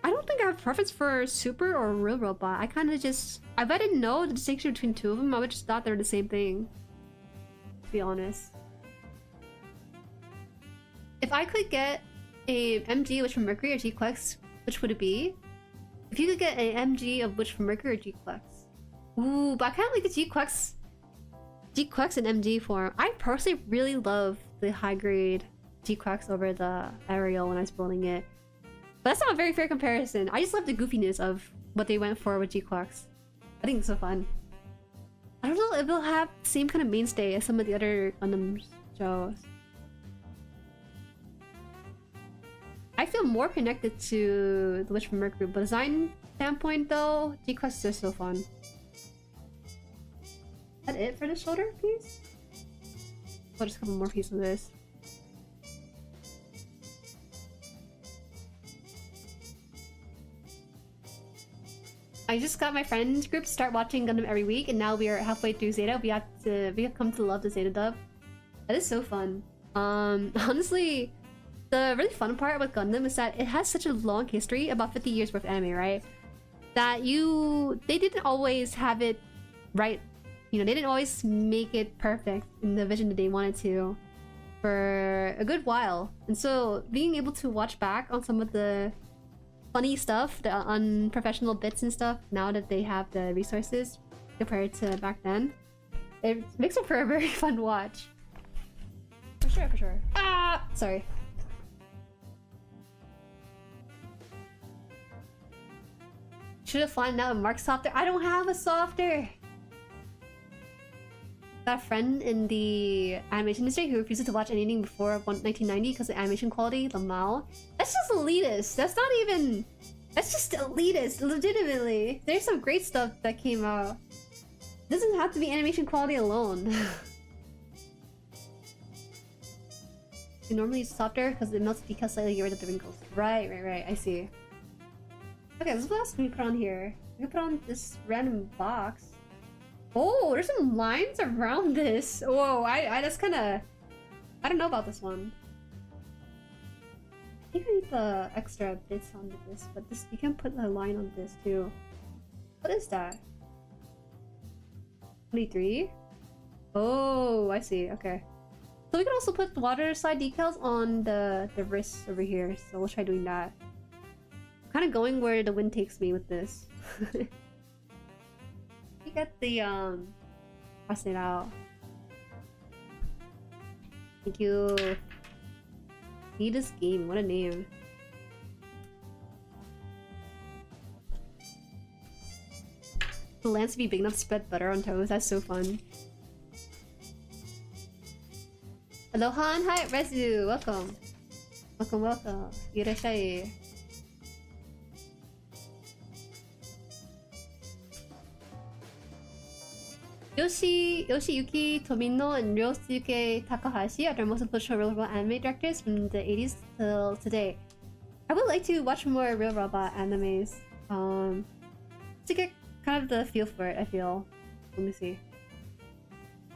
I don't think I have a preference for Super or Real Robot. I kind of just... If I didn't know the distinction between two of them, I would just thought they were the same thing. To be honest. If I could get a MG Witch from Mercury or G-Plex, which would it be? If you could get an MG of Witch from Mercury or G-Plex. Ooh, but I kind of like the G-Plex in MG form. I personally really love the high grade G-Plex over the Aerial when I was building it. But that's not a very fair comparison. I just love the goofiness of what they went for with G-Plex. I think it's so fun. I don't know if they'll have the same kind of mainstay as some of the other Gundam shows. I feel more connected to the Witch from Mercury, but design standpoint though, G-Plex is just so fun. Is that it for the shoulder piece? Oh, just a couple more pieces of this. I just got my friends group to start watching Gundam every week, and now we are halfway through Zeta. We have come to love the Zeta dub. That is so fun. Honestly, the really fun part with Gundam is that it has such a long history, about 50 years worth of anime, right? That they didn't always have it right. You know, they didn't always make it perfect in the vision that they wanted to for a good while. And so being able to watch back on some of the funny stuff, the unprofessional bits and stuff, now that they have the resources compared to back then, it makes it for a very fun watch. For sure, for sure. Ah! Sorry. Should have found out Mark's softer. I don't have a softer! Got a friend in the animation industry who refuses to watch anything before 1990 because of the animation quality, Lamau. That's just elitist. That's not even... That's just elitist, legitimately. There's some great stuff that came out. It doesn't have to be animation quality alone. You normally use softer because it melts the decal slightly to get rid of the wrinkles. Right. I see. Okay, what else can we put on here? We can put on this random box. Oh, there's some lines around this. Whoa, I that's kind of... I don't know about this one. I think I need the extra bits on this, but this you can put a line on this too. What is that? 23? Oh, I see. Okay. So we can also put the water slide decals on the wrists over here. So we'll try doing that. I'm kind of going where the wind takes me with this. We got the pass it out. Thank you. This game, what a name. The lance to be big enough to spread butter on toast. That's so fun. Hello Han, hi Residue, welcome. Welcome. Irashai. Yoshiyuki Tomino and Ryosuke Takahashi are the most influential real robot anime directors from the 80s till today. I would like to watch more real robot animes. To get kind of the feel for it, I feel. Let me see.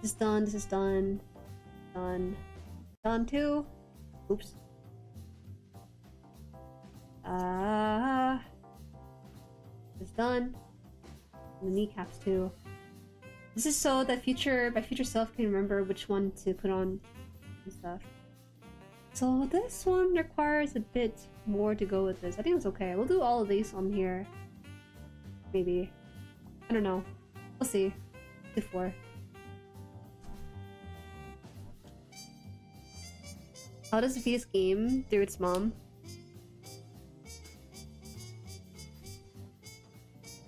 This is done, this is done. Done. Done too. Oops. It's done. And the kneecaps too. This is so that my future self can remember which one to put on and stuff. So this one requires a bit more to go with this. I think it's okay. We'll do all of these on here. Maybe. I don't know. We'll see. Before. How does the fetus game through its mom?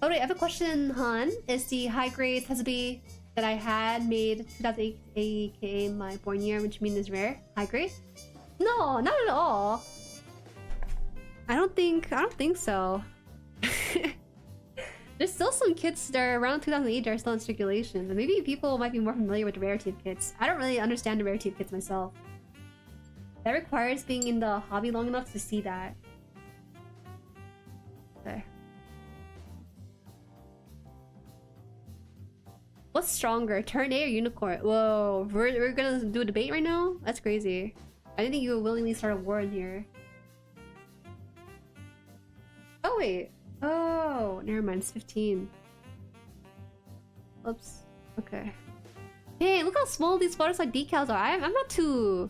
Oh wait, I have a question, Han. Is the high grade Tezubi that I had made 2008 aka my born year, which means is rare? High grade? No, not at all. I don't think so. There's still some kits that are around 2008 that are still in circulation, but maybe people might be more familiar with the RareTube kits. I don't really understand the RareTube kits myself. That requires being in the hobby long enough to see that. Okay. What's stronger, Turn A or Unicorn? Whoa, we're gonna do a debate right now? That's crazy. I didn't think you would willingly start a war in here. Oh wait. Oh, never mind, it's 15. Oops. Okay. Hey, look how small these waterside decals are. I'm not too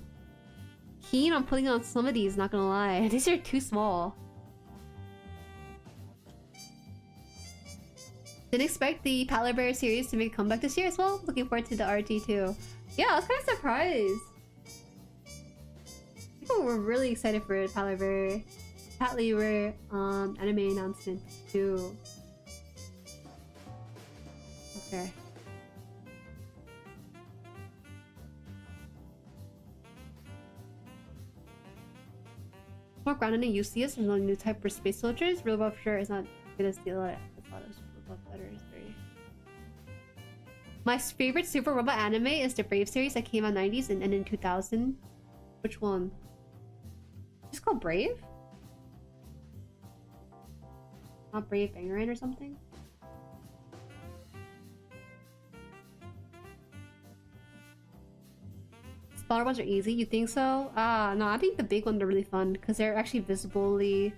keen on putting on some of these, not gonna lie. These are too small. Didn't expect the Palette series to make a comeback this year as well. Looking forward to the RT too. Yeah, I was kind of surprised. People were really excited for Palette anime announcement too. Okay. More grounded and useless. There's no new type for space soldiers. Real buff sure is not good as the other. My favorite Super Robot anime is the Brave series that came out 90s and ended in 2000. Which one? It's called Brave? Not Brave Bangerin or something? Smaller ones are easy, you think so? No, I think the big ones are really fun because they're actually visibly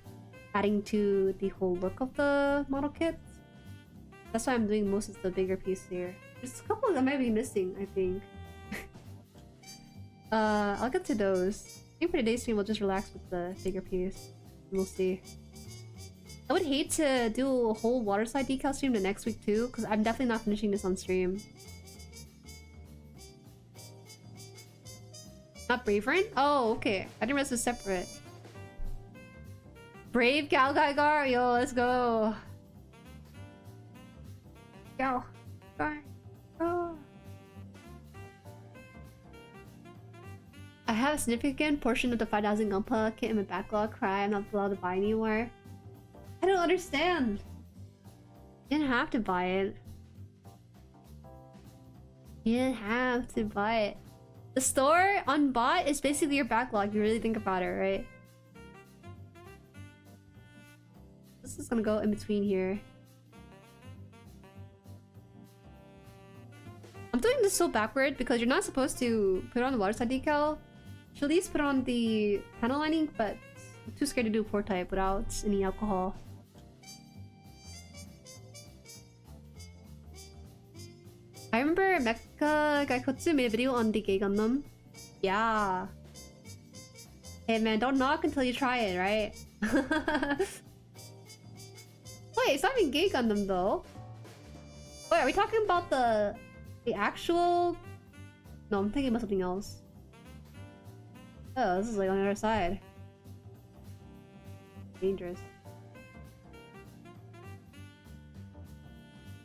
adding to the whole look of the model kits. That's why I'm doing most of the bigger piece here. There's a couple that might be missing, I think. I'll get to those. I think for today's stream we'll just relax with the bigger piece. We'll see. I would hate to do a whole waterside decal stream the next week too, because I'm definitely not finishing this on stream. Not Braverin? Oh, okay. I didn't realize it was separate. Brave Gal Gaigar! Yo, let's go! Go! Go! Go! I have a significant portion of the 5,000 GUNPLA kit in my backlog. Cry, I'm not allowed to buy anymore. I don't understand! You didn't have to buy it. You didn't have to buy it. The store on bot is basically your backlog, if you really think about it, right? This is gonna go in between here. I'm doing this so backward because you're not supposed to put on the waterside decal. You should at least put on the panel lining, but I'm too scared to do pore type without any alcohol. I remember Mecha Gaikotsu made a video on the gay Gundam. Yeah. Hey man, don't knock until you try it, right? Wait, it's not even gay Gundam though. Wait, are we talking about the actual... No, I'm thinking about something else. Oh, this is like on the other side. Dangerous.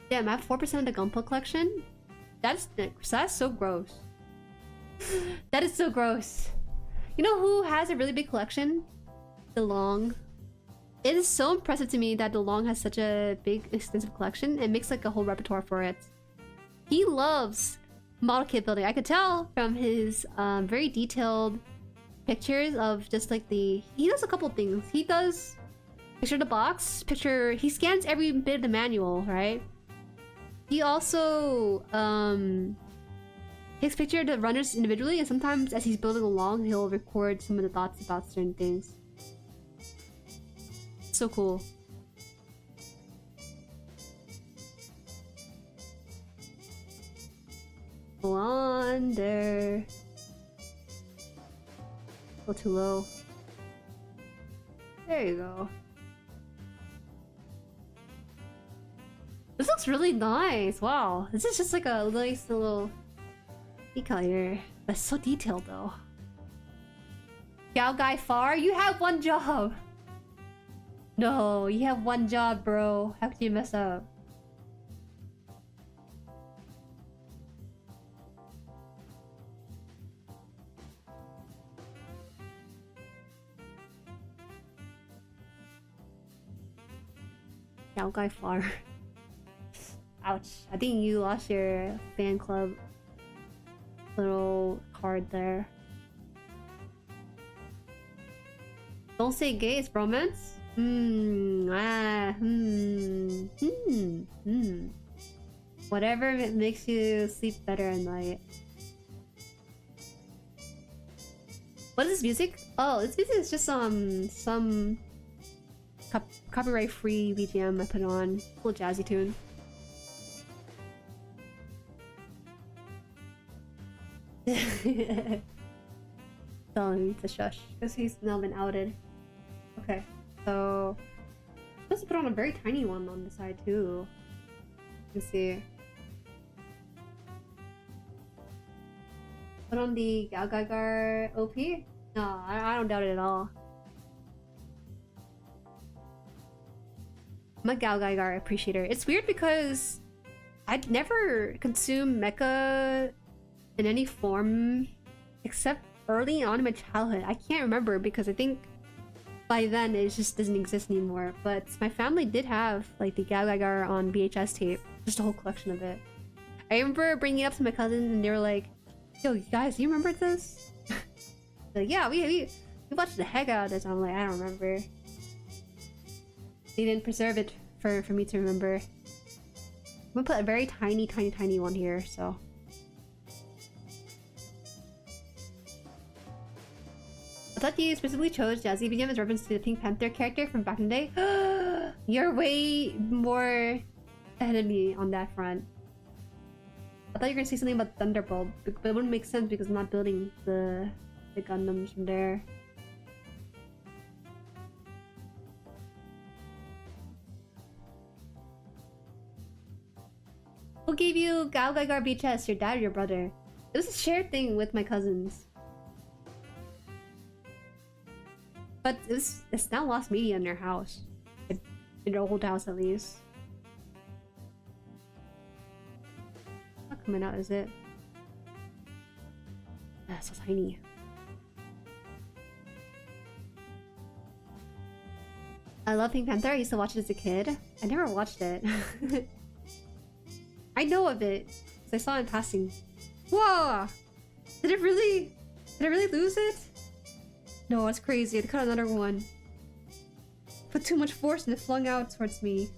Damn, I have 4% of the GUNPLA collection? That's so gross. That is so gross. You know who has a really big collection? DeLong. It is so impressive to me that DeLong has such a big, extensive collection. It makes like a whole repertoire for it. He loves model kit building. I could tell from his very detailed pictures of just like the... He does a couple things. He does picture the box, he scans every bit of the manual, right? He also takes picture of the runners individually, and sometimes as he's building along, he'll record some of the thoughts about certain things. So cool. Wonder. A little too low. There you go. This looks really nice. Wow. This is just like a nice little decal here. But so detailed though. Gal Guy Far, you have one job. No, you have one job, bro. How could you mess up? Gal Guy Far. Ouch. I think you lost your fan club little card there. Don't say gay, it's bromance? Whatever makes you sleep better at night. What is this music? Oh, this music is just some copyright-free BGM I put on. A little jazzy tune. Telling me to shush because he's now been outed. Okay, so I'm supposed to put on a very tiny one on the side too. You can see. Put on the Galgagar OP? No, I don't doubt it at all. I'm a Galgagar appreciator. It's weird because I'd never consumed mecha in any form except early on in my childhood. I can't remember because I think by then it just doesn't exist anymore. But my family did have like the Galgagar on VHS tape, just a whole collection of it. I remember bringing it up to my cousins and they were like, "Yo, you guys, do you remember this?" Like, yeah, we watched the heck out of this. I'm like, I don't remember. They didn't preserve it for me to remember. I'm gonna put a very tiny one here, so. I thought you specifically chose Jazzy BGM as reference to the Pink Panther character from back in the day. You're way more ahead of me on that front. I thought you were gonna say something about Thunderbolt, but it wouldn't make sense because I'm not building the Gundams from there. Who gave you Gal Gaigar VHS? Your dad or your brother? It was a shared thing with my cousins. But it's now lost media in their house. In their old house at least. Not coming out, is it? Ah, so tiny. I love Pink Panther. I used to watch it as a kid. I never watched it. I know of it because I saw it in passing. Whoa! Did I really lose it? No, it's crazy. I cut another one. Put too much force and it flung out towards me.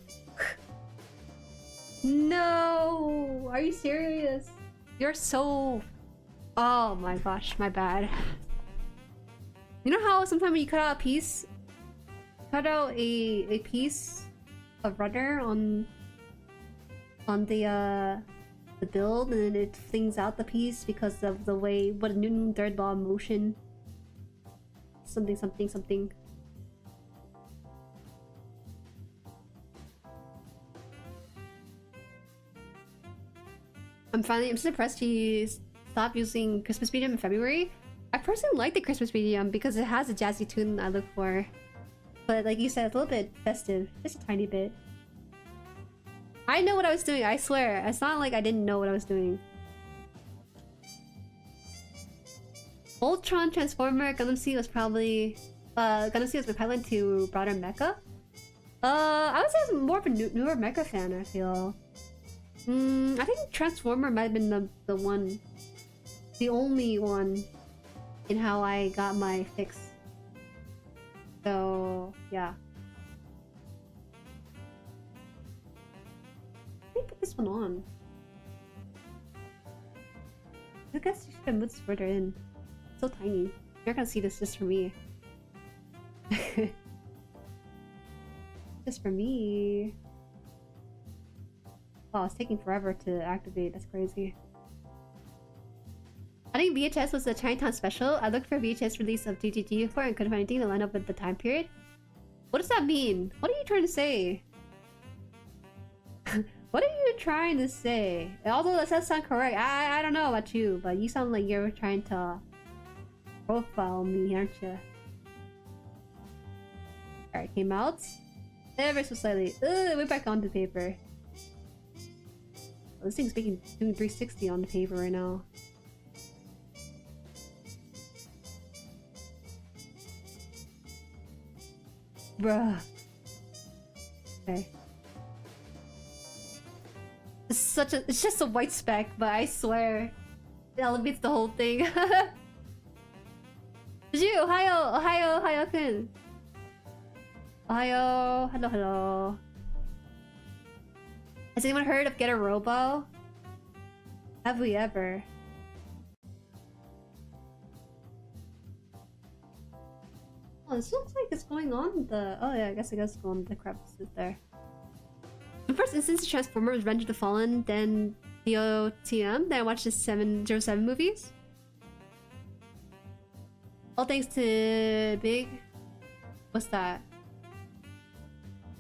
No! Are you serious? You're so... Oh my gosh, my bad. You know how sometimes when you cut out a piece, cut out a piece of rudder on the build, and then it flings out the piece because of the way what a Newton third law of motion. Something. I'm so impressed he stopped using Christmas medium in February. I personally like the Christmas medium because it has a jazzy tune I look for. But like you said, it's a little bit festive. Just a tiny bit. I know what I was doing, I swear. It's not like I didn't know what I was doing. Voltron Transformer Gundam Seed was probably... Gundam Seed was my pipeline to broader mecha. I would say I was more of a newer mecha fan, I feel. I think Transformer might have been the one, the only one in how I got my fix. So yeah. Let me put this one on. I guess you should have moved this further in. It's so tiny. You're gonna see this just for me. Just for me. Oh, it's taking forever to activate. That's crazy. I think VHS was the Chinatown special. I looked for VHS release of GGG before and couldn't find anything to line up with the time period. What does that mean? What are you trying to say? What are you trying to say? Although that does sound correct. I don't know about you, but you sound like you're trying to profile me, aren't you? Alright, came out. Ever so slightly. Ugh, we're back on the paper. Oh, this thing's doing 360 on the paper right now. Bruh. Okay. It's just a white speck, but I swear it elevates the whole thing. Juju, Ohio-kun. Ohio, hello. Has anyone heard of Get a Robo? Have we ever? Oh, this looks like it's going on the... Oh yeah, I guess it goes on the crevices there. The first instance of Transformer was Revenge of the Fallen, then DOTM, then I watched the 707 movies. All thanks to Big... What's that?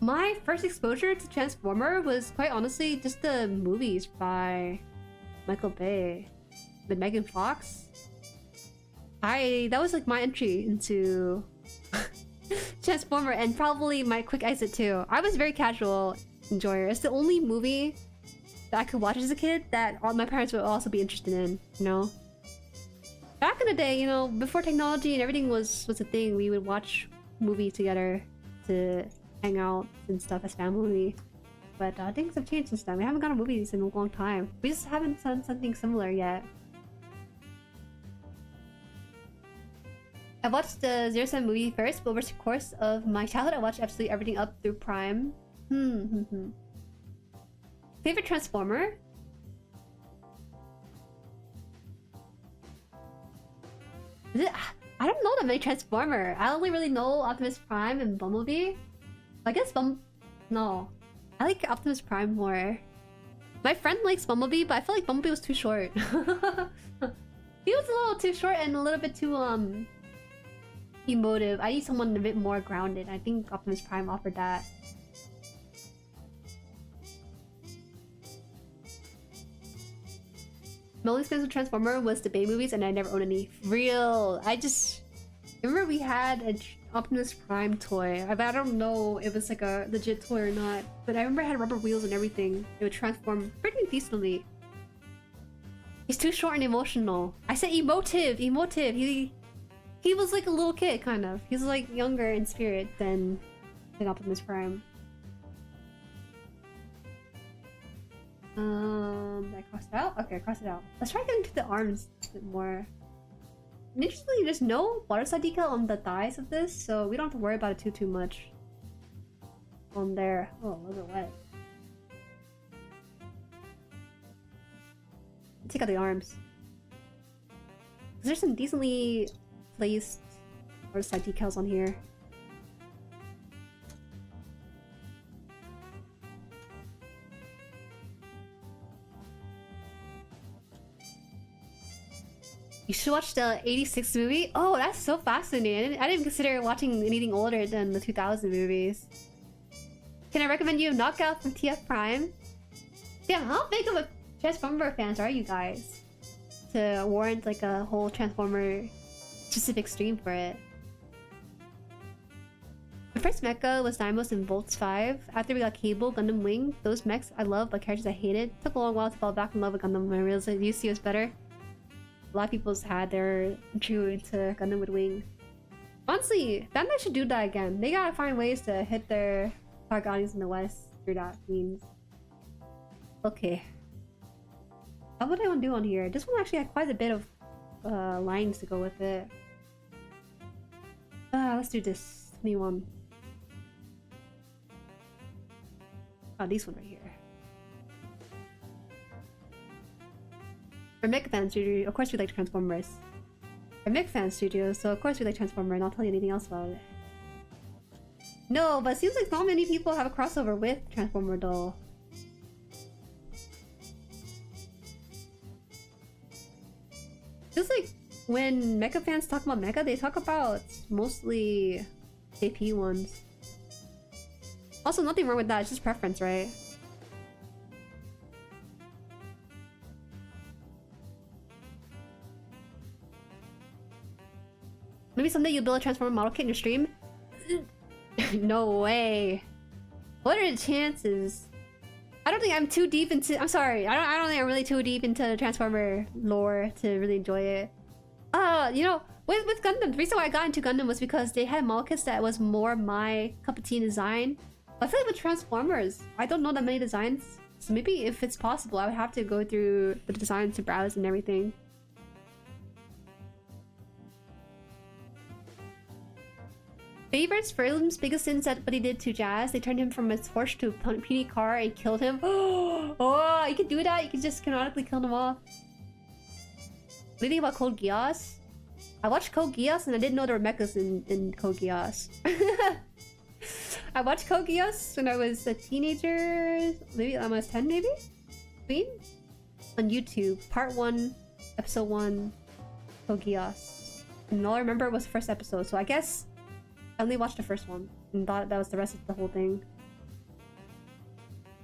My first exposure to Transformer was quite honestly just the movies by Michael Bay. With Megan Fox. That was like my entry into Transformer and probably my quick exit too. I was very casual enjoyer. It's the only movie that I could watch as a kid that all my parents would also be interested in, you know? Back in the day, you know, before technology and everything was a thing, we would watch movies together to hang out and stuff as family. But things have changed since then. We haven't gone to movies in a long time. We just haven't done something similar yet. I watched the 07 movie first, but over the course of my childhood, I watched absolutely everything up through Prime. Favorite Transformer? I don't know that many Transformer. I only really know Optimus Prime and Bumblebee. I guess No. I like Optimus Prime more. My friend likes Bumblebee, but I feel like Bumblebee was too short. He was a little too short and a little bit too, emotive. I need someone a bit more grounded. I think Optimus Prime offered that. My only experience with Transformer was the Bay movies, and I never owned any. Real. I remember we had an Optimus Prime toy. I don't know if it's like a legit toy or not, but I remember it had rubber wheels and everything. It would transform pretty decently. He's too short and emotional. I said emotive. He was like a little kid, kind of. He's like younger in spirit than Optimus Prime. Did I cross it out? Okay, I crossed it out. Let's try getting to the arms a bit more. And interestingly, there's no water slide decal on the thighs of this, so we don't have to worry about it too much. On there. Oh, a little bit wet. Take out the arms. There's some decently placed water slide decals on here. You should watch the 86 movie? Oh, that's so fascinating. I didn't consider watching anything older than the 2000 movies. Can I recommend you Knockout from TF Prime? Yeah, how big of a Transformer fans are you guys? To warrant like a whole Transformer specific stream for it. My first mecha was Dynamos in Volts 5. After we got Cable, Gundam Wing, those mechs I loved but characters I hated. Took a long while to fall back in love with Gundam when I realized that UC was better. A lot of people's had their true into Gundam with Wing. Honestly, Bandai should do that again. They gotta find ways to hit their target audience in the West through that means. Okay. What would I want to do on here? This one actually had quite a bit of lines to go with it. Let's do this. 21. Oh, these one right here. For Mech Fan Studio, of course we like Transformers. For Mech Fan Studio, so of course we like Transformers, and I'll tell you anything else about it. No, but it seems like not many people have a crossover with Transformer though. Feels like when mecha fans talk about mecha, they talk about mostly AP ones. Also, nothing wrong with that, it's just preference, right? Maybe someday you'll build a Transformer model kit in your stream? No way. What are the chances? I don't think I'm too deep into— I'm sorry, I don't think I'm really too deep into the Transformer lore to really enjoy it. You know, with Gundam, the reason why I got into Gundam was because they had model kits that was more my cup of tea in design. But I feel like with Transformers, I don't know that many designs. So maybe if it's possible, I would have to go through the designs to browse and everything. Favorites, Frozen's biggest sin said what he did to Jazz. They turned him from his horse to a puny car and killed him. Oh, you can do that? You can just canonically kill them off. What do you think about Code Geass? I watched Code Geass and I didn't know there were mechas in Code Geass. I watched Code Geass when I was a teenager. Maybe I was 10 maybe? Queen? On YouTube. Part 1, Episode 1, Code Geass. And all I remember was the first episode, so I guess I only watched the first one and thought that was the rest of the whole thing.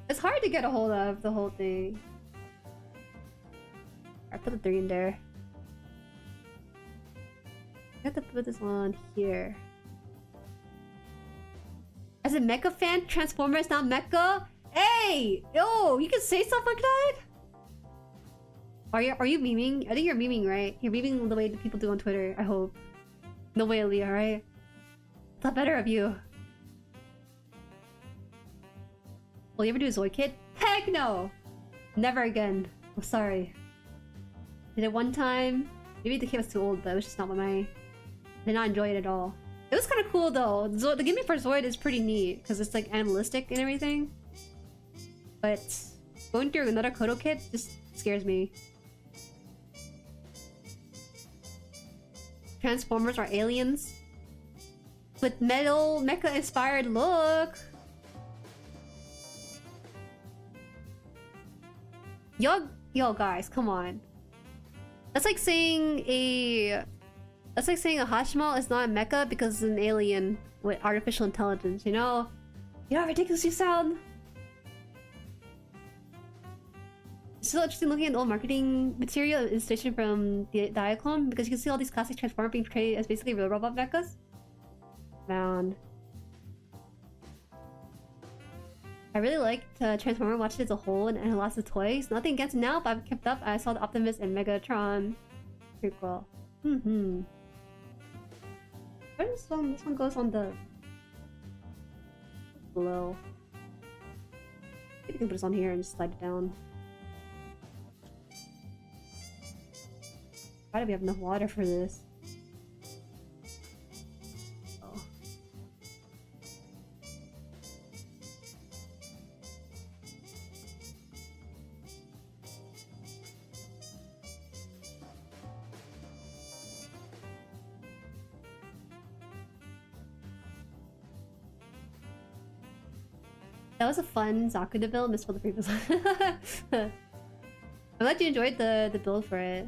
It's hard to get a hold of the whole thing. I put the 3 in there. I have to put this one here. As a mecha fan, Transformers not mecha? Hey! Yo! You can say stuff like that? Are you memeing? I think you're memeing, right? You're memeing the way that people do on Twitter, I hope. No way, Leah, right? Thought better of you. Will you ever do a Zoid Kid? Heck no! Never again. I'm sorry. Did it one time. Maybe the kid was too old, but it was just not my... I did not enjoy it at all. It was kind of cool though. The gimmick for Zoid is pretty neat because it's like animalistic and everything. But going through another Kodo kit just scares me. Transformers are aliens with metal mecha inspired look. Yo guys, come on. That's like saying a Hashmal is not a mecha because it's an alien with artificial intelligence, you know? You know how ridiculous you sound? It's still interesting looking at the old marketing material illustration from the Diaclone because you can see all these classic Transformers being portrayed as basically real robot mechas. Man. I really liked Transformer, watched it as a whole and had lots of toys. Nothing against it now, but I've kept up. I saw the Optimus and Megatron prequel. Where does this one? This one goes on the below. Maybe you can put this on here and just slide it down. Why do we have enough water for this? Oh. That was a fun Zaku to build. Missed all the previous one. I'm glad you enjoyed the build for it.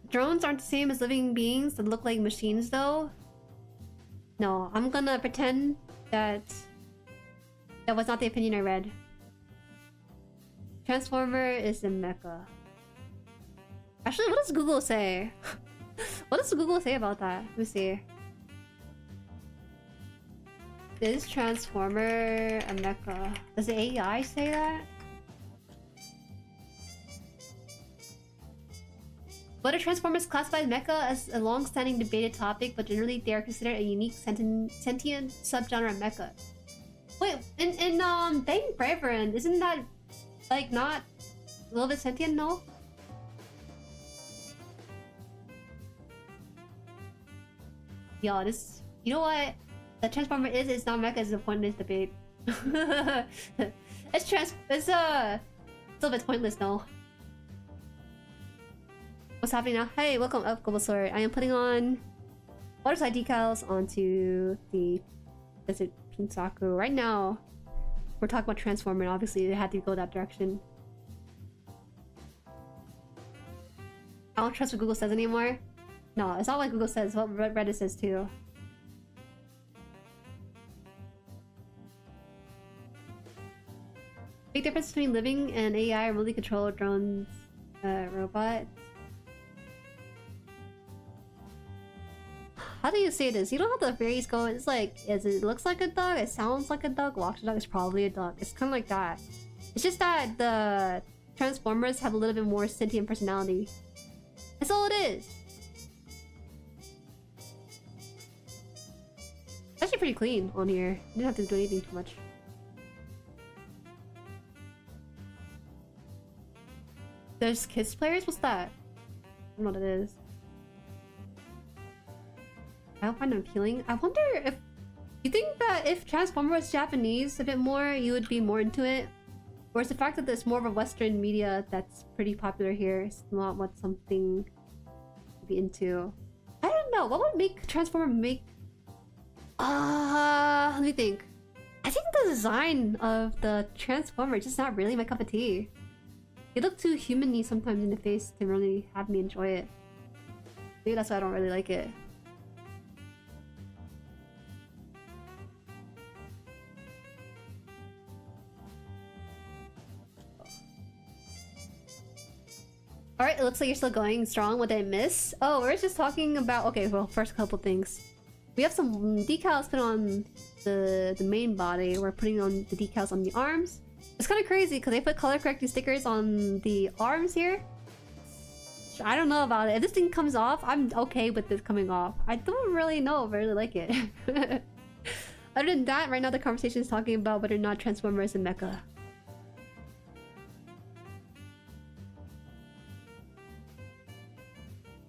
Drones aren't the same as living beings that look like machines though. No, I'm gonna pretend that that was not the opinion I read. Transformer is a mecha. Actually, what does Google say? What does Google say about that? Let me see. Is Transformer a mecha? Does the AI say that? Whether Transformers classify mecha as a long-standing debated topic, but generally they are considered a unique sentient subgenre of mecha. Wait, in Bang Bravern, isn't that like not a little bit sentient? No. Yo, this, you know what? The Transformer is not mecha is the point of this debate. it's a little bit pointless though. What's happening now? Hey, welcome up, Global Sword. I am putting on waterside decals onto the Desert Pink Zaku. Right now, we're talking about Transformer, and obviously they had to go that direction. I don't trust what Google says anymore. No, it's not what Google says, it's what Reddit says too. Big difference between living and AI remotely controlled drones, robots. How do you say this? You know how the fairies go? It's like, it looks like a dog, it sounds like a dog, walks a dog, it's probably a dog. It's kind of like that. It's just that the Transformers have a little bit more sentient personality. That's all it is. It's actually pretty clean on here. You didn't have to do anything too much. There's kids players? What's that? I don't know what it is. I don't find them appealing. I wonder if... You think that if Transformer was Japanese a bit more, you would be more into it? Or is the fact that there's more of a Western media that's pretty popular here is not what something to be into? I don't know. What would make Transformer make... let me think. I think the design of the Transformer is just not really my cup of tea. They look too human-y sometimes in the face to really have me enjoy it. Maybe that's why I don't really like it. Alright, it looks like you're still going strong. What did I miss? Oh, we're just talking about... Okay, well, first couple things. We have some decals put on the main body. We're putting on the decals on the arms. It's kind of crazy because they put color correcting stickers on the arms here. I don't know about it. If this thing comes off, I'm okay with this coming off. I don't really know if I really like it. Other than that, right now the conversation is talking about whether or not Transformers and mecha.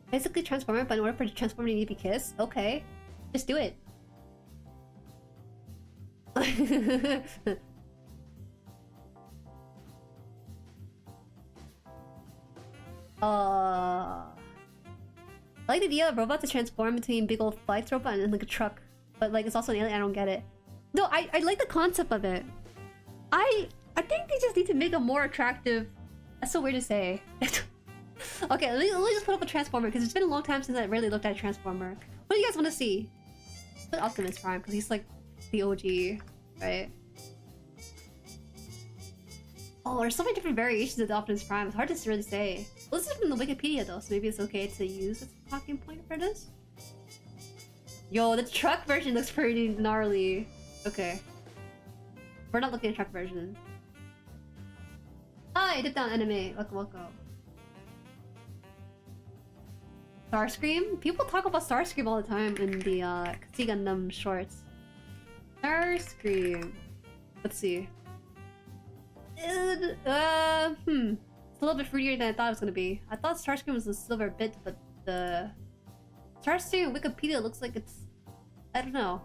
Basically Transformer, but in order for the Transformer to need to be kissed, okay. Just do it. I like the idea of robots to transform between big old flights robot and like a truck. But like it's also an alien, I don't get it. No, I like the concept of it. I think they just need to make a more attractive... That's so weird to say. Okay, let me just put up a Transformer because it's been a long time since I really looked at a Transformer. What do you guys want to see? Put Optimus Prime because he's like the OG, right? Oh, there's so many different variations of the Optimus Prime. It's hard to really say. Well, this is from the Wikipedia though, so maybe it's okay to use as a talking point for this. Yo, the truck version looks pretty gnarly. Okay. We're not looking at truck version. Hi, dip down anime. Welcome. Starscream? People talk about Starscream all the time in the Gundam shorts. Starscream. Let's see. It's a little bit fruitier than I thought it was gonna be. I thought Starscream was a silver bit, but the Starscream Wikipedia looks like it's... I don't know.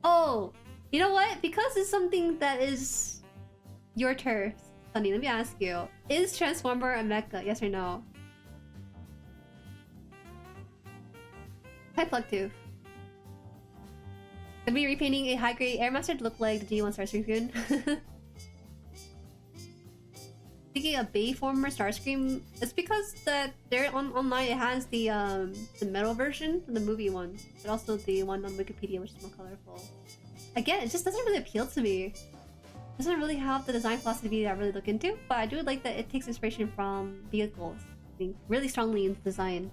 Oh, you know what? Because it's something that is your turf, Sunny, let me ask you. Is Transformer a mecha? Yes or no? Hi, Plugtooth. Gonna be repainting a high-grade Airmaster to look like the G1 Starscream. Thinking a Bayformer Starscream, it's because that they're online it has the metal version and the movie one, but also the one on Wikipedia which is more colorful. Again, it just doesn't really appeal to me. It doesn't really have the design philosophy that I really look into, but I do like that it takes inspiration from vehicles. I think really strongly in design.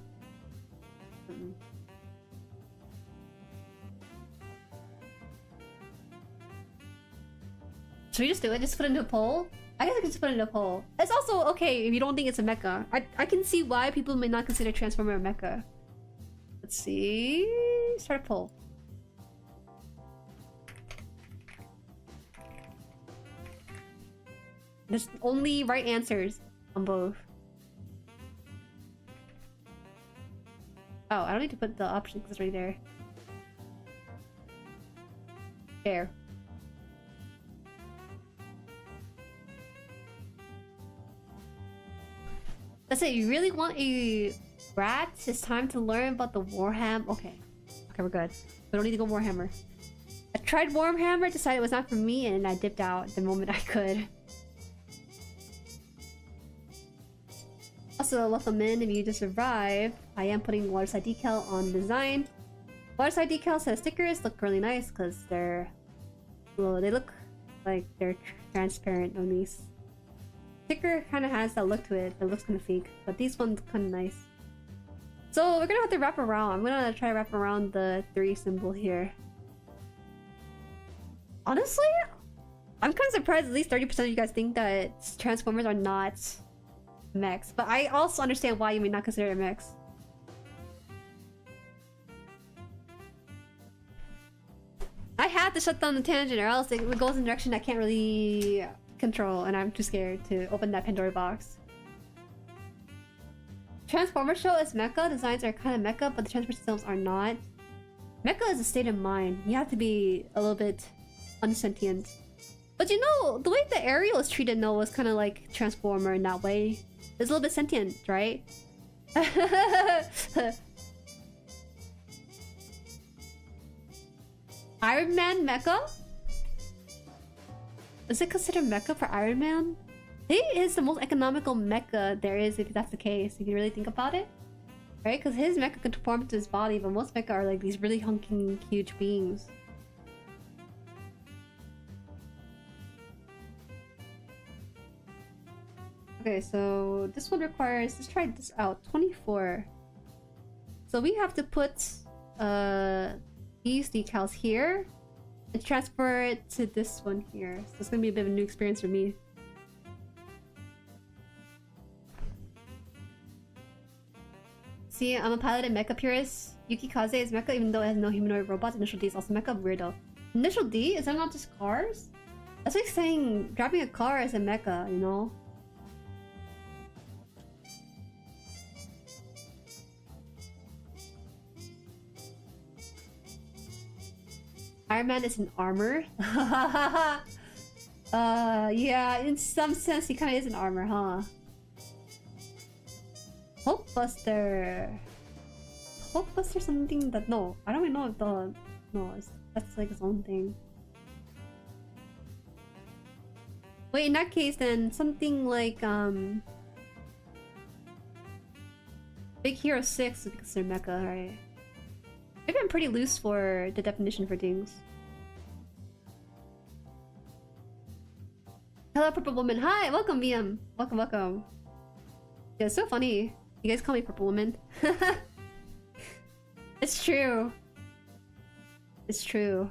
Should we just do it? Just put it into a poll? I guess I can just put it in a poll. It's also okay if you don't think it's a mecha. I can see why people may not consider Transformer a mecha. Let's see. Start a poll. There's only right answers on both. Oh, I don't need to put the option because it's right there. There. That's it. You really want a rat? It's time to learn about the Warhammer. Okay. Okay, we're good. We don't need to go Warhammer. I tried Warhammer, decided it was not for me, and I dipped out the moment I could. Also, welcome in if you just arrived. I am putting waterside decal on design. Waterside decals has stickers, look really nice because they're... well, they look like they're transparent on these. Sticker kind of has that look to it. It looks kind of fake, but these ones kind of nice. So we're gonna have to wrap around. I'm gonna try to wrap around the 3 symbol here. Honestly, I'm kind of surprised at least 30% of you guys think that Transformers are not mechs, but I also understand why you may not consider it mechs. I have to shut down the tangent or else it goes in a direction I can't really control, and I'm too scared to open that Pandora box. Transformer show is mecha. Designs are kind of mecha, but the Transformers themselves are not. Mecha is a state of mind. You have to be a little bit unsentient. But you know, the way the Ariel is treated now was kind of like Transformer in that way. It's a little bit sentient, right? Iron Man mecha? Is it considered mecha for Iron Man? He is the most economical mecha there is, if that's the case, if you really think about it. Right? Because his mecha can conform to his body, but most mecha are like these really hunking huge beings. Okay, so this one requires... let's try this out. 24. So we have to put these decals here and transfer it to this one here. So it's gonna be a bit of a new experience for me. See, I'm a piloted mecha purist. Yuki Kaze is mecha even though it has no humanoid robots. Initial D is also mecha. Weirdo. Initial D? Is that not just cars? That's like saying driving a car is a mecha, you know? Iron Man is in armor? Yeah, in some sense he kind of is in armor, huh? Hulkbuster... Hulkbuster something that... no, I don't even know if the... no, that's like his own thing. Wait, in that case then, something like, Big Hero 6 is considered mecha, right? Maybe I'm pretty loose for the definition for things. Hello, Purple Woman. Hi, welcome, VM. Welcome, welcome. Yeah, it's so funny. You guys call me Purple Woman. It's true. It's true.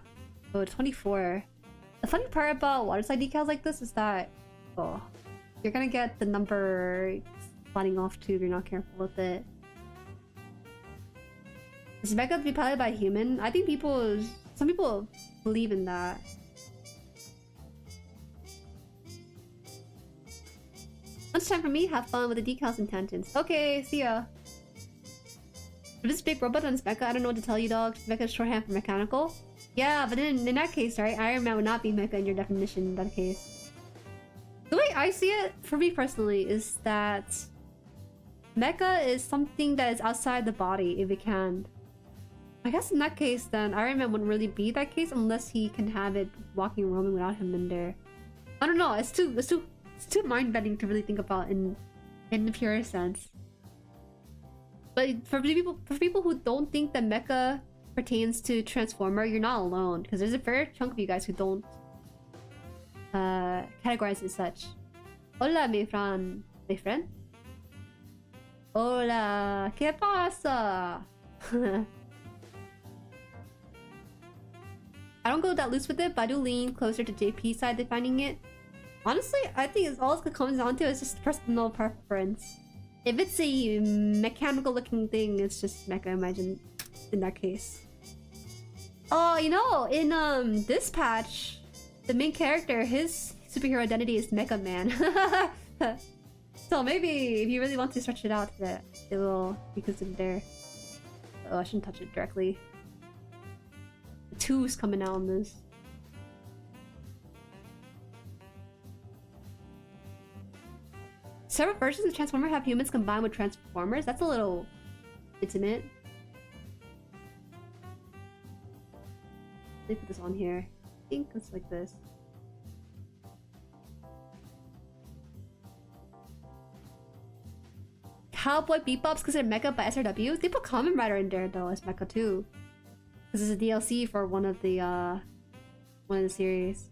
Oh, 24. The funny part about waterside decals like this is that, oh, you're gonna get the number sliding off too if you're not careful with it. Is mecha to be piloted by a human? I think some people believe in that. Lunchtime for me, have fun with the decals and tangents. Okay, see ya. For this big robot on mecha, I don't know what to tell you, dog. Mecha is shorthand for mechanical. Yeah, but then in that case, right, Iron Man would not be mecha in your definition in that case. The way I see it, for me personally, is that mecha is something that is outside the body, if it can. I guess in that case, then Iron Man wouldn't really be that case unless he can have it walking and roaming without him in there. I don't know. It's too mind bending to really think about in the purest sense. But for people who don't think that mecha pertains to Transformer, you're not alone, because there's a fair chunk of you guys who don't categorize it as such. Hola, mi friend. Hola, ¿qué pasa? I don't go that loose with it, but I do lean closer to JP's side defining it. Honestly, I think it's all it comes down to is just personal preference. If it's a mechanical looking thing, it's just mecha, imagine, in that case. Oh, you know, in this patch, the main character, his superhero identity is Mecha Man. So maybe if you really want to stretch it out, that it will be considered there. Oh, I shouldn't touch it directly. The two's coming out on this. Several versions of Transformer have humans combined with Transformers? That's a little intimate. Let me put this on here. I think it's like this. Cowboy Bebop's considered mecha by SRW? They put Kamen Rider in there though as mecha too. This is a DLC for one of the series.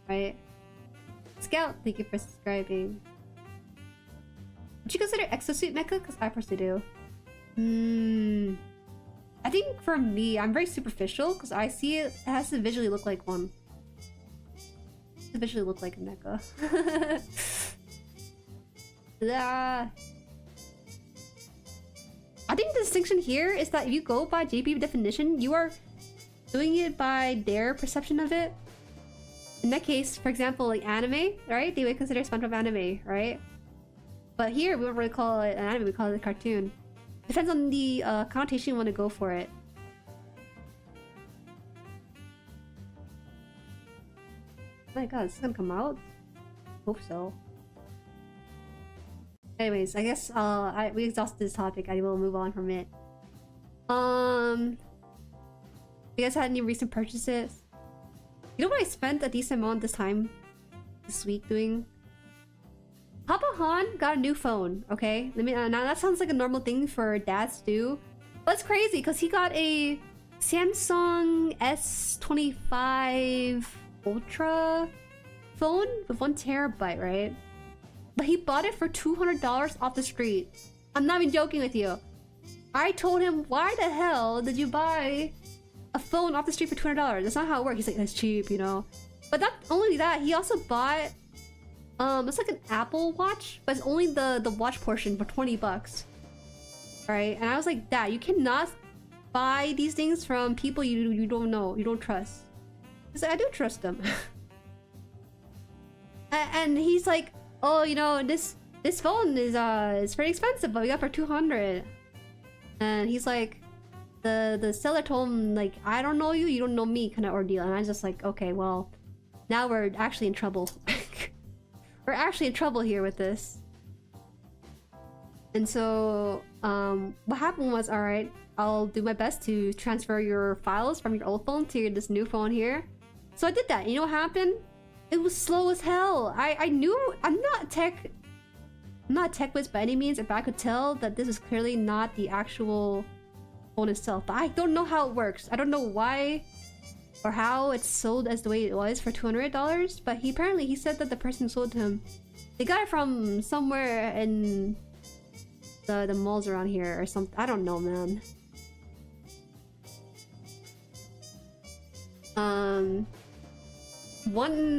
Right? Scout, thank you for subscribing. Would you consider Exosuit mecha? Because I personally do. I think for me, I'm very superficial because I see it has to visually look like one. It has to visually look like a mecha. I think the distinction here is that if you go by JP definition, you are doing it by their perception of it. In that case, for example, like anime, right? They would consider SpongeBob anime, right? But here, we don't really call it an anime, we call it a cartoon. Depends on the connotation you want to go for it. Oh my god, is this gonna come out? Hope so. Anyways, I guess we exhausted this topic. I will move on from it. You guys had any recent purchases? You know what I spent a decent amount this week doing? Papa Han got a new phone, okay? Let me now that sounds like a normal thing for dads to do. But it's crazy because he got a Samsung S25 Ultra phone with 1 terabyte, right? But he bought it for $200 off the street. I'm not even joking with you. I told him, why the hell did you buy a phone off the street for $200? That's not how it works. He's like, that's cheap, you know? But not only that, he also bought it's like an Apple Watch, but it's only the watch portion for 20 bucks. Right? And I was like, Dad, you cannot buy these things from people you don't know, you don't trust. He's like, I do trust them. And he's like, oh, you know, this phone is it's pretty expensive, but we got it for 200. And he's like, the seller told him like, I don't know you, you don't know me, kind of ordeal. And I was just like, okay, well, now we're actually in trouble. We're actually in trouble here with this. And so what happened was, all right, I'll do my best to transfer your files from your old phone to this new phone here. So I did that. You know what happened? It was slow as hell. I knew I'm not tech whiz by any means, but I could tell that this is clearly not the actual phone itself. But I don't know how it works. I don't know why or how it's sold as the way it was for $200. But apparently he said that the person sold to him, they got it from somewhere in the malls around here or something. I don't know, man.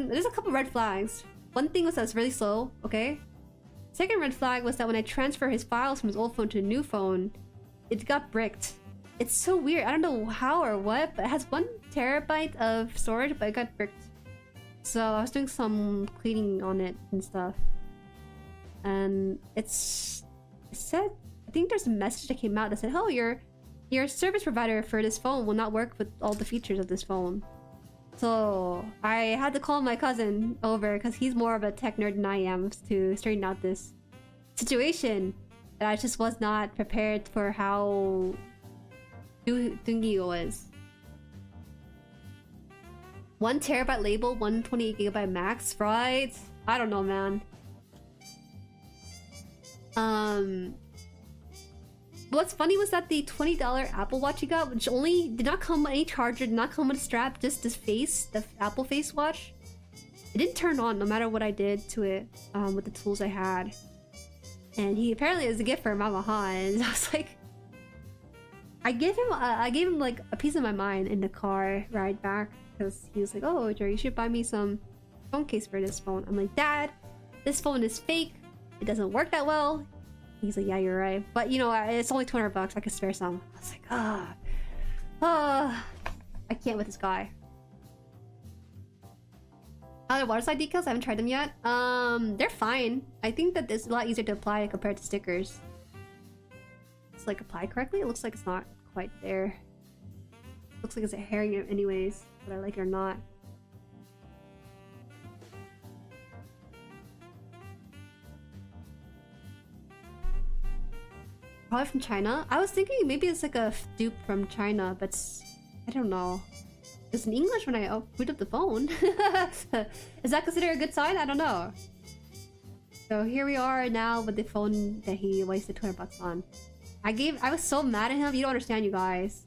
There's a couple red flags. One thing was that it's really slow, okay? Second red flag was that when I transfer his files from his old phone to a new phone, it got bricked. It's so weird. I don't know how or what, but it has 1 terabyte of storage, but it got bricked. So I was doing some cleaning on it and stuff. And it said, I think there's a message that came out that said, oh, your service provider for this phone will not work with all the features of this phone. So I had to call my cousin over because he's more of a tech nerd than I am to straighten out this situation. And I just was not prepared for how dingy it was. 1 terabyte label, 128 gigabyte max, right? I don't know, man. What's funny was that the $20 Apple Watch you got, which only did not come with any charger, did not come with a strap, just this face, the Apple face watch. It didn't turn on no matter what I did to it with the tools I had. And he apparently is a gift for Mama Han. And I was like, I gave him like a piece of my mind in the car ride back because he was like, oh, Jueri, you should buy me some phone case for this phone. I'm like, Dad, this phone is fake. It doesn't work that well. He's like, yeah, you're right. But you know, it's only 200 bucks. I could spare some. I was like, I can't with this guy. Other waterside decals, I haven't tried them yet. They're fine. I think that this is a lot easier to apply compared to stickers. It's like applied correctly. It looks like it's not quite there. Looks like it's a herring anyways, whether I like it or not. Probably from China. I was thinking maybe it's like a dupe from China, but I don't know. It's in English when I boot up the phone. Is that considered a good sign? I don't know. So here we are now with the phone that he wasted 200 bucks on. I was so mad at him. You don't understand, you guys.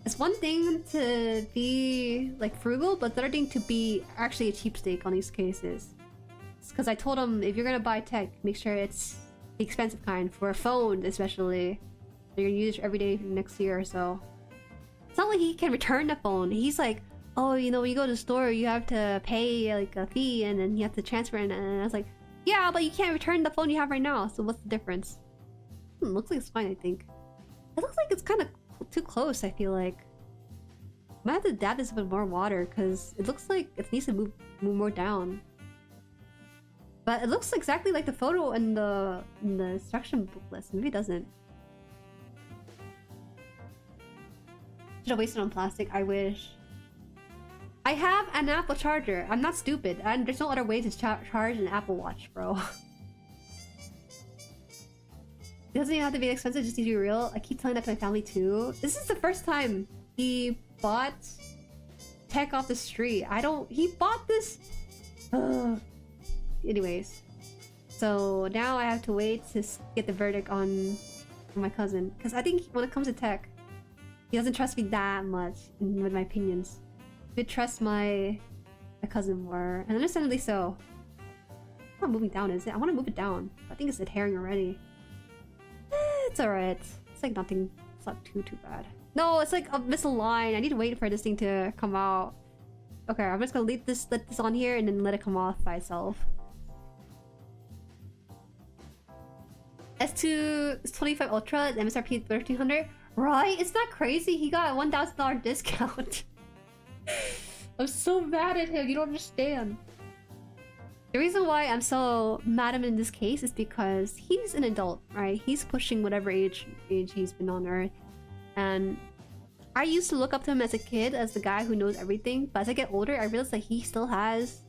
It's one thing to be like frugal, but the other thing to be actually a cheapskate on these cases. It's because I told him, if you're gonna buy tech, make sure it's the expensive kind, for a phone especially. So you're gonna use it every day for the next year or so. It's not like he can return the phone. He's like, oh, you know, when you go to the store, you have to pay like a fee and then you have to transfer it. And I was like, yeah, but you can't return the phone you have right now. So what's the difference? Looks like it's fine, I think. It looks like it's kind of too close, I feel like. I might have to dab this with more water because it looks like it needs to move more down. But it looks exactly like the photo in the instruction book list. Maybe it doesn't. Should have wasted on plastic, I wish. I have an Apple charger. I'm not stupid. And there's no other way to charge an Apple Watch, bro. It doesn't even have to be expensive, just to be real. I keep telling that to my family too. This is the first time he bought tech off the street. He bought this. Anyways. So now I have to wait to get the verdict on my cousin. Because I think when it comes to tech, he doesn't trust me that much with my opinions. He would trust my cousin more. And understandably so. It's not moving down, is it? I want to move it down. I think it's adhering already. It's alright. It's like nothing. It's not too bad. No, it's like a misaligned. I need to wait for this thing to come out. Okay, I'm just gonna let this on here and then let it come off by itself. S2 25 Ultra, MSRP 1300. Right? It's not crazy. He got a $1,000 discount. I'm so mad at him. You don't understand. The reason why I'm so mad at him in this case is because he's an adult, right? He's pushing whatever age he's been on Earth. And I used to look up to him as a kid as the guy who knows everything. But as I get older, I realize that he still has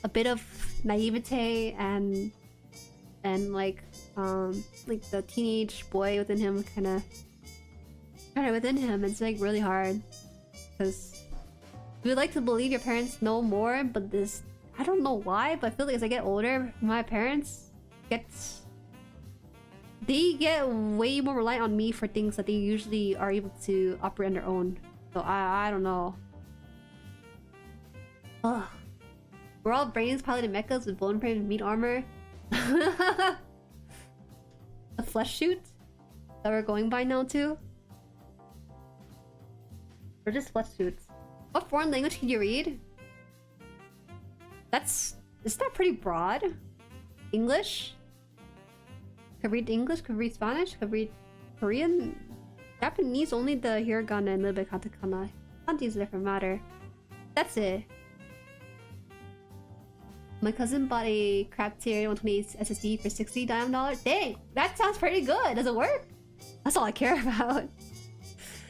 a bit of naivete and like the teenage boy within him kind of within him. It's like really hard because you would like to believe your parents know more, but this, I don't know why, but I feel like as I get older, my parents get way more reliant on me for things that they usually are able to operate on their own. So I don't know. Ugh. We're all brains piloted mechas with bone frame and meat armor. A flesh shoot that we're going by now too. Or just flesh shoots. What foreign language can you read? Isn't that pretty broad? English? Could read English, could read Spanish, could read Korean. Japanese, only the hiragana and a little bit katakana. Kanji is a different matter. That's it. My cousin bought a crap tier 128 SSD for $60 $. Dang, that sounds pretty good. Does it work? That's all I care about.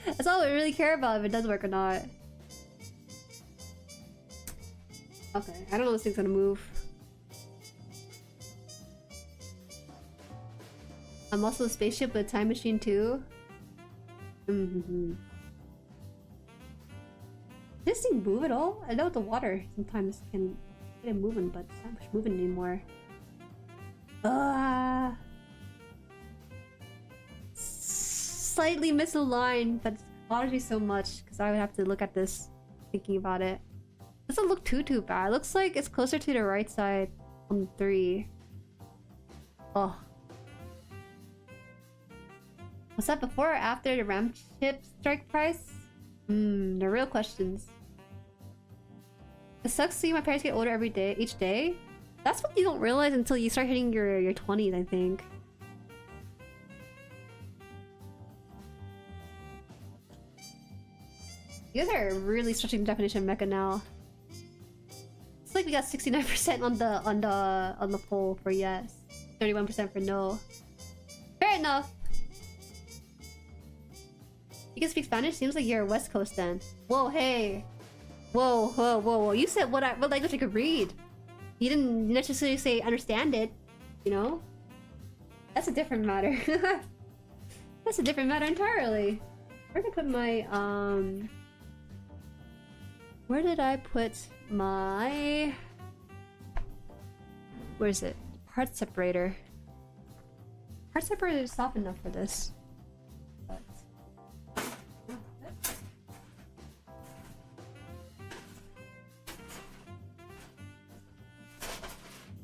That's all I really care about, if it does work or not. Okay, I don't know if this thing's gonna move. I'm also a spaceship with a time machine too. Does this thing move at all? I know the water sometimes can get it moving, but it's not much moving anymore. Slightly misaligned, but it bothers me so much because I would have to look at this thinking about it. Doesn't look too bad. It looks like it's closer to the right side on 3. Oh. Was that before or after the RAM chip strike price? The real questions. It sucks seeing my parents get older every day, each day. That's what you don't realize until you start hitting your 20s, I think. You guys are really stretching the definition of mecha now. It's like we got 69% on the poll for yes, 31% for no. Fair enough. You can speak Spanish? Seems like you're West Coast then. Whoa, hey. Whoa, whoa, whoa, whoa. You said what language I could read. You didn't necessarily say understand it, you know? That's a different matter. That's a different matter entirely. Where did I put my, where did I put my... Where is it? Part separator. Part separator is soft enough for this. But...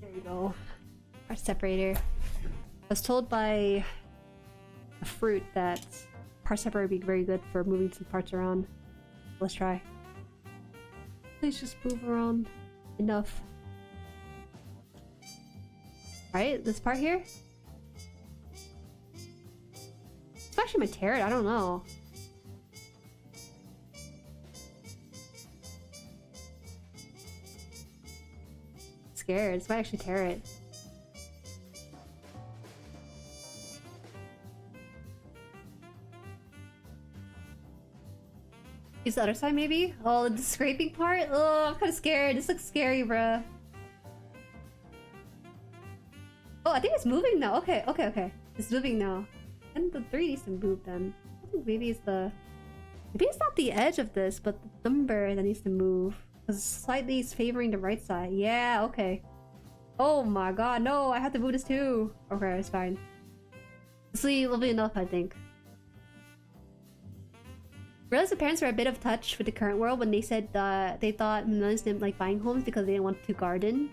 There you go. Part separator. I was told by a fruit that part separator would be very good for moving some parts around. Let's try. Please just move around enough. Right? This part here? It's actually my turret, I don't know. Scared, it's my actually turret. Use the other side, maybe? Oh, the scraping part? Oh, I'm kind of scared. This looks scary, bruh. Oh, I think it's moving now. Okay, okay, okay. It's moving now. And the 3 needs to move then. I think maybe it's the... Maybe it's not the edge of this, but the number that needs to move. Because slightly it's favoring the right side. Yeah, okay. Oh my god, no! I have to move this too! Okay, it's fine. This will be enough, I think. Realized the parents were a bit of touch with the current world when they said that they thought millennials didn't like buying homes because they didn't want to garden.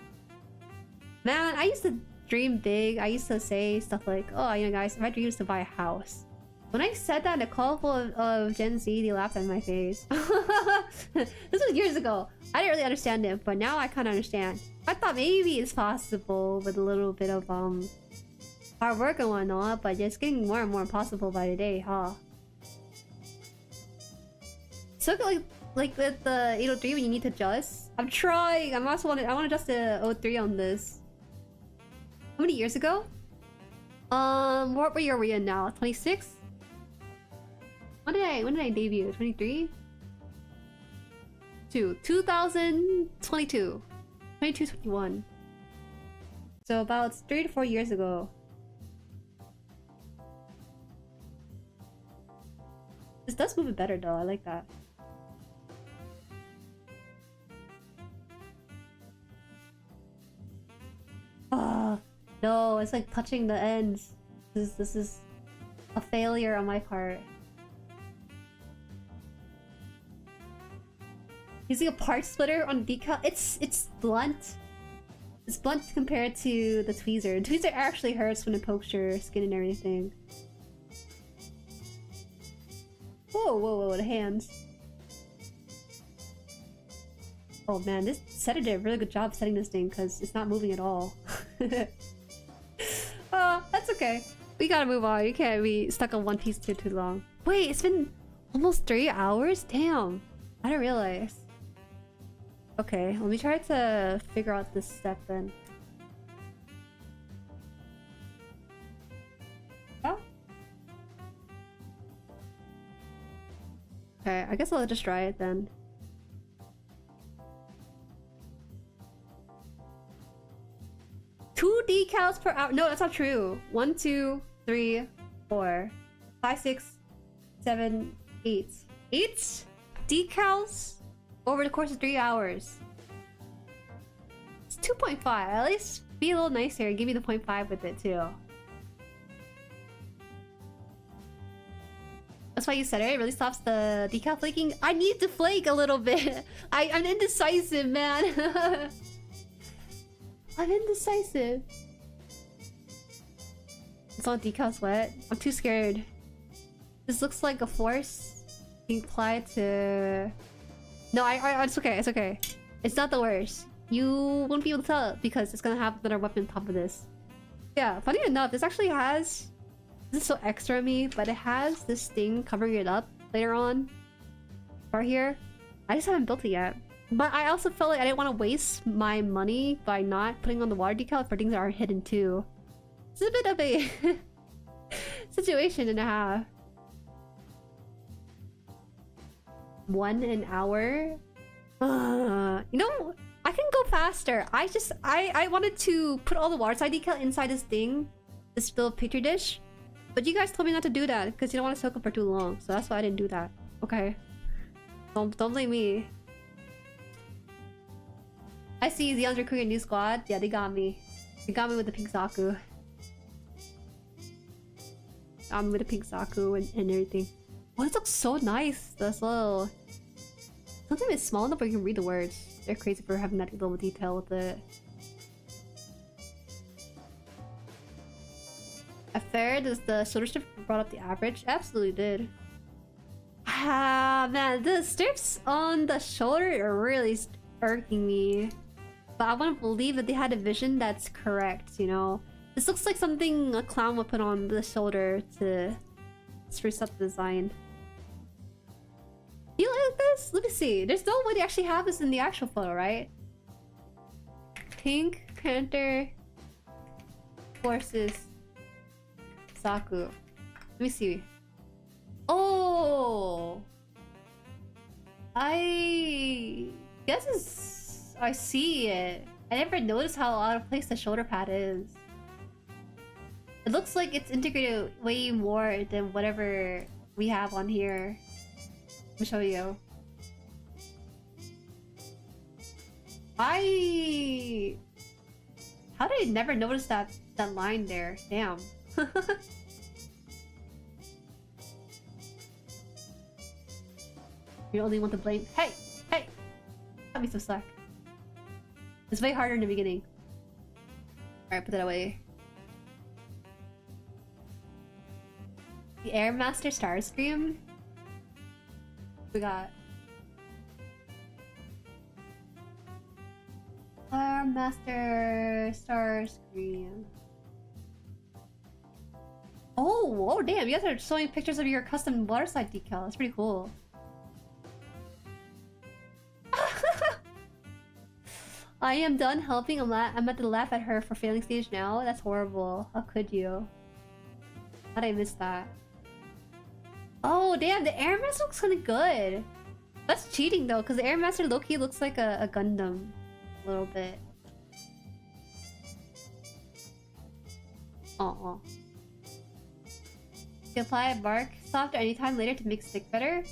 Man, I used to dream big. I used to say stuff like, oh, you know guys, my dream is to buy a house. When I said that in a call full of Gen Z, they laughed at my face. This was years ago. I didn't really understand it, but now I kind of understand. I thought maybe it's possible with a little bit of hard work and whatnot, but it's getting more and more impossible by the day, huh? So like with the 803 when you need to adjust. I'm trying. I want to adjust the 03 on this. How many years ago? What year are we in now? 26? When did I debut? 23? 2022. 22, 21. So about 3 to 4 years ago. This does move it better though. I like that. No, it's like touching the ends. This is a failure on my part. Using a part splitter on decal, it's blunt. It's blunt compared to the tweezer. The tweezer actually hurts when it pokes your skin and everything. Whoa, whoa, whoa, the hands. Oh man, this setter did a really good job setting this thing because it's not moving at all. That's okay. We gotta move on. You can't be stuck on one piece too long. Wait, it's been almost 3 hours? Damn. I didn't realize. Okay, let me try to figure out this step then. Oh. Okay, I guess I'll just try it then. Two decals per hour. No, that's not true. 1, 2, 3, 4, 5, 6, 7, 8. 8 decals over the course of 3 hours. It's 2.5. At least be a little nicer and give me the 0.5 with it too. That's why you said it. It really stops the decal flaking. I need to flake a little bit. I'm indecisive, man. I'm indecisive. It's not decal sweat. I'm too scared. This looks like a force being applied to... No, it's okay. It's okay. It's not the worst. You won't be able to tell it because it's gonna have another weapon on top of this. Yeah, funny enough, this actually has... This is so extra of me, but it has this thing covering it up later on. Right here. I just haven't built it yet. But I also felt like I didn't want to waste my money by not putting on the water decal for things that are hidden too. It's a bit of a situation and a half. 1 hour? You know, I can go faster. I wanted to put all the water slide decal inside this thing, this little picture dish. But you guys told me not to do that because you don't want to soak up for too long. So that's why I didn't do that. Okay. Don't blame me. I see Zeon's recruiting a new squad. Yeah, they got me. They got me with the pink Zaku. Got me with the pink Zaku and everything. Oh, this looks so nice. This little... Sometimes it's small enough where you can read the words. They're crazy for having that level of detail with it. At fair, does the shoulder strip brought up the average? Absolutely did. Ah, man, the strips on the shoulder are really irking me. But I want to believe that they had a vision that's correct, you know? This looks like something a clown would put on the shoulder to spruce up the design. You like this? Let me see. There's no way they actually have this in the actual photo, right? Pink Panther versus Zaku. Let me see. Oh, I guess I see it. I never noticed how out of place the shoulder pad is. It looks like it's integrated way more than whatever we have on here. Let me show you. How did I never notice that line there? Damn. You're the only one to blame. Hey! Hey! Cut me some slack. It's way harder in the beginning. Alright, put that away. The Airmaster Starscream? We got... Airmaster Starscream. Oh, damn, you guys are showing pictures of your custom waterside decal. That's pretty cool. I am done helping. I'm at the laugh at her for failing stage now. That's horrible. How could you? How'd I miss that? Oh, damn, the Airmaster looks kind of good. That's cheating though, because the Airmaster low-key looks like a Gundam. A little bit. Uh-uh. You can apply bark softer anytime later to make stick better.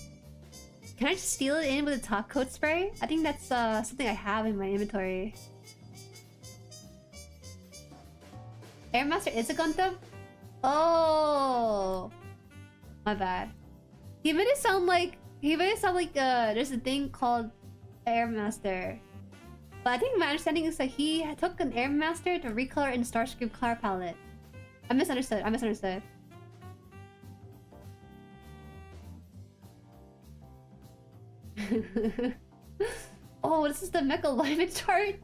Can I just steal it in with a top coat spray? I think that's something I have in my inventory. Airmaster is a Gundam? Oh, my bad. He made it sound like there's a thing called Airmaster. But I think my understanding is that he took an Airmaster to recolor in Starscream color palette. I misunderstood. Oh, this is the mecha alignment chart.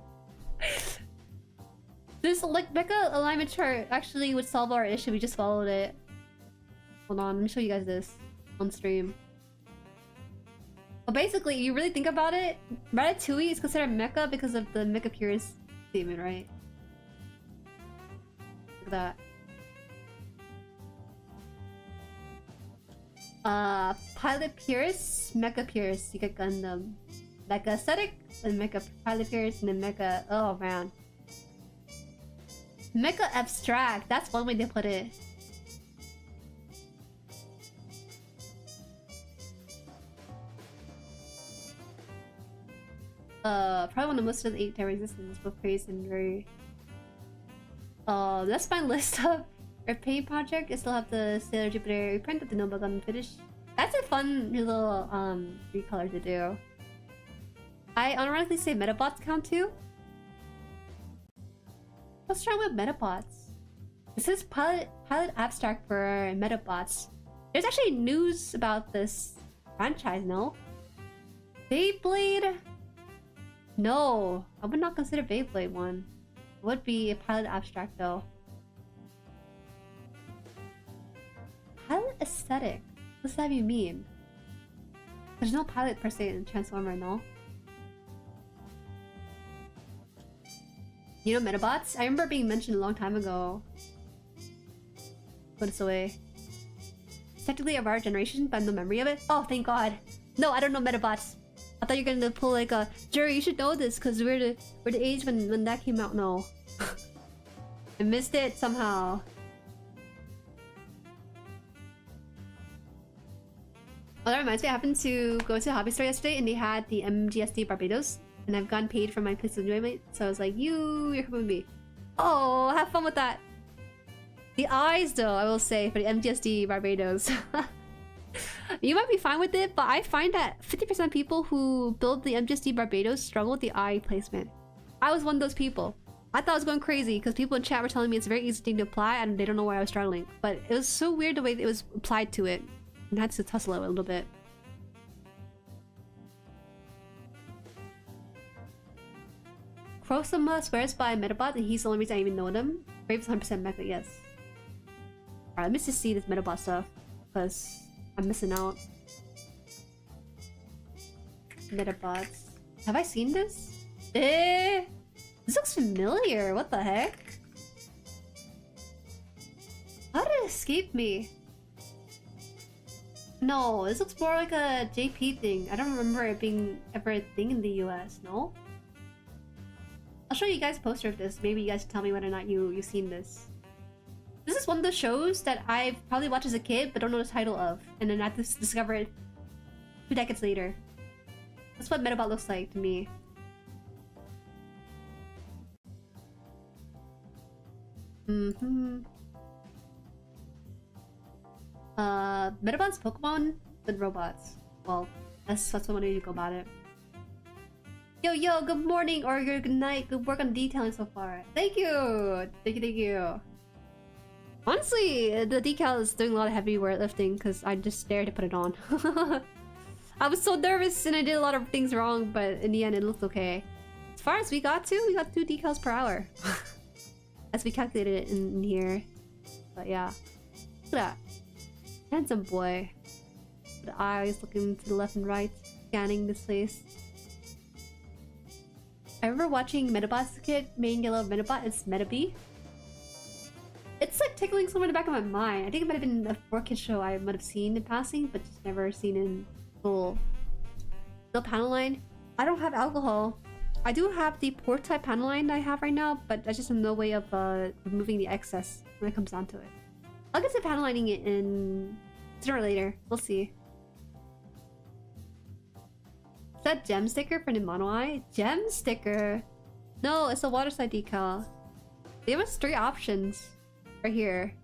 This like mecha alignment chart actually would solve our issue. We just followed it. Hold on, let me show you guys this on stream. But basically, you really think about it, Ratatouille is considered mecha because of the mecha purist statement, right? Look at that. Pilot purist, mecha purist, you get Gundam. Mecha aesthetic, and mecha pilot purist, and then mecha. Oh man. Mecha abstract, that's one way to put it. Probably one of the most of the 8 resistance, both praise and very. That's my list of our paint project. I still have the Sailor Jupiter reprint of the Nova Gun finish. That's a fun little recolor to do. I unironically say Metabots count too. What's wrong with Metabots? This is pilot abstract for Metabots. There's actually news about this franchise, no? Beyblade No, I would not consider Beyblade one. It would be a pilot abstract though. Pilot aesthetic? What does that even mean? There's no pilot per se in Transformer, no? You know Metabots? I remember being mentioned a long time ago. Put this away. It's technically of our generation, but I have no memory of it. Oh, thank God. No, I don't know Metabots. I thought you were gonna pull like a Jueri, you should know this because we're the age when that came out. No. I missed it somehow. Oh, that reminds me, I happened to go to a hobby store yesterday and they had the MGSD Barbados. And I've gotten paid for my place of enjoyment. So I was like, you're coming with me. Oh, have fun with that. The eyes though, I will say, for the MGSD Barbados. You might be fine with it, but I find that 50% of people who build the MGSD Barbados struggle with the eye placement. I was one of those people. I thought I was going crazy because people in chat were telling me it's a very easy thing to apply and they don't know why I was struggling. But it was so weird the way it was applied to it. And I had to tussle it a little bit. Crosoma swears by Metabot and he's the only reason I even know them. Brave's 100% Mecha, yes. Alright, let me just see this Metabot stuff. Because I'm missing out. Metabots. Have I seen this? This looks familiar. What the heck? How did it escape me? No, this looks more like a JP thing. I don't remember it being ever a thing in the US, no? I'll show you guys a poster of this. Maybe you guys can tell me whether or not you've seen this. This is one of the shows that I've probably watched as a kid but don't know the title of. And then I have to discover it 2 decades later. That's what Metabot looks like to me. Metabot's Pokemon with robots. Well, that's one way to go about it. Yo, good morning or good night. Good work on detailing so far. Thank you! Thank you. Honestly, the decal is doing a lot of heavy lifting because I just dared to put it on. I was so nervous and I did a lot of things wrong, but in the end it looked okay. As far as we got 2 decals per hour. As we calculated it in here. But yeah. Look at that. Handsome boy. The eyes looking to the left and right, scanning this place. I remember watching Metabot as a kid. Main yellow Metabot is Metabee. It's like tickling somewhere in the back of my mind. I think it might have been a 4Kids show I might have seen in passing, but just never seen in full. The panel line. I don't have alcohol. I do have the port type panel line that I have right now, but I just have no way of removing the excess when it comes down to it. I'll get to panel lining it in sooner or later. We'll see. Is that gem sticker for the mono eye? Gem sticker? No, it's a water slide decal. They have us 3 options right here.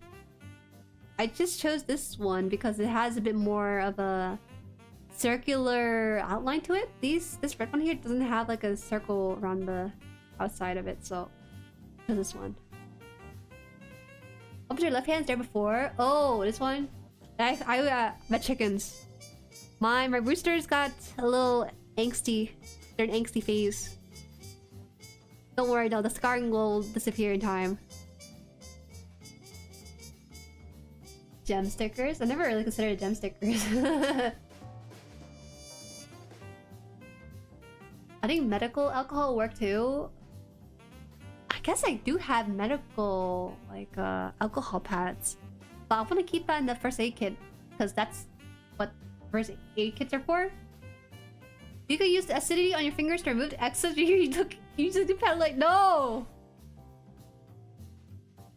I just chose this one because it has a bit more of a circular outline to it. This red one here doesn't have like a circle around the outside of it, so I chose this one. What was your left hand there before? Oh, this one. I met chickens. My roosters got a little angsty. They're an angsty phase. Don't worry though, the scarring will disappear in time. Gem stickers? I never really considered gem stickers. I think medical alcohol will work too. I guess I do have medical like alcohol pads, but I want to keep that in the first aid kit because that's what first aid kits are for. You could use the acidity on your fingers to remove the excess. You just do pad like no.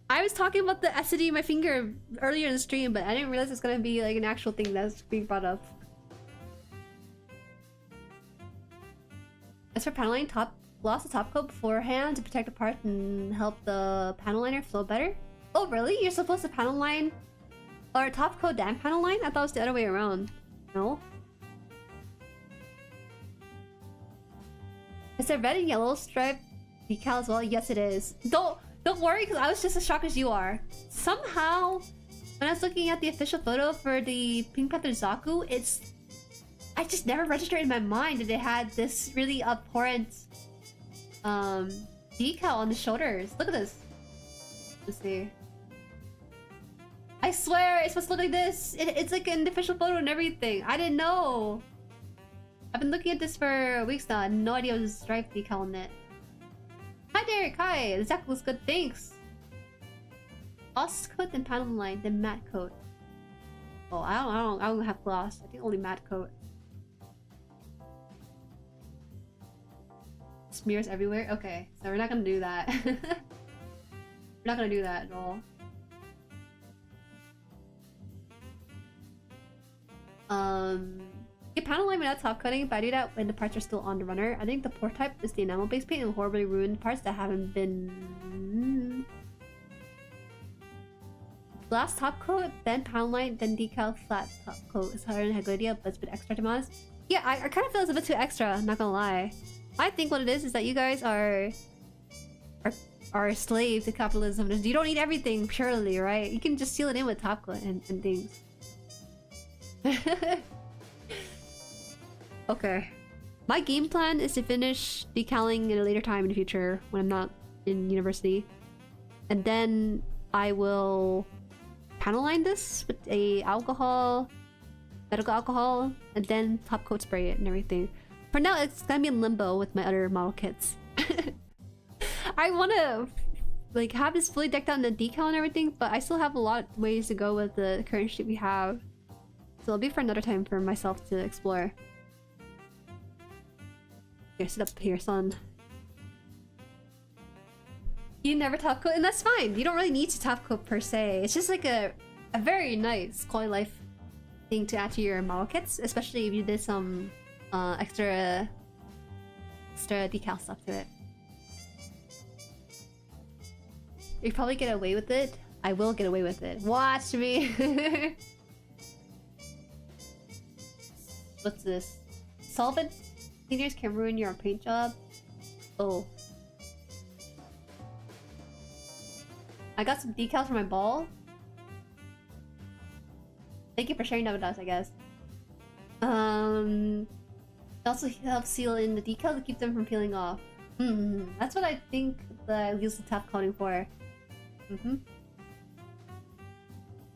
I was talking about the acidity in my finger earlier in the stream, but I didn't realize it's gonna be like an actual thing that's being brought up. As for panel lining, gloss the top coat beforehand to protect the part and help the panel liner flow better. Oh really? You're supposed to panel line or top coat then panel line? I thought it was the other way around. No? Is there red and yellow stripe decal as well? Yes it is. Don't worry because I was just as shocked as you are. Somehow, when I was looking at the official photo for the Pink Panther Zaku, it's I just never registered in my mind that they had this really abhorrent decal on the shoulders. Look at this. Let's see. I swear it's supposed to look like this. It's like an official photo and everything. I didn't know. I've been looking at this for weeks now. I had no idea it was a stripe decal on it. Hi Derek, hi. The Zaku looks good, thanks. Gloss coat, then panel line, then matte coat. Oh, I don't have gloss. I think only matte coat. Smears everywhere? Okay, so we're not gonna do that. We're not gonna do that at all. Get panel line without top cutting, but I do that when the parts are still on the runner. I think the port type is the enamel based paint and horribly ruined parts that haven't been... Glass top coat, then panel line, then decal flat top coat. It's harder than a good idea, but it's a bit extra to be honest. Yeah, I kind of feel it's a bit too extra, not gonna lie. I think what it is that you guys are a slave to capitalism. You don't need everything purely, right? You can just seal it in with top coat and things. Okay. My game plan is to finish decaling in a later time in the future when I'm not in university. And then I will panel line this with a alcohol, medical alcohol, and then top coat spray it and everything. For now, it's gonna be in limbo with my other model kits. I wanna like have this fully decked out in the decal and everything, but I still have a lot of ways to go with the current shit we have. So it'll be for another time for myself to explore. Here, sit up here, son. You never top coat, and that's fine. You don't really need to top coat per se. It's just like a very nice quality life thing to add to your model kits, especially if you did some extra decal stuff to it. You probably get away with it. I will get away with it. Watch me. What's this? Solvent cleaners can ruin your paint job. Oh. I got some decals for my ball. Thank you for sharing that with us, I guess. It also helps seal in the decals to keep them from peeling off. That's what I think that I use the top coating for.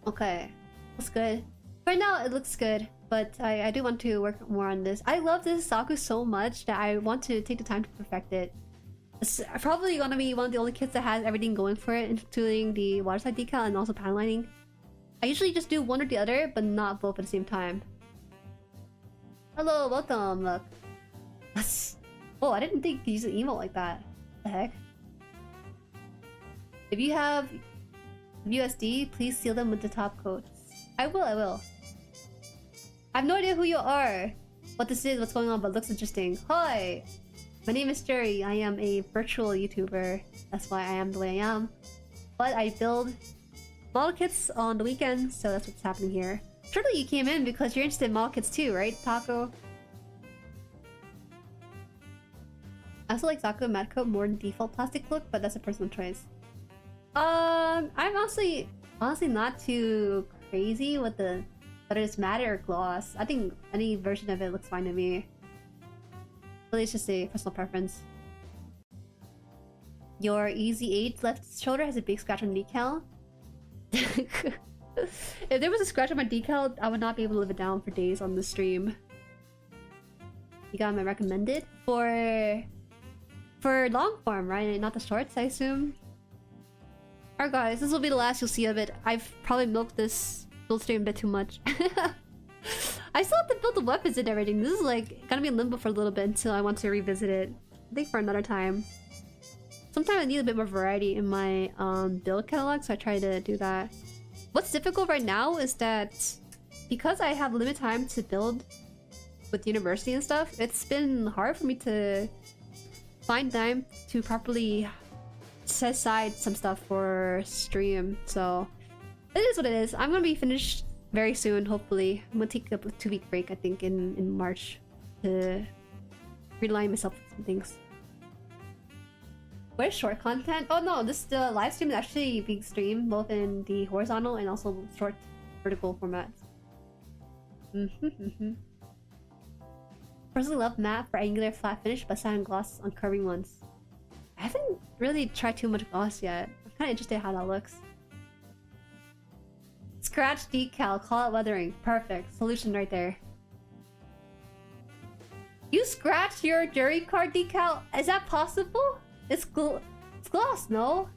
Okay. Looks good. Right now, it looks good. But I do want to work more on this. I love this Zaku so much that I want to take the time to perfect it. It's probably gonna be one of the only kits that has everything going for it, including the waterside decal and also panel lining. I usually just do one or the other, but not both at the same time. Hello, welcome, look. Oh, I didn't think you use an emote like that. What the heck? If you have USD, please seal them with the top coats. I will. I have no idea who you are, what this is, what's going on, but it looks interesting. Hi! My name is Jueri. I am a virtual YouTuber. That's why I am the way I am. But I build model kits on the weekends, so that's what's happening here. Surely you came in because you're interested in model kits too, right, Taco? I also like Zaku matte coat more than default plastic look, but that's a personal choice. I'm honestly not too crazy with the whether it's matte or gloss. I think any version of it looks fine to me. Really, it's just a personal preference. Your Easy 8 left shoulder has a big scratch on the decal. If there was a scratch on my decal, I would not be able to live it down for days on the stream. You got my recommended for long form, right? Not the shorts, I assume. Alright guys, this will be the last you'll see of it. I've probably milked this build stream a bit too much. I still have to build the weapons and everything. This is like gonna be in limbo for a little bit until I want to revisit it. I think for another time. Sometimes I need a bit more variety in my build catalog, so I try to do that. What's difficult right now is that because I have limited time to build with university and stuff, it's been hard for me to find time to properly set aside some stuff for stream. So it is what it is. I'm gonna be finished very soon, hopefully. I'm gonna take a 2-week break, I think, in March to realign myself with some things. Where's short content? Oh no, the live stream is actually being streamed both in the horizontal and also short vertical formats. Personally love matte for angular flat finish, but satin gloss on curving ones. I haven't really tried too much gloss yet. I'm kind of interested how that looks. Scratch decal, call it weathering. Perfect. Solution right there. You scratched your Jueri card decal? Is that possible? It's gloss, no?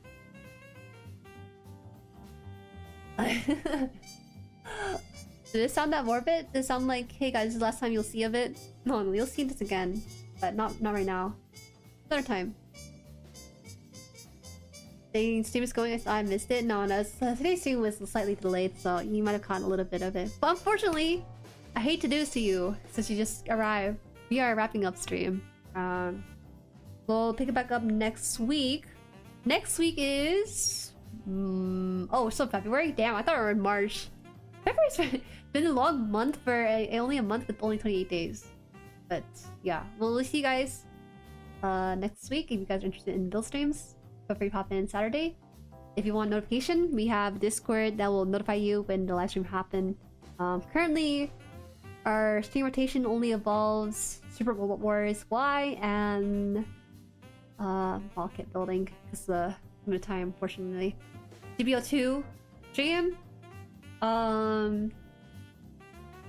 Did it sound that morbid? Did it sound like, hey guys, this is the last time you'll see of it? No, you'll see this again. But not right now. Another time. The stream is going, I missed it. No, today's stream was slightly delayed, so you might have caught a little bit of it. But unfortunately, I hate to do this to you, since you just arrived. We are wrapping up stream. We'll pick it back up next week. Next week is... oh, it's still February? Damn, I thought we were in March. February's been a long month for only a month with only 28 days. But yeah, we'll see you guys next week. If you guys are interested in build streams, feel free to pop in Saturday. If you want notification, we have Discord that will notify you when the live stream happens. Currently, our stream rotation only involves Super Robot Wars Y and ball kit building because the limited time, unfortunately. GBO2 stream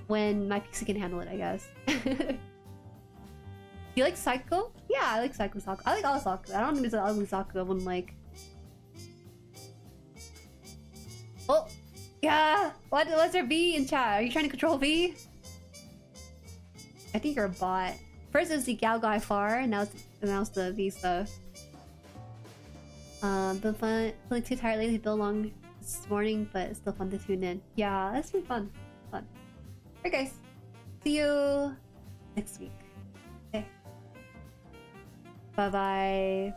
when my PC can handle it, I guess. Do you like Zaku? Yeah, I like Zaku. I like all Zaku. I don't think there's an ugly Zaku I wouldn't like. Oh, yeah. What's there V in chat? Are you trying to control V? I think you're a bot. First it was the Gal Guy Far, and now it's the V stuff. Been fun. Feeling too tired lately to build long this morning, but it's still fun to tune in. Yeah, that's been fun. Alright guys, see you next week. Okay. Bye.